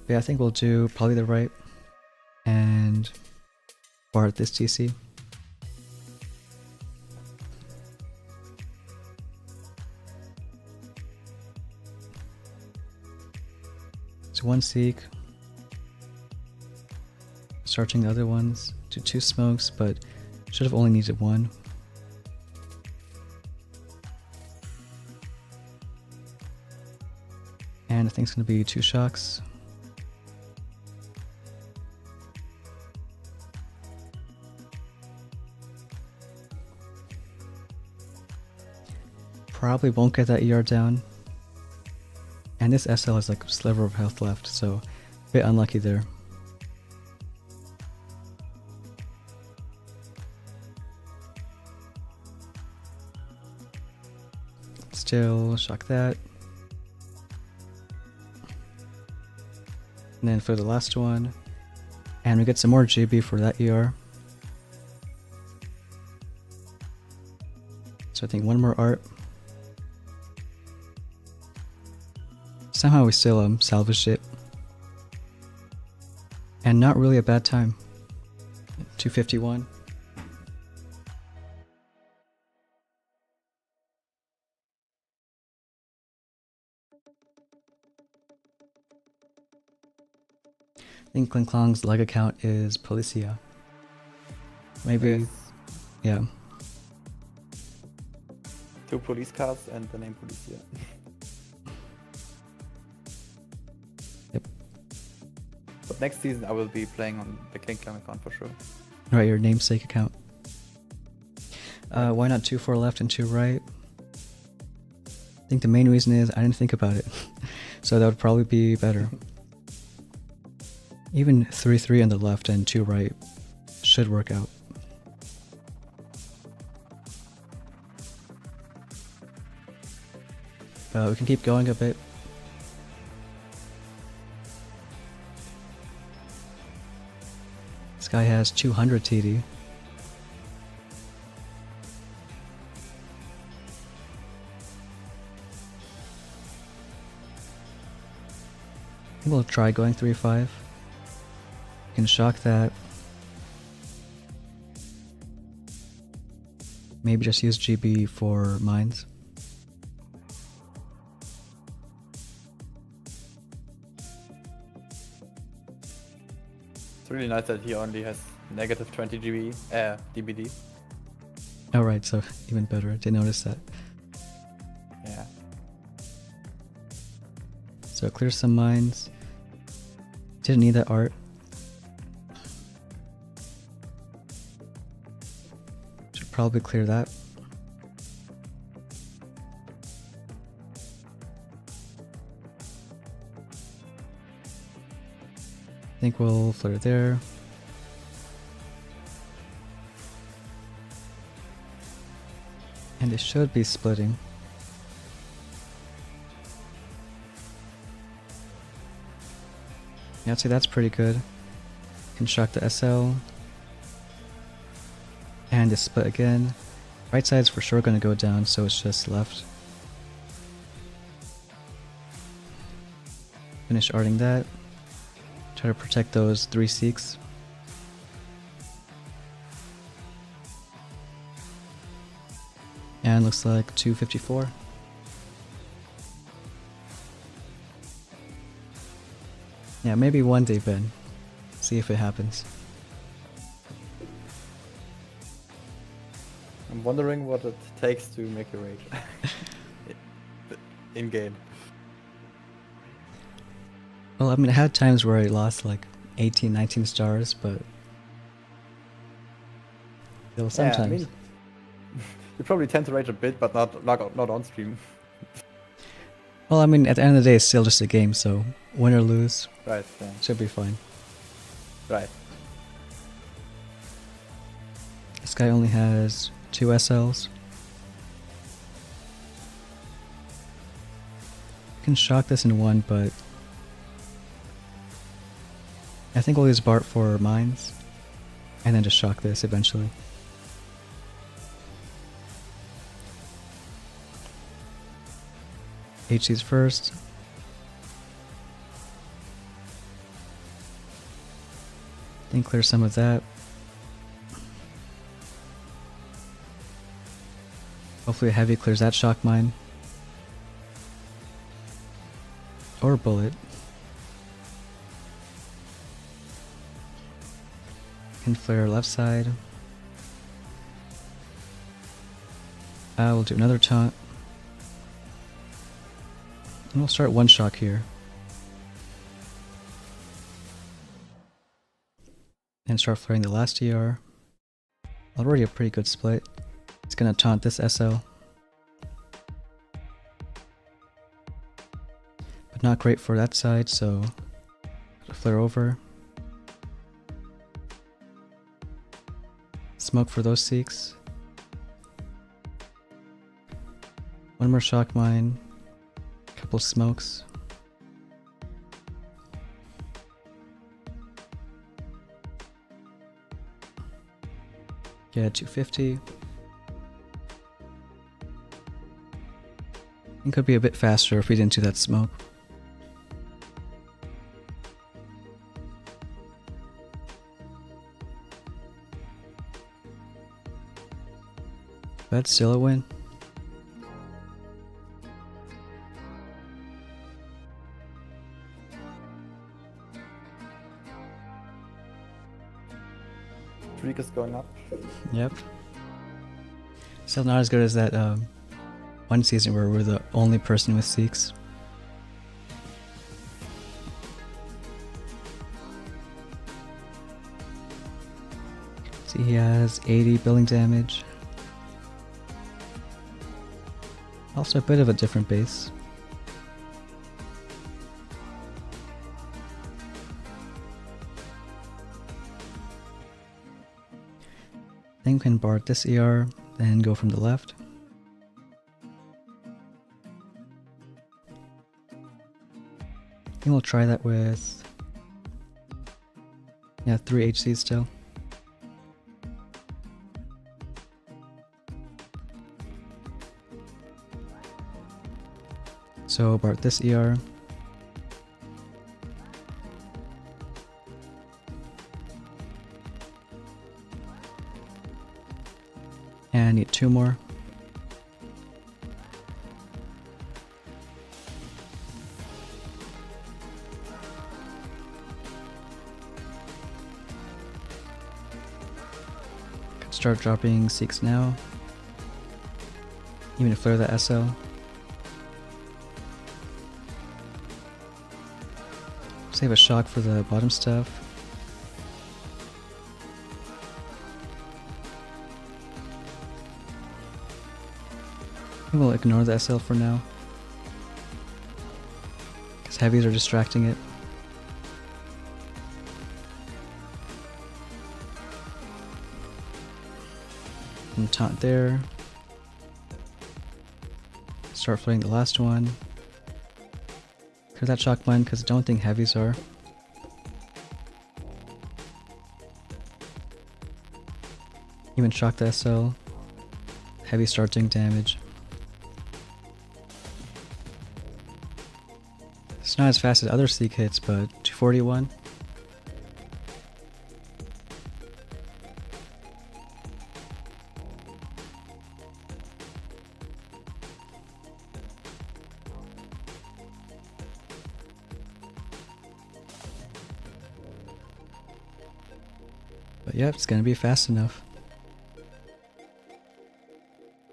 But yeah, I think we'll do probably the right and bar at this TC. So 1 Seek. Starting the other ones to 2 smokes, but should have only needed 1. And I think it's going to be 2 shocks. Probably won't get that ER down. And this SL has like a sliver of health left, so a bit unlucky there. Still shock that. And then for the last one, and we get some more GB for that ER. So I think 1 more art. Somehow we still salvaged it. And not really a bad time. 251. I think Kling Klong's leg account is Policia. Maybe, Yes. yeah. 2 police cars and the name Policia. Yep. But next season I will be playing on the Kling Klang account for sure. Right, your namesake account. Why not 2 4 left and 2 right? I think the main reason is I didn't think about it. So that would probably be better. Even 3 3 on the left and 2 right should work out. We can keep going a bit. This guy has 200 TD. I think we'll try going 3-5. Can shock that. Maybe just use GB for mines. It's really nice that he only has negative 20 GB DBD. Oh right, so even better. Didn't notice that. Yeah. So clear some mines. Didn't need that art. Should probably clear that. I think we'll flare there. And it should be splitting. Yeah, I'd say that's pretty good. Can shock the SL. And it's split again. Right side's for sure gonna go down, so it's just left. Finish arting that. Try to protect those 3 Seeks. And looks like 254. Yeah, maybe one day, Ben. See if it happens. I'm wondering what it takes to make you rage. In game. Well, I mean, I had times where I lost like 18, 19 stars, but still sometimes. Yeah, I mean, you probably tend to rage a bit, but not on stream. Well, I mean, at the end of the day, it's still just a game, so win or lose, Right. Yeah. should be fine. Right. This guy only has 2 SLs. You can shock this in 1, but I think we'll use Bart for mines, and then just shock this eventually. HC's first. Then clear some of that. Hopefully a heavy clears that shock mine. Or a bullet. Can flare left side. We'll do another taunt. And we'll start one shock here. And start flaring the last ER. Already a pretty good split. It's gonna taunt this SL. But not great for that side, so flare over. Smoke for those Seeks. One more shock mine. Couple smokes. Yeah, 250. It could be a bit faster if we didn't do that smoke. but still a win. Streak is going up. Yep. Still not as good as that one season where we're the only person with Seeks. See, he has 80 building damage. Also a bit of a different base. Then we can Bard this ER, then go from the left. I think we'll try that with 3 HCs still. So Bard this ER. And need 2 more. Could start dropping Seeks now. Even to flare the SL. Save a shock for the bottom stuff. We'll ignore the SL for now, because heavies are distracting it. And taunt there. Start floating the last one. Clear that shock one, because I don't think heavies are. Even shock the SL. Heavy start doing damage. It's not as fast as other Seek hits, but 241. But yep, it's gonna be fast enough.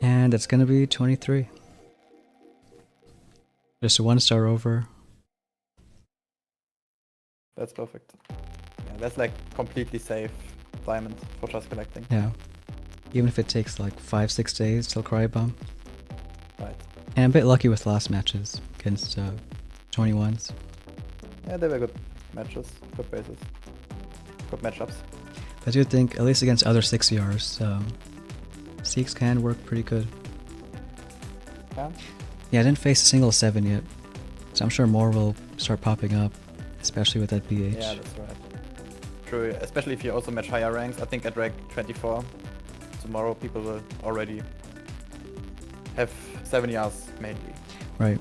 And it's gonna be 23. Just a 1-star over. That's perfect. Yeah, that's like completely safe diamond for just collecting. Yeah. Even if it takes like 5-6 days till Cry Bomb. Right. And a bit lucky with last matches against 21s. Yeah, they were good matches, good bases, good matchups. I do think, at least against other 6ERs, Seeks can work pretty good. Yeah? Yeah, I didn't face a single 7 yet, so I'm sure more will start popping up, especially with that BH. Yeah, that's right. True, especially if you also match higher ranks. I think at rank 24, tomorrow people will already have 7 years mainly. Right.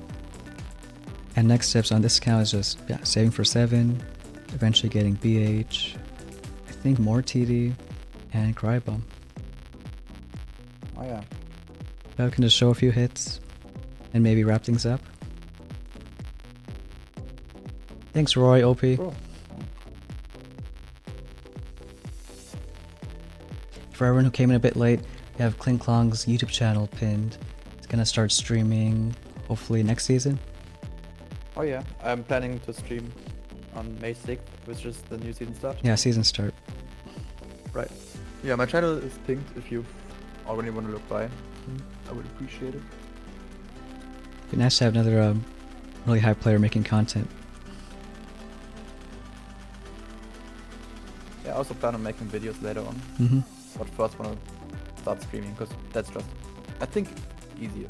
And next steps on this account is just saving for 7, eventually getting BH, I think more TD, and Cry Bomb. Oh yeah. Now we can just show a few hits, and maybe wrap things up. Thanks Roy, OP. Cool. For everyone who came in a bit late, we have Kling Klong's YouTube channel pinned. It's gonna start streaming hopefully next season. Oh yeah, I'm planning to stream on May 6th, which is the new season start. Yeah, season start. Right. Yeah, my channel is pinned if you already want to look by. I would appreciate it. It'd be nice to have another really high player making content. Yeah, I also plan on making videos later on. Mm-hmm. But first want to start streaming, because that's just, I think, easier.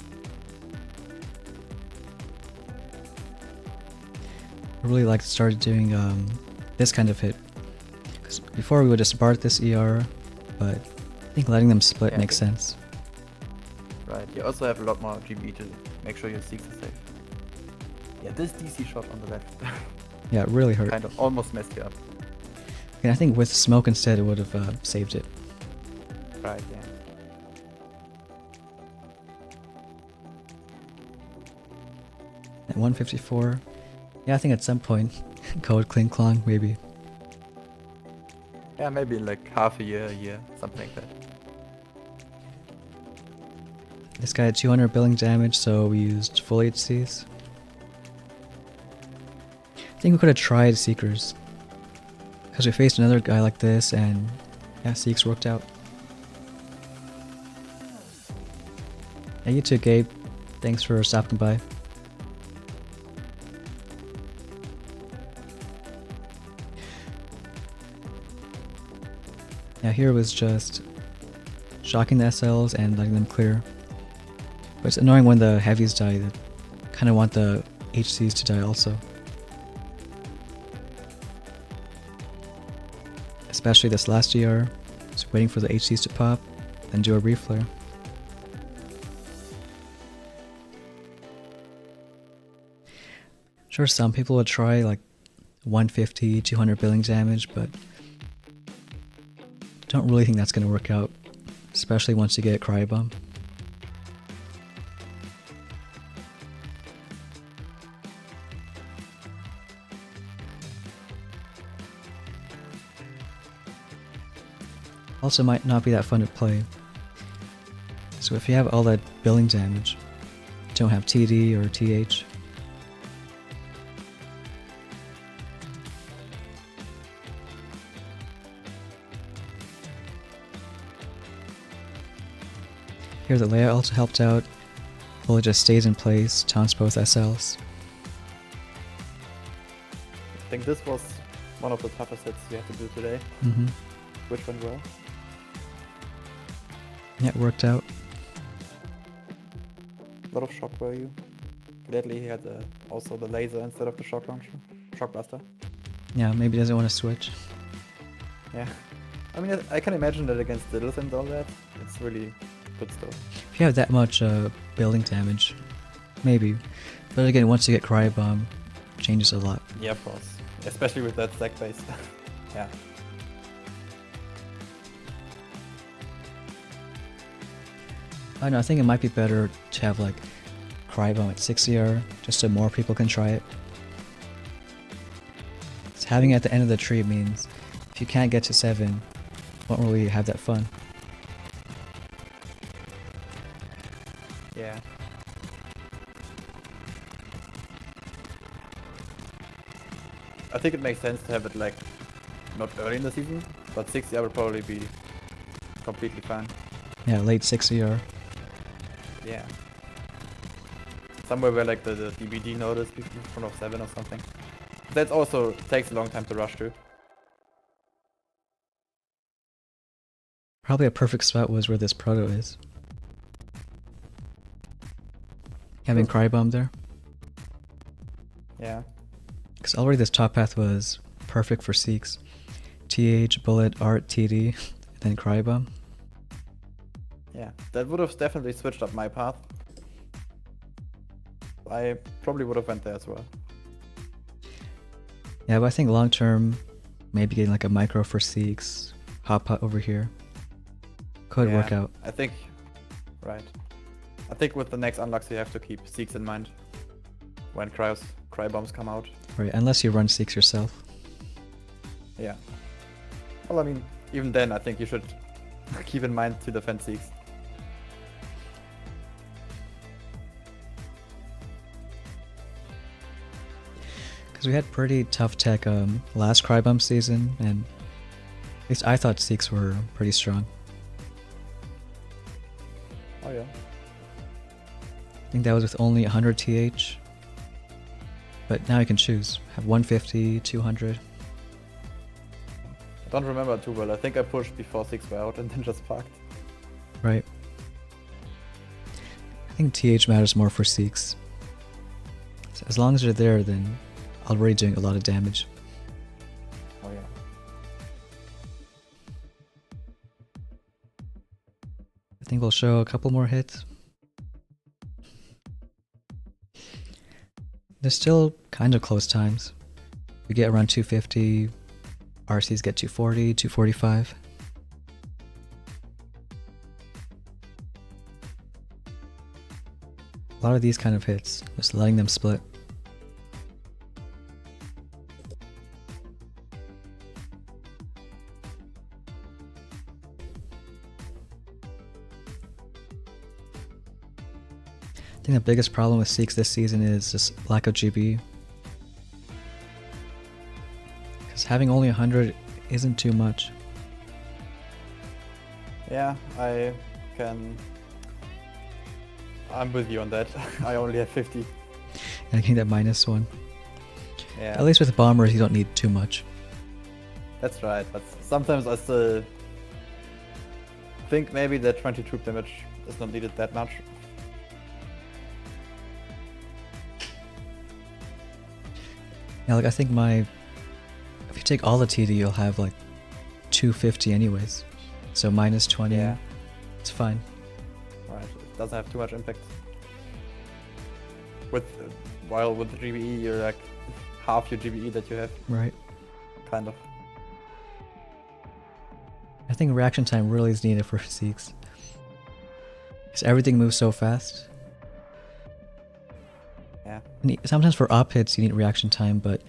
I really like to start doing this kind of hit. Because before we would just Bard this ER, but I think letting them split makes sense. Right, you also have a lot more GB to make sure your Seeks are safe. Yeah, this DC shot on the left Yeah, it really hurt. kind of almost messed you up. And I think with smoke instead it would have saved it. Right, yeah. at 154. Yeah, I think at some point, Code Kling Klong, maybe. Yeah, maybe in like half a year, something like that. This guy had 200 billing damage, so we used full HCs. I think we could have tried Seekers. Because we faced another guy like this, and yeah, Seeks worked out. Yeah, you too, Gabe. Thanks for stopping by. Yeah, here was just shocking the SLs and letting them clear. But it's annoying when the heavies die. That kind of want the HCs to die also. Especially this last GR. Just waiting for the HCs to pop, then do a reflare. Sure, some people would try like 150, 200 billing damage, but don't really think that's going to work out, especially once you get Cryo-Bomb. Also might not be that fun to play. So if you have all that billing damage, don't have TD or TH, here the layout also helped out. Bullet just stays in place, taunts both SLs. I think this was one of the toughest hits you have to do today. Which went well. Yeah, it worked out. A lot of shock value. Gladly he had also the laser instead of the shock launcher. Shock blaster. Yeah, maybe he doesn't want to switch. Yeah. I mean, I can imagine that against Diddles and all that. It's really good stuff. If you have that much building damage, maybe. But again, once you get Cryo-Bomb, changes a lot. Yeah, of course. Especially with that stack base. Yeah. I don't know, I think it might be better to have like Cryo-Bomb at 6 CR, just so more people can try it. So having it at the end of the tree means if you can't get to 7, won't really have that fun. Yeah. I think it makes sense to have it like not early in the season, but 60 would probably be completely fine. Yeah, late 6 CR. Yeah. Somewhere where like the DBD node is in front of 7 or something. That also takes a long time to rush to. Probably a perfect spot was where this proto is. Having Cryo-Bomb there. Yeah. Because already this top path was perfect for Seeks. TH, Bullet, Art, TD, and then Cryo-Bomb. Yeah, that would have definitely switched up my path. I probably would have went there as well. Yeah, but I think long term, maybe getting like a micro for Seeks, Hot Pot over here, could work out. I think, right. I think with the next unlocks you have to keep Seeks in mind when Cryo-Bombs come out. Right, unless you run Seeks yourself. Yeah. Well, I mean, even then I think you should keep in mind to defend Seeks. Because we had pretty tough tech last Cryo-Bomb season, and at least I thought Seeks were pretty strong. Oh yeah. I think that was with only 100 TH. But now you can choose. Have 150, 200. I don't remember too well. I think I pushed before 6 were out and then just parked. Right. I think TH matters more for Seeks. So as long as you're there, then already doing a lot of damage. Oh yeah. I think we'll show a couple more hits. There's still kind of close times. We get around 250, RCs get 240, 245. A lot of these kind of hits, just letting them split. think the biggest problem with Seeks this season is just lack of GB. Because having only 100 isn't too much. Yeah, I'm with you on that. I only have 50. And I think that -1. Yeah, At least with bombers, you don't need too much. that's right. But sometimes I still think maybe that 20 troop damage is not needed that much. Yeah, like I think if you take all the TD, you'll have like 250 anyways. So -20, Yeah. it's fine. Right, it doesn't have too much impact. While with the GBE, you're like half your GBE that you have, Right. kind of. I think reaction time really is needed for Seeks. Because everything moves so fast. Yeah. And sometimes for op hits you need reaction time, but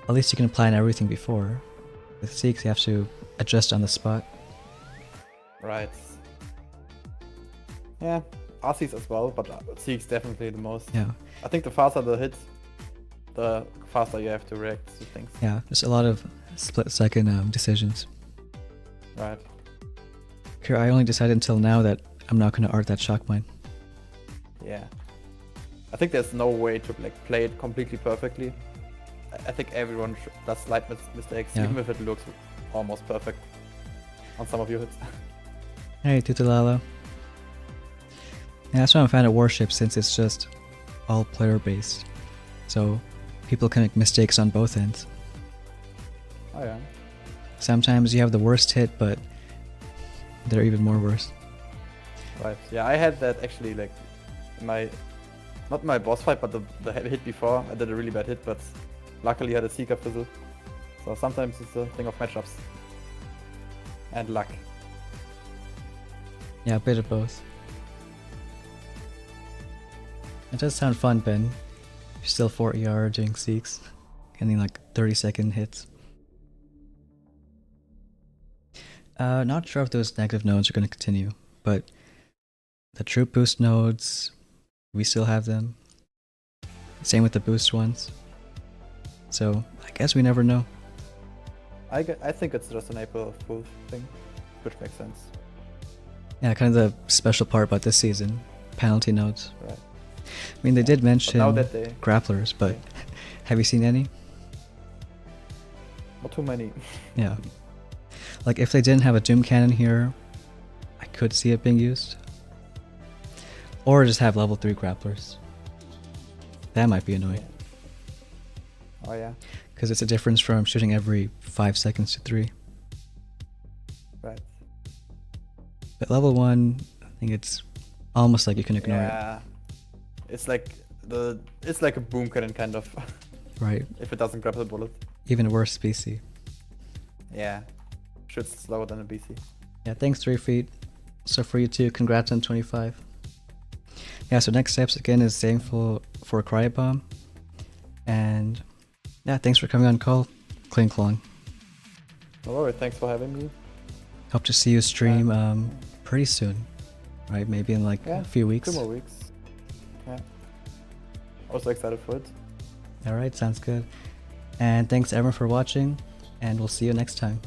at least you can plan everything before. With Seeks you have to adjust on the spot. Right. Yeah, Arceus as well, but Seeks definitely the most. Yeah. I think the faster the hit, the faster you have to react to things. Yeah, there's a lot of split-second decisions. Right. Here, I only decided until now that I'm not going to art that shock mine. Yeah. I think there's no way to like play it completely perfectly. I think everyone does slight mistakes, Yeah. even if it looks almost perfect on some of your hits. Hey, Tutalala. Yeah, that's why I'm a fan of Warship, since it's just all player-based. So people can make mistakes on both ends. Oh yeah. Sometimes you have the worst hit, but they're even more worse. Right. Yeah, I had that actually like in not my boss fight, but the hit before. I did a really bad hit, but luckily I had a Seeker fizzle. So sometimes it's a thing of matchups and luck. Yeah, a bit of both. It does sound fun, Ben. You're still 4 ER doing Seeks, getting like 30-second hits. Not sure if those negative nodes are going to continue, but the troop boost nodes, we still have them. Same with the boost ones. So I guess we never know. I think it's just an April Fool's thing, which makes sense. Yeah, kind of the special part about this season, penalty nodes. Right. I mean, they did mention now that they grapplers, but have you seen any? not too many. Yeah. Like if they didn't have a Doom Cannon here, I could see it being used. Or just have level 3 grapplers. That might be annoying. Oh yeah. Because it's a difference from shooting every 5 seconds to 3. Right. But level 1, I think it's almost like you can ignore Yeah. It's like a boom cannon kind of. it. Right. If it doesn't grab the bullet. Even worse BC. Yeah. Shoots slower than a BC. Yeah, thanks 3 feet. So for you too, congrats on 25. Yeah, so next steps again is staying for Cryo Bomb. And yeah, thanks for coming on call, Kling Klong. No worries, thanks for having me. Hope to see you stream pretty soon. Right, maybe in like a few weeks. 2 more weeks. Yeah. Also excited for it. Alright, sounds good. And thanks everyone for watching, and we'll see you next time.